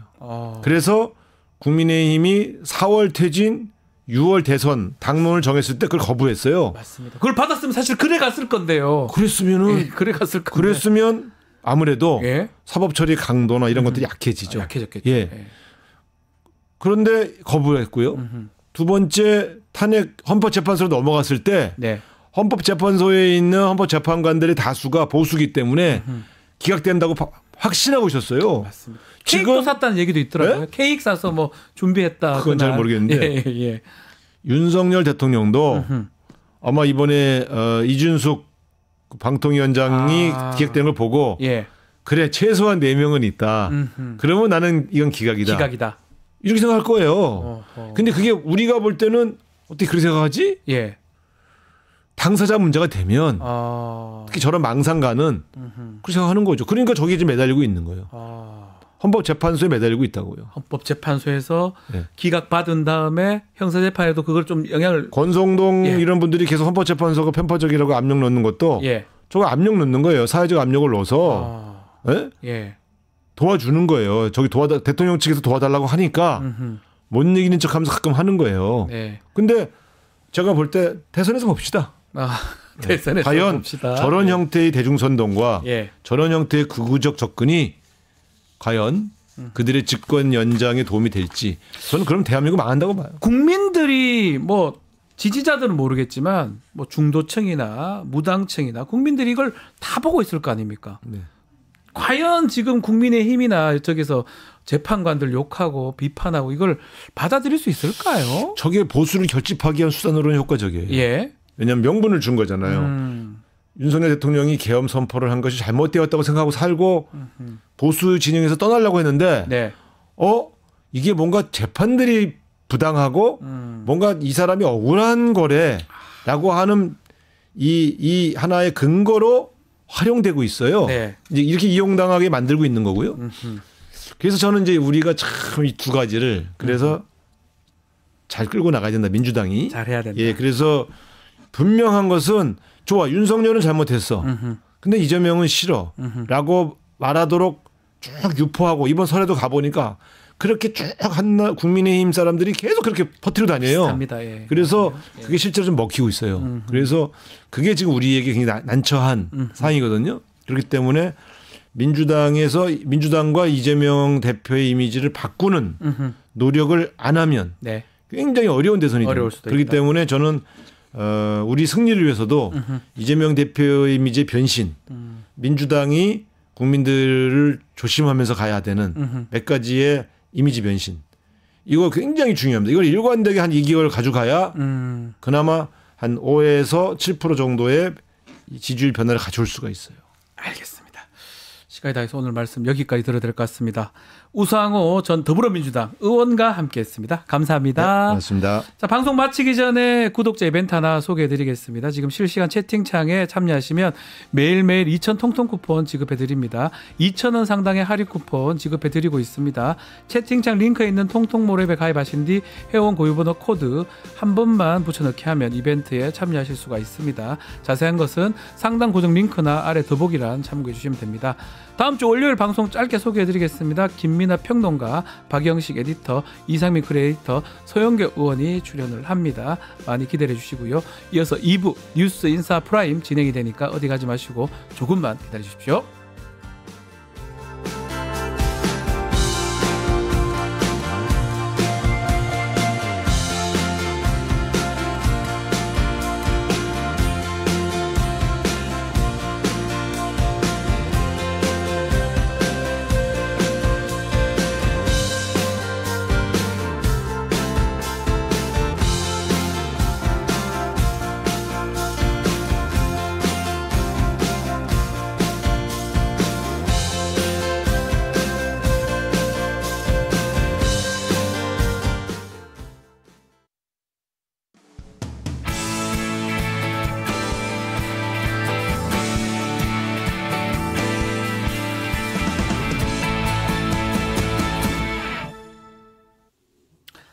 Speaker 5: 그래서 국민의힘이 4월 퇴진, 6월 대선 당론을 정했을 때 그걸 거부했어요.
Speaker 1: 맞습니다. 그걸 받았으면 사실 그래 갔을 건데요.
Speaker 5: 그랬으면은
Speaker 1: 예, 그래 갔을 건데.
Speaker 5: 그랬으면 아무래도
Speaker 1: 예.
Speaker 5: 사법 처리 강도나 이런 것들이 약해지죠.
Speaker 1: 약해졌겠죠.
Speaker 5: 예. 그런데 거부했고요. 두 번째 탄핵 헌법재판소로 넘어갔을 때
Speaker 1: 네.
Speaker 5: 헌법재판소에 있는 헌법재판관들의 다수가 보수기 때문에 기각된다고 확신하고 있었어요.
Speaker 1: 맞습니다. 케이크도 샀다는 얘기도 있더라고요. 케이크 사서 뭐 준비했다.
Speaker 5: 그건 잘 모르겠는데
Speaker 1: 예.
Speaker 5: 윤석열 대통령도 아마 이번에 이준숙 방통위원장이 기각되는 걸 보고
Speaker 1: 예.
Speaker 5: 그래 최소한 4명은 있다. 그러면 나는 이건 기각이다. 이렇게 생각할 거예요. 근데 그게 우리가 볼 때는 어떻게 그렇게 생각하지?
Speaker 1: 예.
Speaker 5: 당사자 문제가 되면 특히 저런 망상가는 그렇게 생각하는 거죠. 그러니까 저기에 지금 매달리고 있는 거예요. 헌법재판소에 매달리고 있다고요.
Speaker 1: 헌법재판소에서
Speaker 5: 네.
Speaker 1: 기각받은 다음에 형사재판에도 그걸 좀 영향을
Speaker 5: 권성동 이런 분들이 계속 헌법재판소가 편파적이라고 압력 넣는 것도
Speaker 1: 예.
Speaker 5: 저거 압력 넣는 거예요. 사회적 압력을 넣어서
Speaker 1: 예.
Speaker 5: 도와주는 거예요. 저기 대통령 측에서 도와달라고 하니까 못 이기는 척하면서 가끔 하는 거예요.
Speaker 1: 네.
Speaker 5: 근데 제가 볼 때 대선에서 봅시다.
Speaker 1: 대선에서
Speaker 5: 과연
Speaker 1: 봅시다.
Speaker 5: 저런 형태의 대중선동과
Speaker 1: 예.
Speaker 5: 저런 형태의 극우적 접근이 과연 그들의 집권 연장에 도움이 될지 저는 그럼 대한민국 망한다고 봐요.
Speaker 1: 국민들이 뭐 지지자들은 모르겠지만 뭐 중도층이나 무당층이나 국민들이 이걸 다 보고 있을 거 아닙니까?
Speaker 5: 네.
Speaker 1: 과연 지금 국민의힘이나 저기서 재판관들 욕하고 비판하고 이걸 받아들일 수 있을까요?
Speaker 5: 저게 보수를 결집하기 위한 수단으로는 효과적이에요.
Speaker 1: 예.
Speaker 5: 왜냐하면 명분을 준 거잖아요. 윤석열 대통령이 계엄 선포를 한 것이 잘못되었다고 생각하고 살고 보수 진영에서 떠나려고 했는데
Speaker 1: 네.
Speaker 5: 이게 뭔가 재판들이 부당하고 뭔가 이 사람이 억울한 거래라고 하는 이 하나의 근거로 활용되고 있어요.
Speaker 1: 네.
Speaker 5: 이제 이렇게 이용당하게 만들고 있는 거고요. 그래서 저는 이제 우리가 참 이 두 가지를 그래서 잘 끌고 나가야 된다. 민주당이.
Speaker 1: 잘해야 된다.
Speaker 5: 예, 그래서 분명한 것은 좋아. 윤석열은 잘못했어. 근데 이재명은 싫어. 라고 말하도록 쭉 유포하고 이번 설에도 가보니까 그렇게 쭉 국민의힘 사람들이 계속 그렇게 퍼뜨려 다녀요.
Speaker 1: 비슷합니다. 예.
Speaker 5: 그래서 그게 실제로 좀 먹히고 있어요. 그래서 그게 지금 우리에게 굉장히 난처한 상황이거든요. 그렇기 때문에 민주당과 이재명 대표의 이미지를 바꾸는 노력을 안 하면
Speaker 1: 네.
Speaker 5: 굉장히 어려운 대선이 됩니다. 그렇기
Speaker 1: 있다.
Speaker 5: 때문에 저는 우리 승리를 위해서도 이재명 대표의 이미지의 변신, 민주당이 국민들을 조심하면서 가야 되는 몇 가지의 이미지 변신. 이거 굉장히 중요합니다. 이걸 일관되게 한 2개월 가져가야 그나마 한 5에서 7% 정도의 지지율 변화를 가져올 수가 있어요.
Speaker 1: 알겠습니다. 시간이 다 해서 오늘 말씀 여기까지 들어야 될 것 같습니다. 우상호 전 더불어민주당 의원과 함께했습니다. 감사합니다.
Speaker 5: 네, 고맙습니다.
Speaker 1: 자, 방송 마치기 전에 구독자 이벤트 하나 소개해드리겠습니다. 지금 실시간 채팅창에 참여하시면 매일매일 2,000 통통 쿠폰 지급해드립니다. 2,000원 상당의 할인 쿠폰 지급해드리고 있습니다. 채팅창 링크에 있는 통통모랩에 가입하신 뒤 회원 고유번호 코드 한 번만 붙여넣기 하면 이벤트에 참여하실 수가 있습니다. 자세한 것은 상단 고정 링크나 아래 더보기란 참고해 주시면 됩니다. 다음 주 월요일 방송 짧게 소개해드리겠습니다. 김민아 평론가, 박영식 에디터, 이상민 크리에이터, 소영교 의원이 출연을 합니다. 많이 기대해 주시고요. 이어서 2부 뉴스 인사 프라임 진행이 되니까 어디 가지 마시고 조금만 기다려 주십시오.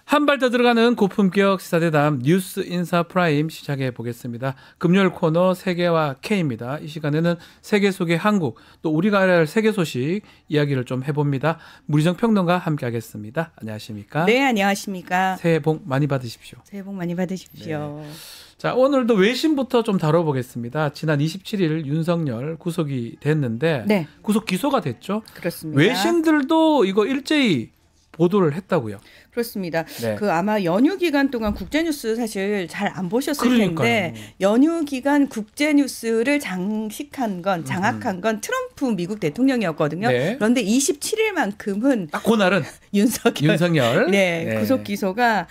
Speaker 1: 한 발 더 들어가는 고품격 시사대담 뉴스 인사 프라임 시작해 보겠습니다. 금요일 코너 세계와 K입니다. 이 시간에는 세계 속의 한국, 또 우리가 알아야 할 세계 소식 이야기를 좀 해봅니다. 무리정 평론가 함께하겠습니다. 안녕하십니까?
Speaker 6: 네, 안녕하십니까?
Speaker 1: 새해 복 많이 받으십시오.
Speaker 6: 새해 복 많이 받으십시오.
Speaker 1: 네. 자, 오늘도 외신부터 좀 다뤄보겠습니다. 지난 27일 윤석열 구속이 됐는데
Speaker 6: 네.
Speaker 1: 구속 기소가 됐죠?
Speaker 6: 그렇습니다.
Speaker 1: 외신들도 이거 일제히 보도를 했다고요.
Speaker 6: 그렇습니다.
Speaker 1: 네.
Speaker 6: 그 아마 연휴 기간 동안 국제뉴스 사실 잘 안 보셨을
Speaker 1: 그러니까요.
Speaker 6: 텐데 연휴 기간 국제뉴스를 장악한 건 트럼프 미국 대통령이었거든요.
Speaker 1: 네.
Speaker 6: 그런데 27일만큼은
Speaker 1: 딱 그날은 윤석열
Speaker 6: 네, 구속 기소가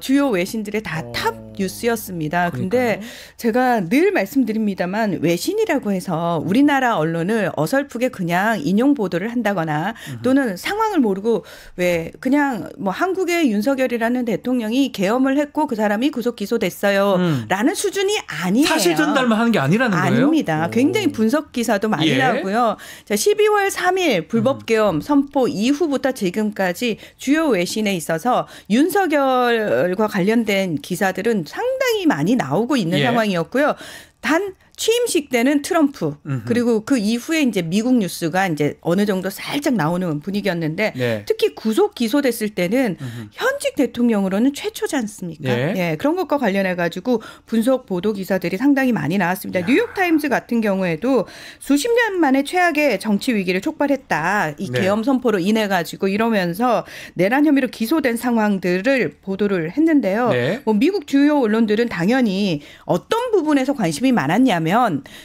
Speaker 6: 주요 외신들의 다 탑 뉴스였습니다. 근데 제가 늘 말씀드립니다만 외신이라고 해서 우리나라 언론을 어설프게 그냥 인용 보도를 한다거나 또는 상황을 모르고 왜 그냥 뭐 한국의 윤석열이라는 대통령이 계엄을 했고 그 사람이 구속 기소됐어요. 라는 수준이 아니에요.
Speaker 1: 사실 전달만 하는 게 아니라는 거예요?
Speaker 6: 아닙니다. 굉장히 분석 기사도 많이
Speaker 1: 예.
Speaker 6: 나오고요. 자, 12월 3일 불법 계엄 선포 이후부터 지금까지 주요 외신에 있어서 윤석열과 관련된 기사들은 상당히 많이 나오고 있는
Speaker 1: 예.
Speaker 6: 상황이었고요. 단 취임식 때는 트럼프 그리고 그 이후에 이제 미국 뉴스가 이제 어느 정도 살짝 나오는 분위기였는데
Speaker 1: 네.
Speaker 6: 특히 구속 기소됐을 때는 현직 대통령으로는 최초지 않습니까?
Speaker 1: 예.
Speaker 6: 예, 그런 것과 관련해 가지고 분석 보도 기사들이 상당히 많이 나왔습니다. 뉴욕 타임즈 같은 경우에도 수십 년 만에 최악의 정치 위기를 촉발했다. 이
Speaker 1: 네.
Speaker 6: 계엄 선포로 인해 가지고 이러면서 내란 혐의로 기소된 상황들을 보도를 했는데요.
Speaker 1: 네.
Speaker 6: 뭐 미국 주요 언론들은 당연히 어떤 부분에서 관심이 많았냐면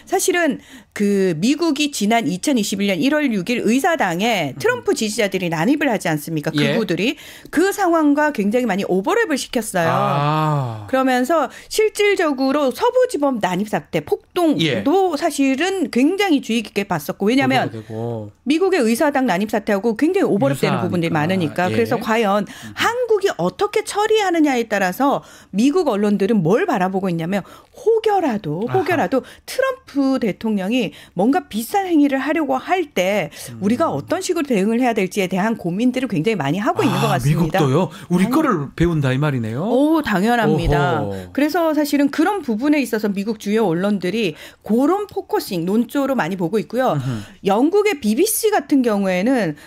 Speaker 6: 사실은 그 미국이 지난 2021년 1월 6일 의사당에 트럼프 지지자들이 난입을 하지 않습니까? 극우들이 그 상황과 굉장히 많이 오버랩을 시켰어요. 그러면서 실질적으로 서부지법 난입 사태, 폭동도 사실은 굉장히 주의 깊게 봤었고 왜냐하면 미국의 의사당 난입 사태하고 굉장히 오버랩되는 부분들이 많으니까 그래서 과연 한국이 어떻게 처리하느냐에 따라서 미국 언론들은 뭘 바라보고 있냐면 혹여라도 트럼프 대통령이 뭔가 비슷한 행위를 하려고 할 때 우리가 어떤 식으로 대응을 해야 될지에 대한 고민들을 굉장히 많이 하고 있는 것 같습니다.
Speaker 1: 미국도요? 우리 거를 배운다 이 말이네요.
Speaker 6: 오, 당연합니다. 그래서 사실은 그런 부분에 있어서 미국 주요 언론들이 그런 포커싱, 논조로 많이 보고 있고요. 영국의 BBC 같은 경우에는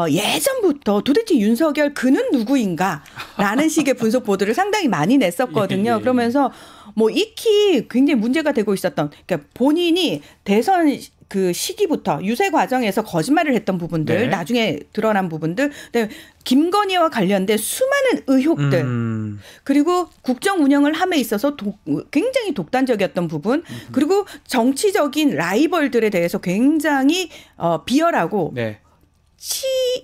Speaker 6: 예전부터 도대체 윤석열 그는 누구인가? 라는 식의 분석 보도를 상당히 많이 냈었거든요. 그러면서 뭐 익히 굉장히 문제가 되고 있었던, 그러니까 본인이 대선 그 시기부터 유세 과정에서 거짓말을 했던 부분들, 나중에 드러난 부분들, 그다음에 김건희와 관련된 수많은 의혹들, 그리고 국정 운영을 함에 있어서 굉장히 독단적이었던 부분, 그리고 정치적인 라이벌들에 대해서 굉장히 비열하고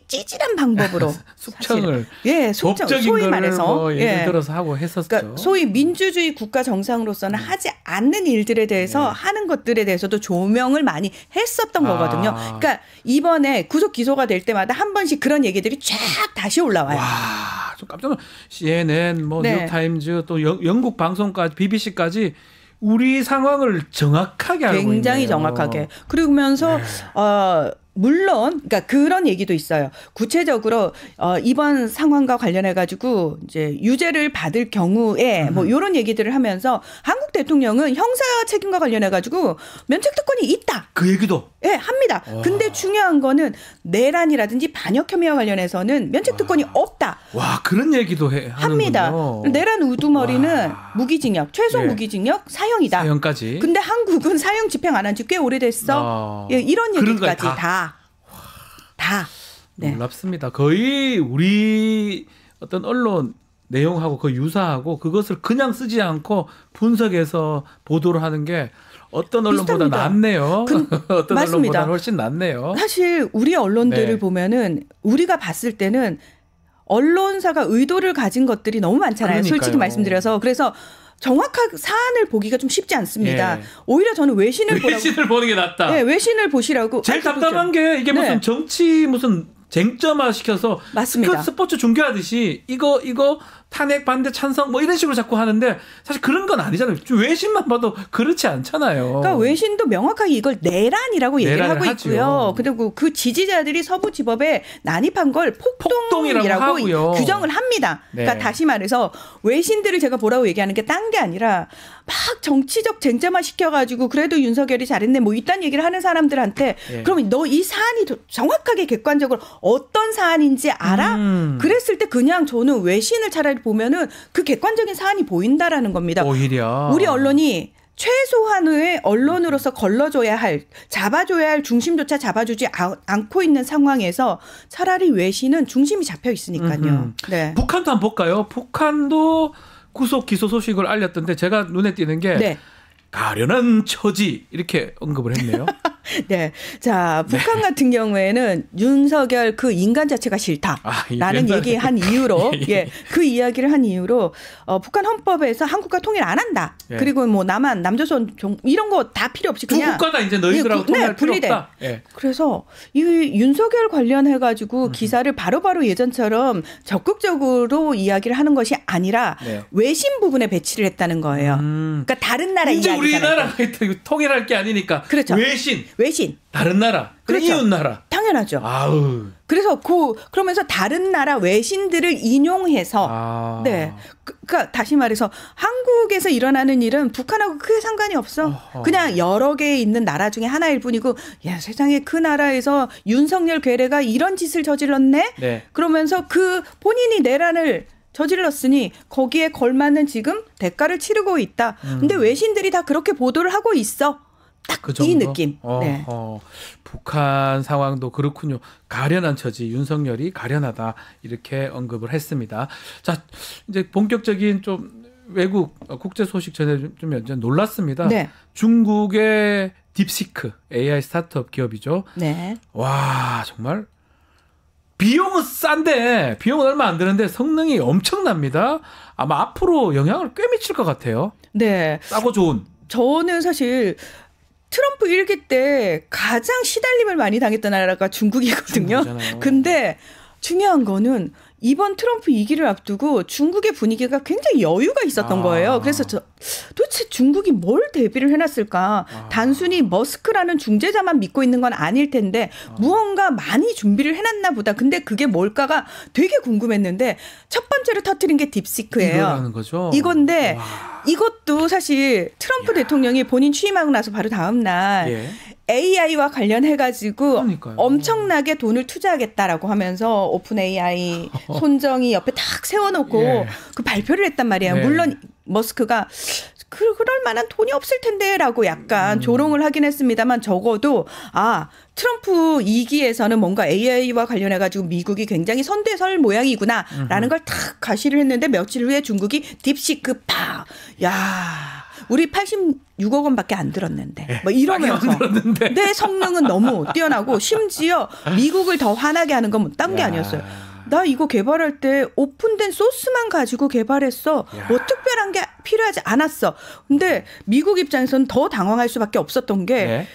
Speaker 6: 찌질한 방법으로
Speaker 1: 숙청을
Speaker 6: 숙청 소위 말해서
Speaker 1: 뭐 예를 들어서 하고 했었죠.
Speaker 6: 그러니까 소위 민주주의 국가 정상으로서는 하지 않는 일들에 대해서 하는 것들에 대해서도 조명을 많이 했었던 거거든요. 그러니까 이번에 구속 기소가 될 때마다 한 번씩 그런 얘기들이 쫙 다시 올라와요.
Speaker 1: 와, 좀 깜짝 놀랐어요. CNN, 뭐 뉴욕타임즈, 또 영국 방송까지, BBC까지 우리 상황을 정확하게 알고 있네요.
Speaker 6: 굉장히 정확하게. 그러면서 물론, 그러니까 그런 얘기도 있어요. 구체적으로 이번 상황과 관련해 가지고 이제 유죄를 받을 경우에 뭐 이런 얘기들을 하면서 한국 대통령은 형사 책임과 관련해 가지고 면책 특권이 있다.
Speaker 1: 그 얘기도
Speaker 6: 합니다. 근데 중요한 거는 내란이라든지 반역 혐의와 관련해서는 면책 특권이 없다.
Speaker 1: 와, 그런 얘기도
Speaker 6: 합니다. 내란 우두머리는 무기징역, 최소 무기징역, 사형이다.
Speaker 1: 사형까지.
Speaker 6: 근데 한국은 사형 집행 안 한 지 꽤 오래됐어. 이런 얘기까지 다.
Speaker 1: 놀랍습니다. 거의 우리 어떤 언론 내용하고 거의 유사하고 그것을 그냥 쓰지 않고 분석해서 보도를 하는 게 어떤 언론보다 낫네요. 어떤
Speaker 6: 맞습니다.
Speaker 1: 언론보다 훨씬 낫네요.
Speaker 6: 사실 우리 언론들을 보면은 우리가 봤을 때는 언론사가 의도를 가진 것들이 너무 많잖아요.
Speaker 1: 그러니까요.
Speaker 6: 솔직히 말씀드려서. 그래서 정확한 사안을 보기가 좀 쉽지 않습니다. 오히려 저는 외신을
Speaker 1: 보는 게 낫다.
Speaker 6: 외신을 보시라고.
Speaker 1: 제일 답답한 게 이게 무슨 정치 무슨 쟁점화 시켜서
Speaker 6: 맞습니다.
Speaker 1: 스포츠 중계하듯이 이거 탄핵 반대 찬성 뭐 이런 식으로 자꾸 하는데 사실 그런 건 아니잖아요. 외신만 봐도 그렇지 않잖아요.
Speaker 6: 그러니까 외신도 명확하게 이걸 내란이라고 얘기를 하고
Speaker 1: 하죠.
Speaker 6: 있고요. 그리고 그 지지자들이 서부지법에 난입한 걸 폭동이라고 규정을 합니다. 그러니까 다시 말해서 외신들을 제가 뭐라고 얘기하는 게 딴 게 아니라 막 정치적 쟁점화 시켜가지고 그래도 윤석열이 잘했네 뭐 이딴 얘기를 하는 사람들한테 그러면 너 이 사안이 정확하게 객관적으로 어떤 사안인지 알아? 그랬을 때 그냥 저는 외신을 차라리 보면은 그 객관적인 사안이 보인다라는 겁니다.
Speaker 1: 오히려
Speaker 6: 우리 언론이 최소한의 언론으로서 걸러줘야 할, 잡아줘야 할 중심조차 잡아주지 않고 있는 상황에서 차라리 외신은 중심이 잡혀 있으니까요. 네.
Speaker 1: 북한도 한번 볼까요? 북한도 구속 기소 소식을 알렸던데 제가 눈에 띄는 게 가련한 처지 이렇게 언급을 했네요.
Speaker 6: 네. 자, 북한 같은 경우에는 윤석열 그 인간 자체가 싫다라는 얘기한 이유로 그 이야기를 한 이유로 북한 헌법에서 한국과 통일 안 한다. 그리고 뭐 남한, 남조선 이런 거 다 필요 없이 그냥
Speaker 1: 두 국가다 이제 너희들하고 통일할 필요 없다.
Speaker 6: 그래서 이 윤석열 관련해 가지고 기사를 바로바로 예전처럼 적극적으로 이야기를 하는 것이 아니라 외신 부분에 배치를 했다는 거예요. 그러니까 다른 나라 이야기잖아요.
Speaker 1: 우리나라가 통일할 게 아니니까
Speaker 6: 그렇죠.
Speaker 1: 외신 다른 나라,
Speaker 6: 그렇죠.
Speaker 1: 이웃 나라
Speaker 6: 당연하죠.
Speaker 1: 아우.
Speaker 6: 그래서 그러면서 다른 나라 외신들을 인용해서 그러니까 다시 말해서 한국에서 일어나는 일은 북한하고 크게 상관이 없어. 그냥 여러 개 있는 나라 중에 하나일 뿐이고 야 세상에 그 나라에서 윤석열 괴뢰가 이런 짓을 저질렀네. 그러면서 그 본인이 내란을 저질렀으니 거기에 걸맞는 지금 대가를 치르고 있다. 근데 외신들이 다 그렇게 보도를 하고 있어. 딱 이 느낌.
Speaker 1: 북한 상황도 그렇군요. 가련한 처지, 윤석열이 가련하다 이렇게 언급을 했습니다. 자, 이제 본격적인 좀 외국 국제 소식 전해주면 놀랐습니다. 중국의 딥시크 AI 스타트업 기업이죠.
Speaker 6: 네.
Speaker 1: 와 정말 비용은 싼데 비용은 얼마 안 드는데 성능이 엄청납니다. 아마 앞으로 영향을 꽤 미칠 것 같아요.
Speaker 6: 네.
Speaker 1: 싸고 좋은.
Speaker 6: 저는 사실 트럼프 1기 때 가장 시달림을 많이 당했던 나라가 중국이거든요.
Speaker 1: 중국이잖아요.
Speaker 6: 근데 중요한 거는 이번 트럼프 2기를 앞두고 중국의 분위기가 굉장히 여유가 있었던 거예요. 그래서 도대체 중국이 뭘 대비를 해놨을까? 단순히 머스크라는 중재자만 믿고 있는 건 아닐 텐데 무언가 많이 준비를 해놨나 보다. 근데 그게 뭘까가 되게 궁금했는데 첫 번째로 터뜨린 게 딥시크예요.
Speaker 1: 이거라는 거죠.
Speaker 6: 이건데
Speaker 1: 와.
Speaker 6: 이것도 사실 트럼프 대통령이 본인 취임하고 나서 바로 다음 날
Speaker 1: 예.
Speaker 6: AI와 관련해가지고
Speaker 1: 그러니까요.
Speaker 6: 엄청나게 돈을 투자하겠다라고 하면서 오픈 AI 손정이 옆에 탁 세워놓고
Speaker 1: 예.
Speaker 6: 그 발표를 했단 말이에요.
Speaker 1: 네.
Speaker 6: 물론 머스크가 그럴 만한 돈이 없을 텐데라고 약간 조롱을 하긴 했습니다만 적어도 트럼프 2기에서는 뭔가 AI와 관련해가지고 미국이 굉장히 선두에 설 모양이구나라는 걸 탁 가시를 했는데 며칠 후에 중국이 딥시크 우리 86억 원밖에 안 들었는데 뭐 이러면서 내 성능은 너무 뛰어나고 심지어 미국을 더 화나게 하는 건 딴 게 아니었어요. 나 이거 개발할 때 오픈된 소스만 가지고 개발했어. 뭐 특별한 게 필요하지 않았어. 근데 미국 입장에서는 더 당황할 수밖에 없었던 게
Speaker 1: 네.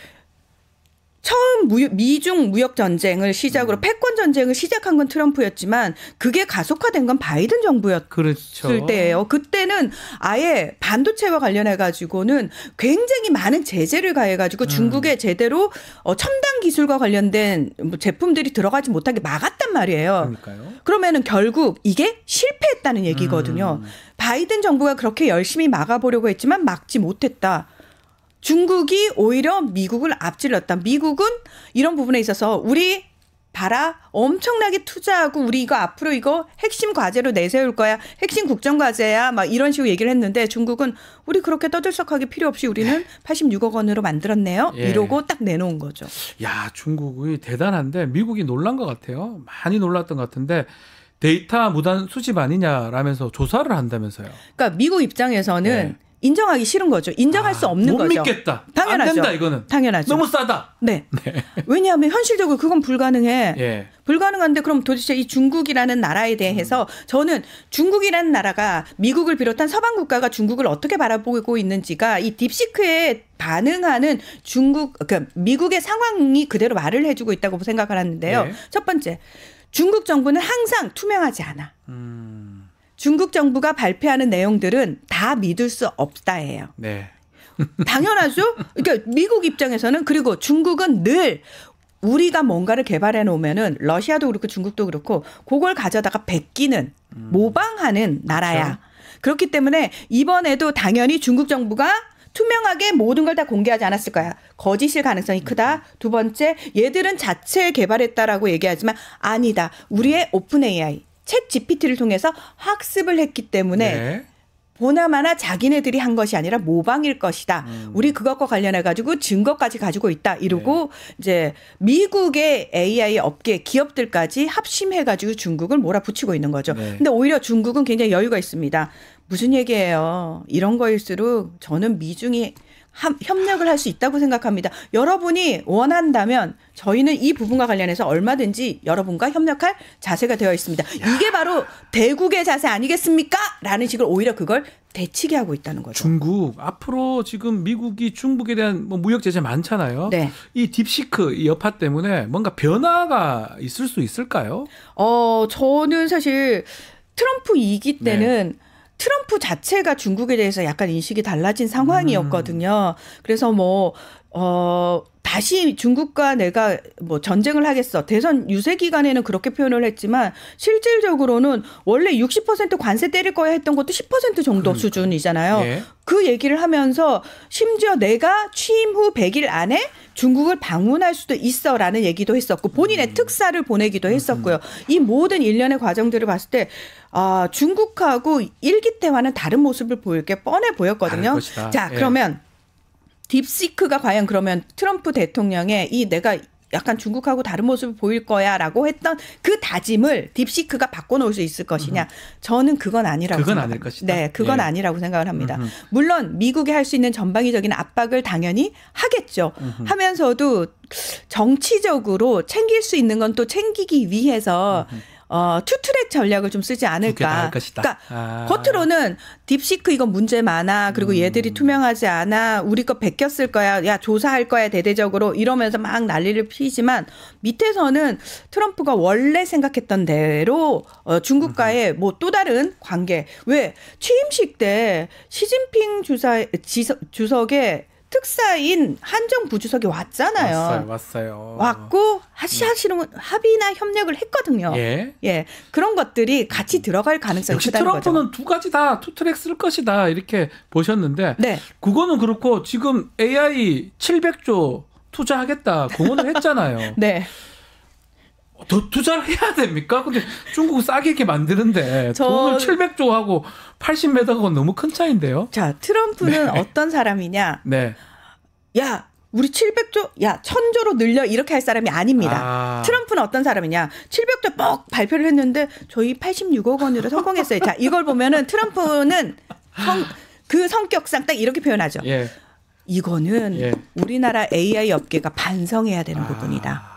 Speaker 6: 처음 미중 무역 전쟁을 시작으로 패권 전쟁을 시작한 건 트럼프였지만 그게 가속화된 건 바이든 정부였을
Speaker 1: 그렇죠.
Speaker 6: 때예요. 그때는 아예 반도체와 관련해 가지고는 굉장히 많은 제재를 가해 가지고 중국에 제대로 첨단 기술과 관련된 제품들이 들어가지 못하게 막았단 말이에요.
Speaker 1: 그러니까요.
Speaker 6: 그러면은 결국 이게 실패했다는 얘기거든요. 바이든 정부가 그렇게 열심히 막아보려고 했지만 막지 못했다. 중국이 오히려 미국을 앞질렀다. 미국은 이런 부분에 있어서 우리 봐라 엄청나게 투자하고 우리 이거 앞으로 이거 핵심 과제로 내세울 거야. 핵심 국정 과제야. 막 이런 식으로 얘기를 했는데 중국은 우리 그렇게 떠들썩하게 필요 없이 우리는 86억 원으로 만들었네요.
Speaker 1: 예.
Speaker 6: 이러고 딱 내놓은 거죠.
Speaker 1: 야 중국이 대단한데 미국이 놀란 것 같아요. 많이 놀랐던 것 같은데 데이터 무단 수집 아니냐라면서 조사를 한다면서요.
Speaker 6: 그러니까 미국 입장에서는
Speaker 1: 네.
Speaker 6: 인정하기 싫은 거죠. 인정할 수 없는
Speaker 1: 못
Speaker 6: 거죠.
Speaker 1: 믿겠다.
Speaker 6: 당연하죠.
Speaker 1: 안 된다 이거는.
Speaker 6: 당연하죠.
Speaker 1: 너무 싸다.
Speaker 6: 네. 왜냐하면 현실적으로 그건 불가능해.
Speaker 1: 예.
Speaker 6: 불가능한데 그럼 도대체 이 중국이라는 나라에 대해서 저는 중국이라는 나라가 미국을 비롯한 서방 국가가 중국을 어떻게 바라보고 있는지가 이 딥시크에 반응하는 그러니까 미국의 상황이 그대로 말을 해주고 있다고 생각을 하는데요.
Speaker 1: 네.
Speaker 6: 첫 번째, 중국 정부는 항상 투명하지 않아. 중국 정부가 발표하는 내용들은 다 믿을 수 없다예요.
Speaker 1: 네.
Speaker 6: 당연하죠. 그러니까 미국 입장에서는 그리고 중국은 늘 우리가 뭔가를 개발해 놓으면은 러시아도 그렇고 중국도 그렇고 그걸 가져다가 베끼는 모방하는 나라야. 그렇기 때문에 이번에도 당연히 중국 정부가 투명하게 모든 걸 다 공개하지 않았을 거야. 거짓일 가능성이 크다. 두 번째, 얘들은 자체 개발했다라고 얘기하지만 아니다. 우리의 오픈 AI, 챗 GPT를 통해서 학습을 했기 때문에
Speaker 1: 네.
Speaker 6: 보나마나 자기네들이 한 것이 아니라 모방일 것이다. 우리 그것과 관련해 가지고 증거까지 가지고 있다. 이러고 이제 미국의 AI 업계 기업들까지 합심해 가지고 중국을 몰아붙이고 있는 거죠.
Speaker 1: 네.
Speaker 6: 근데 오히려 중국은 굉장히 여유가 있습니다. 무슨 얘기예요? 이런 거일수록 저는 미중이 협력을 할 수 있다고 생각합니다. 여러분이 원한다면 저희는 이 부분과 관련해서 얼마든지 여러분과 협력할 자세가 되어 있습니다. 이게 바로 대국의 자세 아니겠습니까? 라는 식으로 오히려 그걸 대치게 하고 있다는 거죠.
Speaker 1: 중국 앞으로 지금 미국이 중국에 대한 뭐 무역 제재 많잖아요.
Speaker 6: 네.
Speaker 1: 이 딥시크 이 여파 때문에 뭔가 변화가 있을 수 있을까요?
Speaker 6: 저는 사실 트럼프 2기 때는 트럼프 자체가 중국에 대해서 약간 인식이 달라진 상황이었거든요. 그래서 다시 중국과 내가 뭐 전쟁을 하겠어. 대선 유세 기간에는 그렇게 표현을 했지만 실질적으로는 원래 60% 관세 때릴 거야 했던 것도 10% 정도 수준이잖아요.
Speaker 1: 예.
Speaker 6: 그 얘기를 하면서 심지어 내가 취임 후 100일 안에 중국을 방문할 수도 있어라는 얘기도 했었고 본인의 특사를 보내기도 했었고요. 이 모든 일련의 과정들을 봤을 때 중국하고 1기 때와는 다른 모습을 보일 게 뻔해 보였거든요. 자, 그러면 딥시크가 과연 그러면 트럼프 대통령의 이 내가 약간 중국하고 다른 모습을 보일 거야라고 했던 그 다짐을 딥시크가 바꿔놓을 수 있을 것이냐? 저는 그건 아니라고
Speaker 1: 그건
Speaker 6: 생각합니다.
Speaker 1: 아닐 것이다.
Speaker 6: 네, 그건
Speaker 1: 예.
Speaker 6: 아니라고 생각을 합니다. 물론 미국이 할 수 있는 전방위적인 압박을 당연히 하겠죠. 하면서도 정치적으로 챙길 수 있는 건 또 챙기기 위해서 투트랙 전략을 좀 쓰지
Speaker 1: 두개 다
Speaker 6: 않을까.
Speaker 1: 할 것이다.
Speaker 6: 그러니까 겉으로는 딥시크 이건 문제 많아. 그리고 얘들이 투명하지 않아. 우리 거 베꼈을 거야. 야 조사할 거야 대대적으로 이러면서 막 난리를 피지만 밑에서는 트럼프가 원래 생각했던 대로 중국과의 뭐 또 다른 관계. 왜 취임식 때 시진핑 주석의 특사인 한정 부주석이 왔잖아요.
Speaker 1: 왔어요.
Speaker 6: 왔고 하시는 합의나 협력을 했거든요.
Speaker 1: 예.
Speaker 6: 예, 그런 것들이 같이 들어갈 가능성이
Speaker 1: 역시
Speaker 6: 크다는
Speaker 1: 트럼프는
Speaker 6: 거죠.
Speaker 1: 두 가지 다 투트랙 쓸 것이다 이렇게 보셨는데
Speaker 6: 네,
Speaker 1: 그거는 그렇고 지금 AI 700조 투자하겠다 공언을 했잖아요.
Speaker 6: 네.
Speaker 1: 더 투자를 해야 됩니까? 근데 중국 싸게 이렇게 만드는데 돈을 700조 하고 80메가가 너무 큰 차이인데요.
Speaker 6: 자, 트럼프는 어떤 사람이냐?
Speaker 1: 네.
Speaker 6: 야, 우리 700조, 야, 1000조로 늘려 이렇게 할 사람이 아닙니다.
Speaker 1: 아.
Speaker 6: 트럼프는 어떤 사람이냐? 700조 뻑 발표를 했는데 저희 86억 원으로 성공했어요. 자, 이걸 보면은 트럼프는 그 성격상 딱 이렇게 표현하죠.
Speaker 1: 예.
Speaker 6: 이거는
Speaker 1: 예.
Speaker 6: 우리나라 AI 업계가 반성해야 되는 부분이다.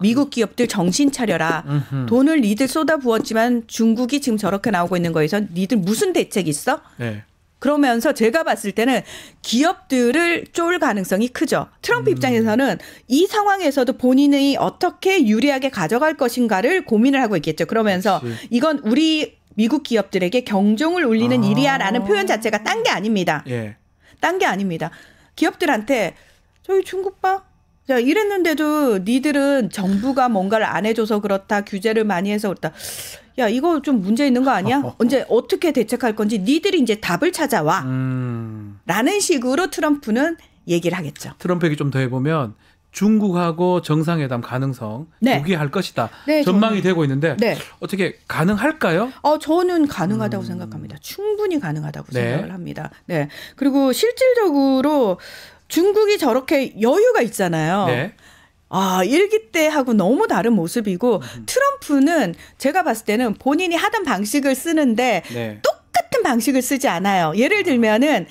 Speaker 6: 미국 기업들 정신 차려라. 돈을 니들 쏟아부었지만 중국이 지금 저렇게 나오고 있는 거에서 니들 무슨 대책 있어?
Speaker 1: 네.
Speaker 6: 그러면서 제가 봤을 때는 기업들을 쫄 가능성이 크죠. 트럼프 입장에서는 이 상황에서도 본인이 어떻게 유리하게 가져갈 것인가를 고민을 하고 있겠죠. 그러면서
Speaker 1: 그렇지.
Speaker 6: 이건 우리 미국 기업들에게 경종을 울리는 일이야라는 표현 자체가 딴 게 아닙니다.
Speaker 1: 예.
Speaker 6: 딴 게 아닙니다. 기업들한테 저희 중국 봐. 자, 이랬는데도 니들은 정부가 뭔가를 안 해줘서 그렇다. 규제를 많이 해서 그렇다. 야, 이거 좀 문제 있는 거 아니야? 언제 어떻게 대책할 건지 니들이 이제 답을 찾아와. 라는 식으로 트럼프는 얘기를 하겠죠.
Speaker 1: 트럼프 얘기 좀 더 해보면 중국하고 정상회담 가능성
Speaker 6: 네.
Speaker 1: 포기할 것이다.
Speaker 6: 네,
Speaker 1: 전망이 되고 있는데
Speaker 6: 네.
Speaker 1: 어떻게 가능할까요?
Speaker 6: 저는 가능하다고 생각합니다. 충분히 가능하다고
Speaker 1: 네.
Speaker 6: 생각을 합니다. 네. 그리고 실질적으로 중국이 저렇게 여유가 있잖아요.
Speaker 1: 네.
Speaker 6: 일기 때하고 너무 다른 모습이고 트럼프는 제가 봤을 때는 본인이 하던 방식을 쓰는데
Speaker 1: 네.
Speaker 6: 똑같은 방식을 쓰지 않아요. 예를 들면은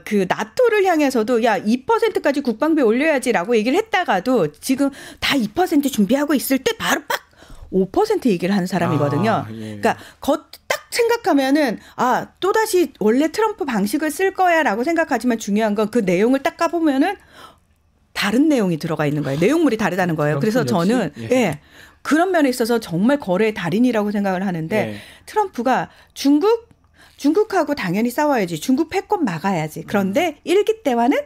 Speaker 6: 그 나토를 향해서도 야 2%까지 국방비 올려야지라고 얘기를 했다가도 지금 다 2% 준비하고 있을 때 바로 빡 5% 얘기를 하는 사람이거든요.
Speaker 1: 예.
Speaker 6: 그러니까 딱 생각하면은 또다시 원래 트럼프 방식을 쓸 거야라고 생각하지만 중요한 건 그 내용을 딱 까보면은 다른 내용이 들어가 있는 거예요. 내용물이 다르다는 거예요. 그래서 저는
Speaker 1: 예.
Speaker 6: 그런 면에 있어서 정말 거래의 달인이라고 생각을 하는데
Speaker 1: 예.
Speaker 6: 트럼프가 중국하고 당연히 싸워야지. 중국 패권 막아야지. 그런데 일기 때와는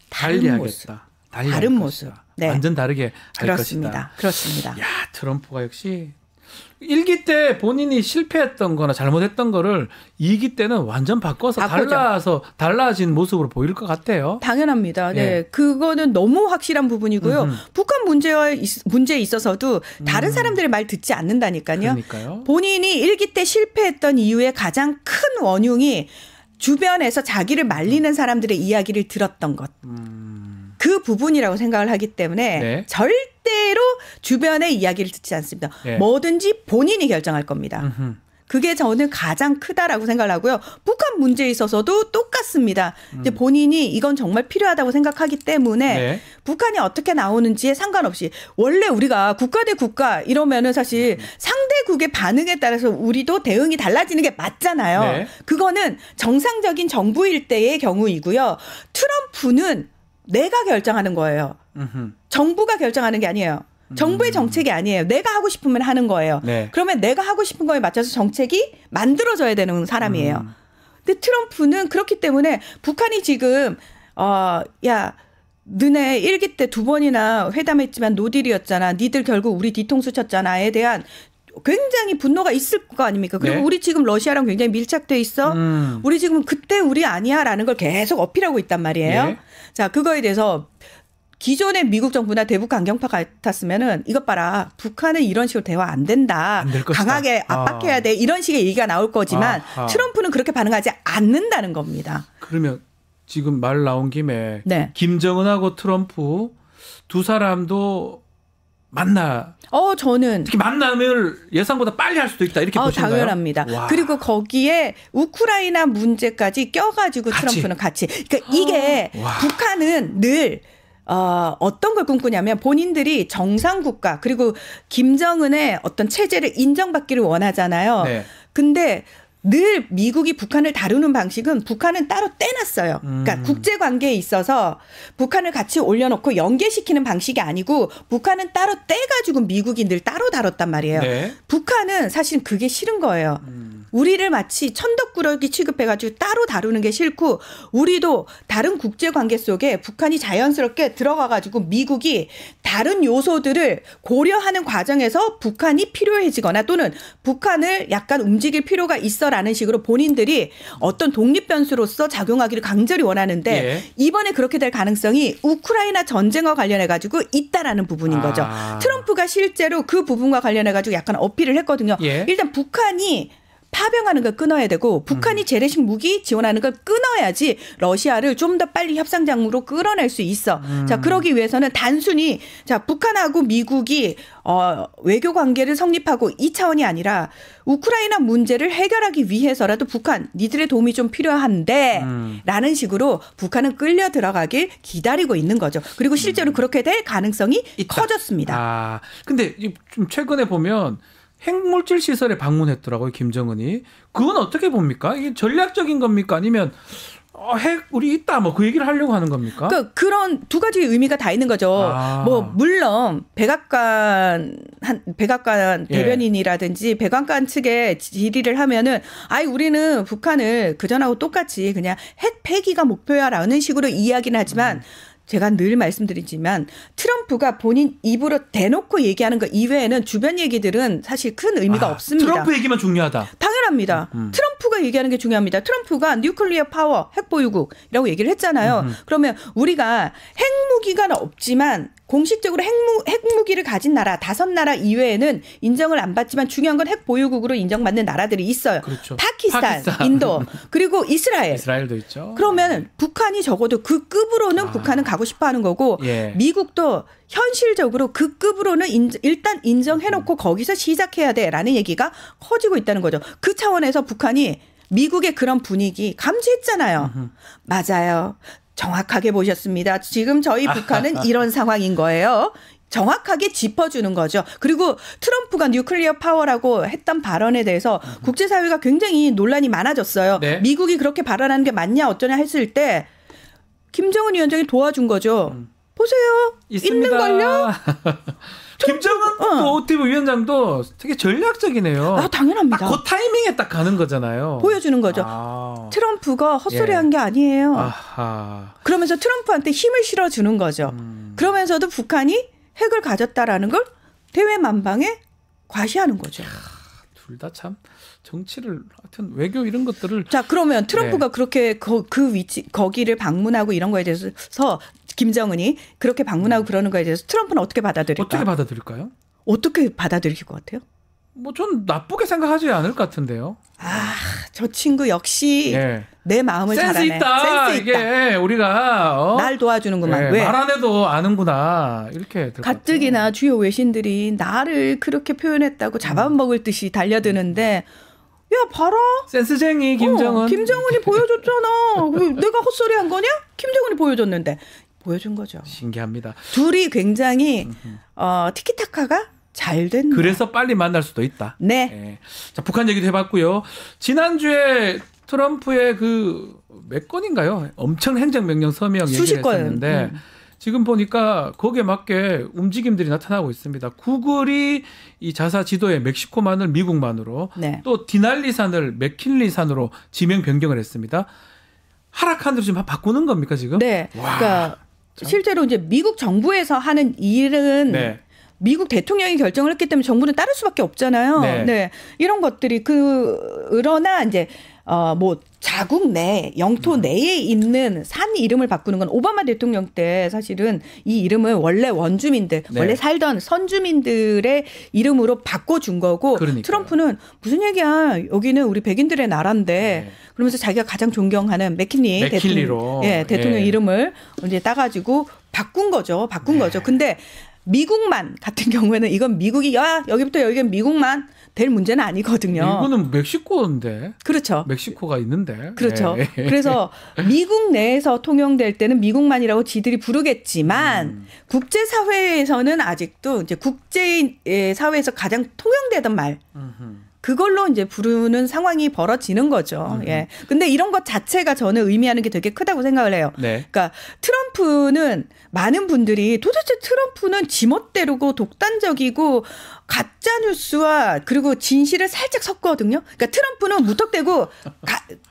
Speaker 6: 다른 모습.
Speaker 1: 달리하겠다.
Speaker 6: 다른 모습. 네.
Speaker 1: 완전 다르게 할
Speaker 6: 그렇습니다.
Speaker 1: 것이다.
Speaker 6: 그렇습니다.
Speaker 1: 야, 트럼프가 역시 1기 때 본인이 실패했던 거나 잘못했던 거를 2기 때는 완전 바꿔서 달라진 모습으로 보일 것 같아요.
Speaker 6: 당연합니다. 네.
Speaker 1: 예.
Speaker 6: 그거는 너무 확실한 부분이고요. 북한 문제에 있어서도 다른 사람들의 말 듣지 않는다니까요.
Speaker 1: 그러니까요.
Speaker 6: 본인이 1기 때 실패했던 이유의 가장 큰 원흉이 주변에서 자기를 말리는 사람들의 이야기를 들었던 것. 그 부분이라고 생각을 하기 때문에
Speaker 1: 네.
Speaker 6: 절대로 주변의 이야기를 듣지 않습니다.
Speaker 1: 네.
Speaker 6: 뭐든지 본인이 결정할 겁니다. 그게 저는 가장 크다라고 생각을 하고요. 북한 문제에 있어서도 똑같습니다. 이제 본인이 이건 정말 필요하다고 생각하기 때문에
Speaker 1: 네.
Speaker 6: 북한이 어떻게 나오는지에 상관없이 원래 우리가 국가 대 국가 이러면은 사실 상대국의 반응에 따라서 우리도 대응이 달라지는 게 맞잖아요.
Speaker 1: 네.
Speaker 6: 그거는 정상적인 정부일 때의 경우이고요. 트럼프는 내가 결정하는 거예요. 정부가 결정하는 게 아니에요. 정부의 정책이 아니에요. 내가 하고 싶으면 하는 거예요.
Speaker 1: 네.
Speaker 6: 그러면 내가 하고 싶은 거에 맞춰서 정책이 만들어져야 되는 사람이에요. 근데 트럼프는 그렇기 때문에 북한이 지금 야 너네 1기 때 2번이나 회담했지만 노딜이었잖아. 니들 결국 우리 뒤통수 쳤잖아에 대한 굉장히 분노가 있을 거 아닙니까? 그리고
Speaker 1: 네.
Speaker 6: 우리 지금 러시아랑 굉장히 밀착돼 있어. 우리 지금 그때 우리 아니야라는 걸 계속 어필하고 있단 말이에요.
Speaker 1: 네.
Speaker 6: 자, 그거에 대해서 기존의 미국 정부나 대북 강경파 같았으면은 이것 봐라. 북한은 이런 식으로 대화 안 된다.
Speaker 1: 안될 것이다.
Speaker 6: 강하게 압박해야 돼. 이런 식의 얘기가 나올 거지만
Speaker 1: 아하.
Speaker 6: 트럼프는 그렇게 반응하지 않는다는 겁니다.
Speaker 1: 그러면 지금 말 나온 김에
Speaker 6: 네.
Speaker 1: 김정은하고 트럼프 두 사람도 만나.
Speaker 6: 저는
Speaker 1: 특히 만남을 예상보다 빨리 할 수도 있다 이렇게 보시나요?
Speaker 6: 당연합니다.
Speaker 1: 와.
Speaker 6: 그리고 거기에 우크라이나 문제까지 껴가지고 트럼프는 같이. 그러니까 이게 북한은 늘 어떤 걸 꿈꾸냐면 본인들이 정상국가 그리고 김정은의 어떤 체제를 인정받기를 원하잖아요.
Speaker 1: 네.
Speaker 6: 근데 늘 미국이 북한을 다루는 방식은 북한은 따로 떼놨어요. 그러니까 국제관계에 있어서 북한을 같이 올려놓고 연계시키는 방식이 아니고 북한은 따로 떼가지고 미국이 늘 따로 다뤘단 말이에요.
Speaker 1: 네.
Speaker 6: 북한은 사실 그게 싫은 거예요. 우리를 마치 천덕꾸러기 취급해가지고 따로 다루는 게 싫고 우리도 다른 국제관계 속에 북한이 자연스럽게 들어가가지고 미국이 다른 요소들을 고려하는 과정에서 북한이 필요해지거나 또는 북한을 약간 움직일 필요가 있어라는 식으로 본인들이 어떤 독립 변수로서 작용하기를 강절히 원하는데
Speaker 1: 예.
Speaker 6: 이번에 그렇게 될 가능성이 우크라이나 전쟁과 관련해가지고 있다라는 부분인 거죠. 트럼프가 실제로 그 부분과 관련해가지고 약간 어필을 했거든요.
Speaker 1: 예.
Speaker 6: 일단 북한이 파병하는 걸 끊어야 되고 북한이 재래식 무기 지원하는 걸 끊어야지 러시아를 좀 더 빨리 협상장으로 끌어낼 수 있어. 자, 그러기 위해서는 단순히 자, 북한하고 미국이 외교 관계를 성립하고 이 차원이 아니라 우크라이나 문제를 해결하기 위해서라도 북한 니들의 도움이 좀 필요한데 라는 식으로 북한은 끌려 들어가길 기다리고 있는 거죠. 그리고 실제로 그렇게 될 가능성이
Speaker 1: 있다.
Speaker 6: 커졌습니다.
Speaker 1: 근데 좀 최근에 보면 핵물질 시설에 방문했더라고요, 김정은이. 그건 어떻게 봅니까? 이게 전략적인 겁니까? 아니면 핵 우리 있다 뭐 그 얘기를 하려고 하는 겁니까?
Speaker 6: 그러니까 그런 두 가지 의미가 다 있는 거죠. 뭐 물론 백악관 대변인이라든지 백악관 측에 질의를 하면은 우리는 북한을 그전하고 똑같이 그냥 핵 폐기가 목표야라는 식으로 이야기는 하지만 제가 늘 말씀드리지만 트럼프가 본인 입으로 대놓고 얘기하는 것 이외에는 주변 얘기들은 사실 큰 의미가 없습니다.
Speaker 1: 트럼프 얘기만 중요하다.
Speaker 6: 당연합니다. 트럼프가 얘기하는 게 중요합니다. 트럼프가 뉴클리어 파워 핵보유국이라고 얘기를 했잖아요. 그러면 우리가 핵무기가 없지만 공식적으로 핵무기를 가진 나라 5나라 이외에는 인정을 안 받지만 중요한 건 핵보유국으로 인정받는 나라들이 있어요.
Speaker 1: 그렇죠.
Speaker 6: 파키스탄, 인도, 그리고 이스라엘.
Speaker 1: 이스라엘도 있죠.
Speaker 6: 그러면 북한이 적어도 그 급으로는 북한은 가고 싶어 하는 거고
Speaker 1: 예.
Speaker 6: 미국도 현실적으로 그 급으로는 일단 인정해놓고 거기서 시작해야 돼라는 얘기가 커지고 있다는 거죠. 그 차원에서 북한이 미국의 그런 분위기 감지했잖아요. 맞아요. 정확하게 보셨습니다. 지금 저희 북한은 이런 상황인 거예요. 정확하게 짚어주는 거죠. 그리고 트럼프가 뉴클리어 파워라고 했던 발언에 대해서 국제사회가 굉장히 논란이 많아졌어요.
Speaker 1: 네.
Speaker 6: 미국이 그렇게 발언하는 게 맞냐 어쩌냐 했을 때 김정은 위원장이 도와준 거죠. 보세요.
Speaker 1: 있습니다.
Speaker 6: 있는걸요?
Speaker 1: 김정은 OTV 위원장도 되게 전략적이네요.
Speaker 6: 당연합니다.
Speaker 1: 딱 그 타이밍에 딱 가는 거잖아요.
Speaker 6: 보여주는 거죠. 트럼프가 헛소리한 게 아니에요. 그러면서 트럼프한테 힘을 실어주는 거죠. 그러면서도 북한이 핵을 가졌다라는 걸 대외만방에 과시하는 거죠.
Speaker 1: 둘 다 참 정치를 하여튼 외교 이런 것들을
Speaker 6: 자 그러면 트럼프가 그렇게 그 위치 거기를 방문하고 이런 거에 대해서 김정은이 그렇게 방문하고 그러는 거에 대해서 트럼프는 어떻게 받아들일까?
Speaker 1: 어떻게 받아들일까요?
Speaker 6: 어떻게 받아들일 것 같아요?
Speaker 1: 뭐 전 나쁘게 생각하지 않을 것 같은데요.
Speaker 6: 저 친구 역시 내 마음을 잘 알네.
Speaker 1: 센스 있다. 이게 우리가
Speaker 6: 날 도와주는구만. 왜?
Speaker 1: 말 안 해도 아는구나. 이렇게
Speaker 6: 가뜩이나 주요 외신들이 나를 그렇게 표현했다고 잡아먹을 듯이 달려드는데 야 봐라.
Speaker 1: 센스쟁이 김정은.
Speaker 6: 김정은이 보여줬잖아. 내가 헛소리한 거냐? 김정은이 보여줬는데. 보여준 거죠.
Speaker 1: 신기합니다.
Speaker 6: 둘이 굉장히 티키타카가 잘 된다.
Speaker 1: 그래서 빨리 만날 수도 있다.
Speaker 6: 네.
Speaker 1: 자, 북한 얘기도 해봤고요. 지난주에 트럼프의 몇 건인가요? 엄청 행정명령 서명 얘기를 했었는데 지금 보니까 거기에 맞게 움직임들이 나타나고 있습니다. 구글이 이 자사 지도에 멕시코만을 미국만으로 또 디날리산을 맥킨리산으로 지명 변경을 했습니다. 하락한 대로 지금 바꾸는 겁니까 지금?
Speaker 6: 네. 그러니까 실제로 이제 미국 정부에서 하는 일은 미국 대통령이 결정을 했기 때문에 정부는 따를 수밖에 없잖아요. 네. 이런 것들이 그러나 이제 뭐 자국 내 영토 내에 있는 산 이름을 바꾸는 건 오바마 대통령 때 사실은 이 이름은 원래 원주민들 원래 살던 선주민들의 이름으로 바꿔준 거고 그러니까요. 트럼프는 무슨 얘기야 여기는 우리 백인들의 나라인데 그러면서 자기가 가장 존경하는 맥킨리 대통령 이름을 이제 따가지고 바꾼 거죠. 근데 미국만 같은 경우에는 이건 미국이 여기부터 여기는 미국만 될 문제는 아니거든요.
Speaker 1: 이거는 멕시코인데.
Speaker 6: 그렇죠.
Speaker 1: 멕시코가 있는데.
Speaker 6: 그렇죠. 그래서 미국 내에서 통용될 때는 미국만이라고 지들이 부르겠지만 국제사회에서는 아직도 이제 국제 사회에서 가장 통용되던 말 그걸로 이제 부르는 상황이 벌어지는 거죠. 예. 근데 이런 것 자체가 저는 의미하는 게 되게 크다고 생각을 해요.
Speaker 1: 네.
Speaker 6: 그러니까 트럼프는 많은 분들이 도대체 트럼프는 지멋대로고 독단적이고 가짜 뉴스와 그리고 진실을 살짝 섞거든요. 그러니까 트럼프는 무턱대고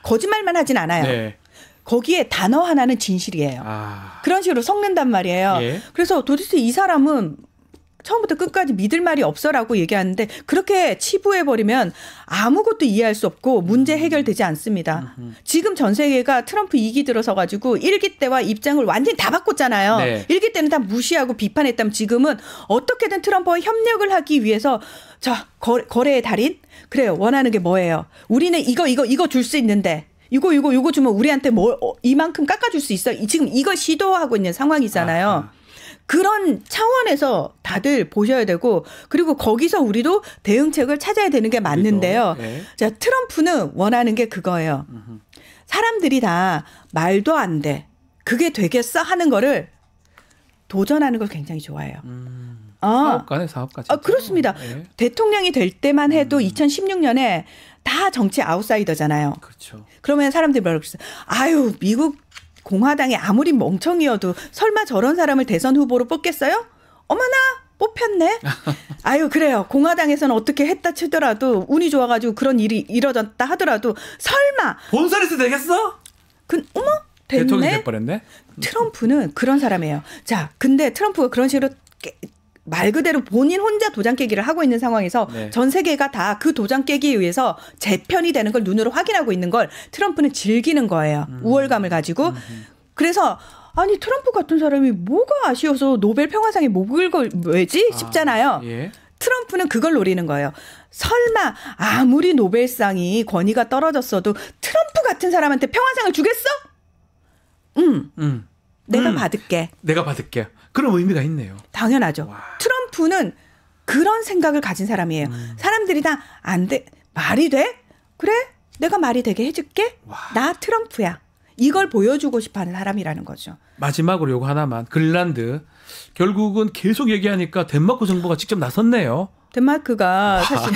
Speaker 6: 거짓말만 하진 않아요.
Speaker 1: 네.
Speaker 6: 거기에 단어 하나는 진실이에요. 그런 식으로 섞는단 말이에요.
Speaker 1: 예.
Speaker 6: 그래서 도대체 이 사람은 처음부터 끝까지 믿을 말이 없어라고 얘기하는데 그렇게 치부해버리면 아무것도 이해할 수 없고 문제 해결되지 않습니다. 지금 전 세계가 트럼프 2기 들어서 가지고 1기 때와 입장을 완전히 다 바꿨잖아요.
Speaker 1: 네.
Speaker 6: 1기 때는 다 무시하고 비판했다면 지금은 어떻게든 트럼프와 협력을 하기 위해서 자 거래의 달인? 그래요. 원하는 게 뭐예요? 우리는 이거 줄 수 있는데 이거 주면 우리한테 이만큼 깎아줄 수 있어. 지금 이걸 시도하고 있는 상황이잖아요.
Speaker 1: 아하.
Speaker 6: 그런 차원에서 다들 보셔야 되고 그리고 거기서 우리도 대응책을 찾아야 되는 게 맞는데요.
Speaker 1: 네.
Speaker 6: 자, 트럼프는 원하는 게 그거예요. 사람들이 다 말도 안 돼. 그게 되겠어 하는 거를 도전하는 걸 굉장히 좋아해요.
Speaker 1: 사업가네, 사업가.
Speaker 6: 그렇습니다.
Speaker 1: 네.
Speaker 6: 대통령이 될 때만 해도 2016년에 다 정치 아웃사이더잖아요.
Speaker 1: 그렇죠.
Speaker 6: 그러면 사람들이 뭐라고 그랬어요? 아유, 미국 공화당이 아무리 멍청이어도 설마 저런 사람을 대선 후보로 뽑겠어요? 어머나 뽑혔네. 아유 그래요. 공화당에서는 어떻게 했다 치더라도 운이 좋아가지고 그런 일이 이뤄졌다 하더라도 설마
Speaker 1: 본선에서 되겠어?
Speaker 6: 어머 됐네.
Speaker 1: 대통령이 돼버렸네.
Speaker 6: 트럼프는 그런 사람이에요. 자, 근데 트럼프가 그런 식으로 말 그대로 본인 혼자 도장 깨기를 하고 있는 상황에서
Speaker 1: 네.
Speaker 6: 전 세계가 다 그 도장 깨기에 의해서 재편이 되는 걸 눈으로 확인하고 있는 걸 트럼프는 즐기는 거예요. 우월감을 가지고. 그래서 아니 트럼프 같은 사람이 뭐가 아쉬워서 노벨 평화상에 목을 걸지 싶잖아요.
Speaker 1: 예.
Speaker 6: 트럼프는 그걸 노리는 거예요. 설마 아무리 노벨상이 권위가 떨어졌어도 트럼프 같은 사람한테 평화상을 주겠어? 내가 받을게.
Speaker 1: 내가 받을게. 그런 의미가 있네요.
Speaker 6: 당연하죠.
Speaker 1: 와.
Speaker 6: 트럼프는 그런 생각을 가진 사람이에요. 사람들이 다 안 돼. 말이 돼? 그래? 내가 말이 되게 해줄게.
Speaker 1: 와.
Speaker 6: 나 트럼프야. 이걸 보여주고 싶어하는 사람이라는 거죠.
Speaker 1: 마지막으로 요거 하나만. 그린란드. 결국은 계속 얘기하니까 덴마크 정부가 직접 나섰네요.
Speaker 6: 덴마크가 사실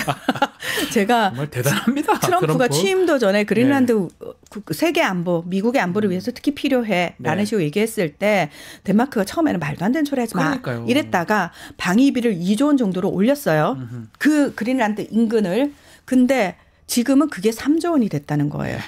Speaker 6: 제가
Speaker 1: 정말 대단합니다.
Speaker 6: 트럼프가
Speaker 1: 트럼프.
Speaker 6: 취임도 전에 그린란드 세계 안보, 미국의 안보를 위해서 특히 필요해라는
Speaker 1: 네.
Speaker 6: 식으로 얘기했을 때 덴마크가 처음에는 말도 안 되는 소리 하지 마.
Speaker 1: 그러니까요.
Speaker 6: 이랬다가 방위비를 2조 원 정도로 올렸어요. 그 그린란드 인근을. 근데 지금은 그게 3조 원이 됐다는 거예요.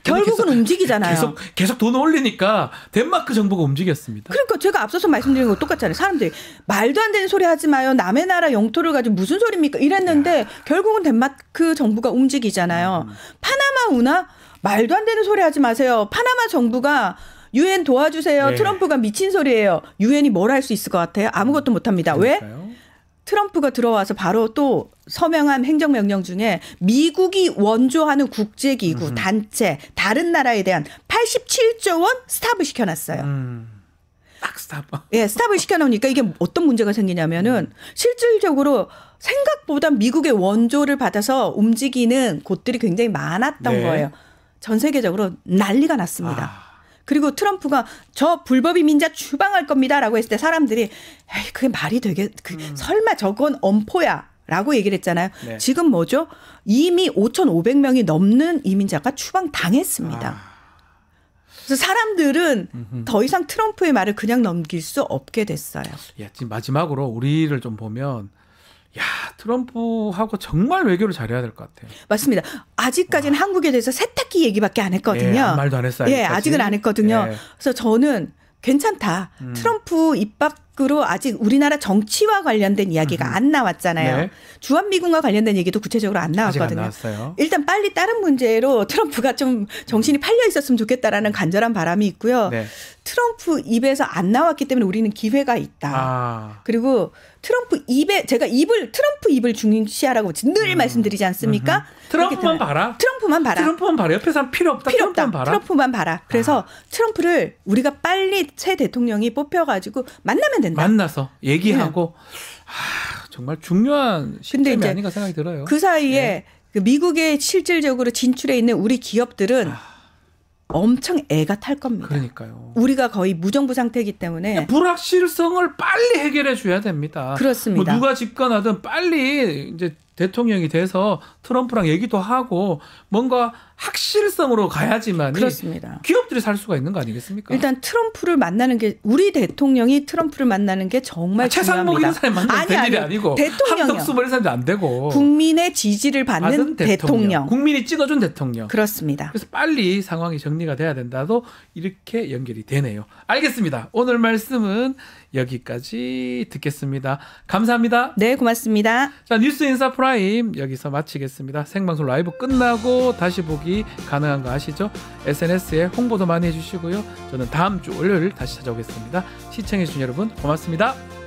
Speaker 6: 결국은
Speaker 1: 계속,
Speaker 6: 움직이잖아요.
Speaker 1: 계속 돈 올리니까 덴마크 정부가 움직였습니다.
Speaker 6: 그러니까 제가 앞서서 말씀드린 거 똑같잖아요. 사람들이 말도 안 되는 소리 하지 마요. 남의 나라 영토를 가지고 무슨 소리입니까? 이랬는데 결국은 덴마크 정부가 움직이잖아요. 파나마 운하 말도 안 되는 소리 하지 마세요. 파나마 정부가 유엔 도와주세요.
Speaker 1: 네.
Speaker 6: 트럼프가 미친 소리예요. 유엔이 뭘 할 수 있을 것 같아요? 아무것도 못합니다. 왜?
Speaker 1: 그러니까요.
Speaker 6: 트럼프가 들어와서 바로 또 서명한 행정명령 중에 미국이 원조하는 국제기구, 단체, 다른 나라에 대한 87조 원 스탑을 시켜놨어요.
Speaker 1: 딱 스탑.
Speaker 6: 예, 스탑을 시켜놓으니까 이게 어떤 문제가 생기냐면은 실질적으로 생각보다 미국의 원조를 받아서 움직이는 곳들이 굉장히 많았던
Speaker 1: 네.
Speaker 6: 거예요. 전 세계적으로 난리가 났습니다. 그리고 트럼프가 저 불법이 민자 추방할 겁니다라고 했을 때 사람들이 에이, 그게 말이 되게 설마 저건 엄포야라고 얘기를 했잖아요.
Speaker 1: 네.
Speaker 6: 지금 뭐죠? 이미 5,500명이 넘는 이민자가 추방 당했습니다. 그래서 사람들은 더 이상 트럼프의 말을 그냥 넘길 수 없게 됐어요.
Speaker 1: 야, 지금 마지막으로 우리를 좀 보면 야, 트럼프하고 정말 외교를 잘해야 될 것 같아요.
Speaker 6: 맞습니다. 아직까지는 한국에 대해서 세탁기 얘기밖에 안 했거든요.
Speaker 1: 예, 아무 말도 안 했어요.
Speaker 6: 예,
Speaker 1: 아직까지.
Speaker 6: 아직은 안 했거든요.
Speaker 1: 예.
Speaker 6: 그래서 저는 괜찮다. 트럼프 입 밖 밖으로 아직 우리나라 정치와 관련된 이야기가 안 나왔잖아요.
Speaker 1: 네.
Speaker 6: 주한미군과 관련된 얘기도 구체적으로 안
Speaker 1: 아직 안
Speaker 6: 나왔거든요.
Speaker 1: 나왔어요.
Speaker 6: 일단 빨리 다른 문제로 트럼프가 좀 정신이 팔려 있었으면 좋겠다라는 간절한 바람이 있고요.
Speaker 1: 네.
Speaker 6: 트럼프 입에서 안 나왔기 때문에 우리는 기회가 있다.
Speaker 1: 아.
Speaker 6: 그리고 트럼프 입에 제가 트럼프 입을 중시하라고 늘 말씀드리지 않습니까?
Speaker 1: 트럼프만 봐라.
Speaker 6: 트럼프만 봐라.
Speaker 1: 트럼프만 봐라. 옆에 사람 필요 없다.
Speaker 6: 필요 없다.
Speaker 1: 트럼프만 봐라.
Speaker 6: 트럼프만 봐라. 그래서 트럼프를 우리가 빨리 새 대통령이 뽑혀가지고 만나면 된다.
Speaker 1: 만나서 얘기하고 정말 중요한 시점이
Speaker 6: 이제
Speaker 1: 아닌가 생각이 들어요.
Speaker 6: 그 사이에 그 미국에 실질적으로 진출해 있는 우리 기업들은 엄청 애가 탈 겁니다.
Speaker 1: 그러니까요.
Speaker 6: 우리가 거의 무정부 상태이기 때문에
Speaker 1: 불확실성을 빨리 해결해 줘야 됩니다.
Speaker 6: 그렇습니다.
Speaker 1: 뭐 누가 집권하든 빨리 이제 대통령이 돼서 트럼프랑 얘기도 하고 뭔가 확실성으로 가야지만
Speaker 6: 그렇습니다.
Speaker 1: 기업들이 살 수가 있는 거 아니겠습니까?
Speaker 6: 일단 트럼프를 만나는 게 우리 대통령이 트럼프를 만나는 게 정말
Speaker 1: 최상목
Speaker 6: 중요합니다.
Speaker 1: 이런 사람이 만나면 될 일이 아니고
Speaker 6: 대통령이요.
Speaker 1: 한덕수 뭐 이런 사람도 안 되고
Speaker 6: 국민의 지지를 받는 대통령.
Speaker 1: 국민이 찍어준 대통령.
Speaker 6: 그렇습니다.
Speaker 1: 그래서 빨리 상황이 정리가 돼야 된다도 이렇게 연결이 되네요. 알겠습니다. 오늘 말씀은 여기까지 듣겠습니다. 감사합니다.
Speaker 6: 네, 고맙습니다.
Speaker 1: 자, 뉴스 인사 프라임 여기서 마치겠습니다. 생방송 라이브 끝나고 다시 보기 가능한 거 아시죠? SNS에 홍보도 많이 해주시고요. 저는 다음 주 월요일 다시 찾아오겠습니다. 시청해주신 여러분 고맙습니다.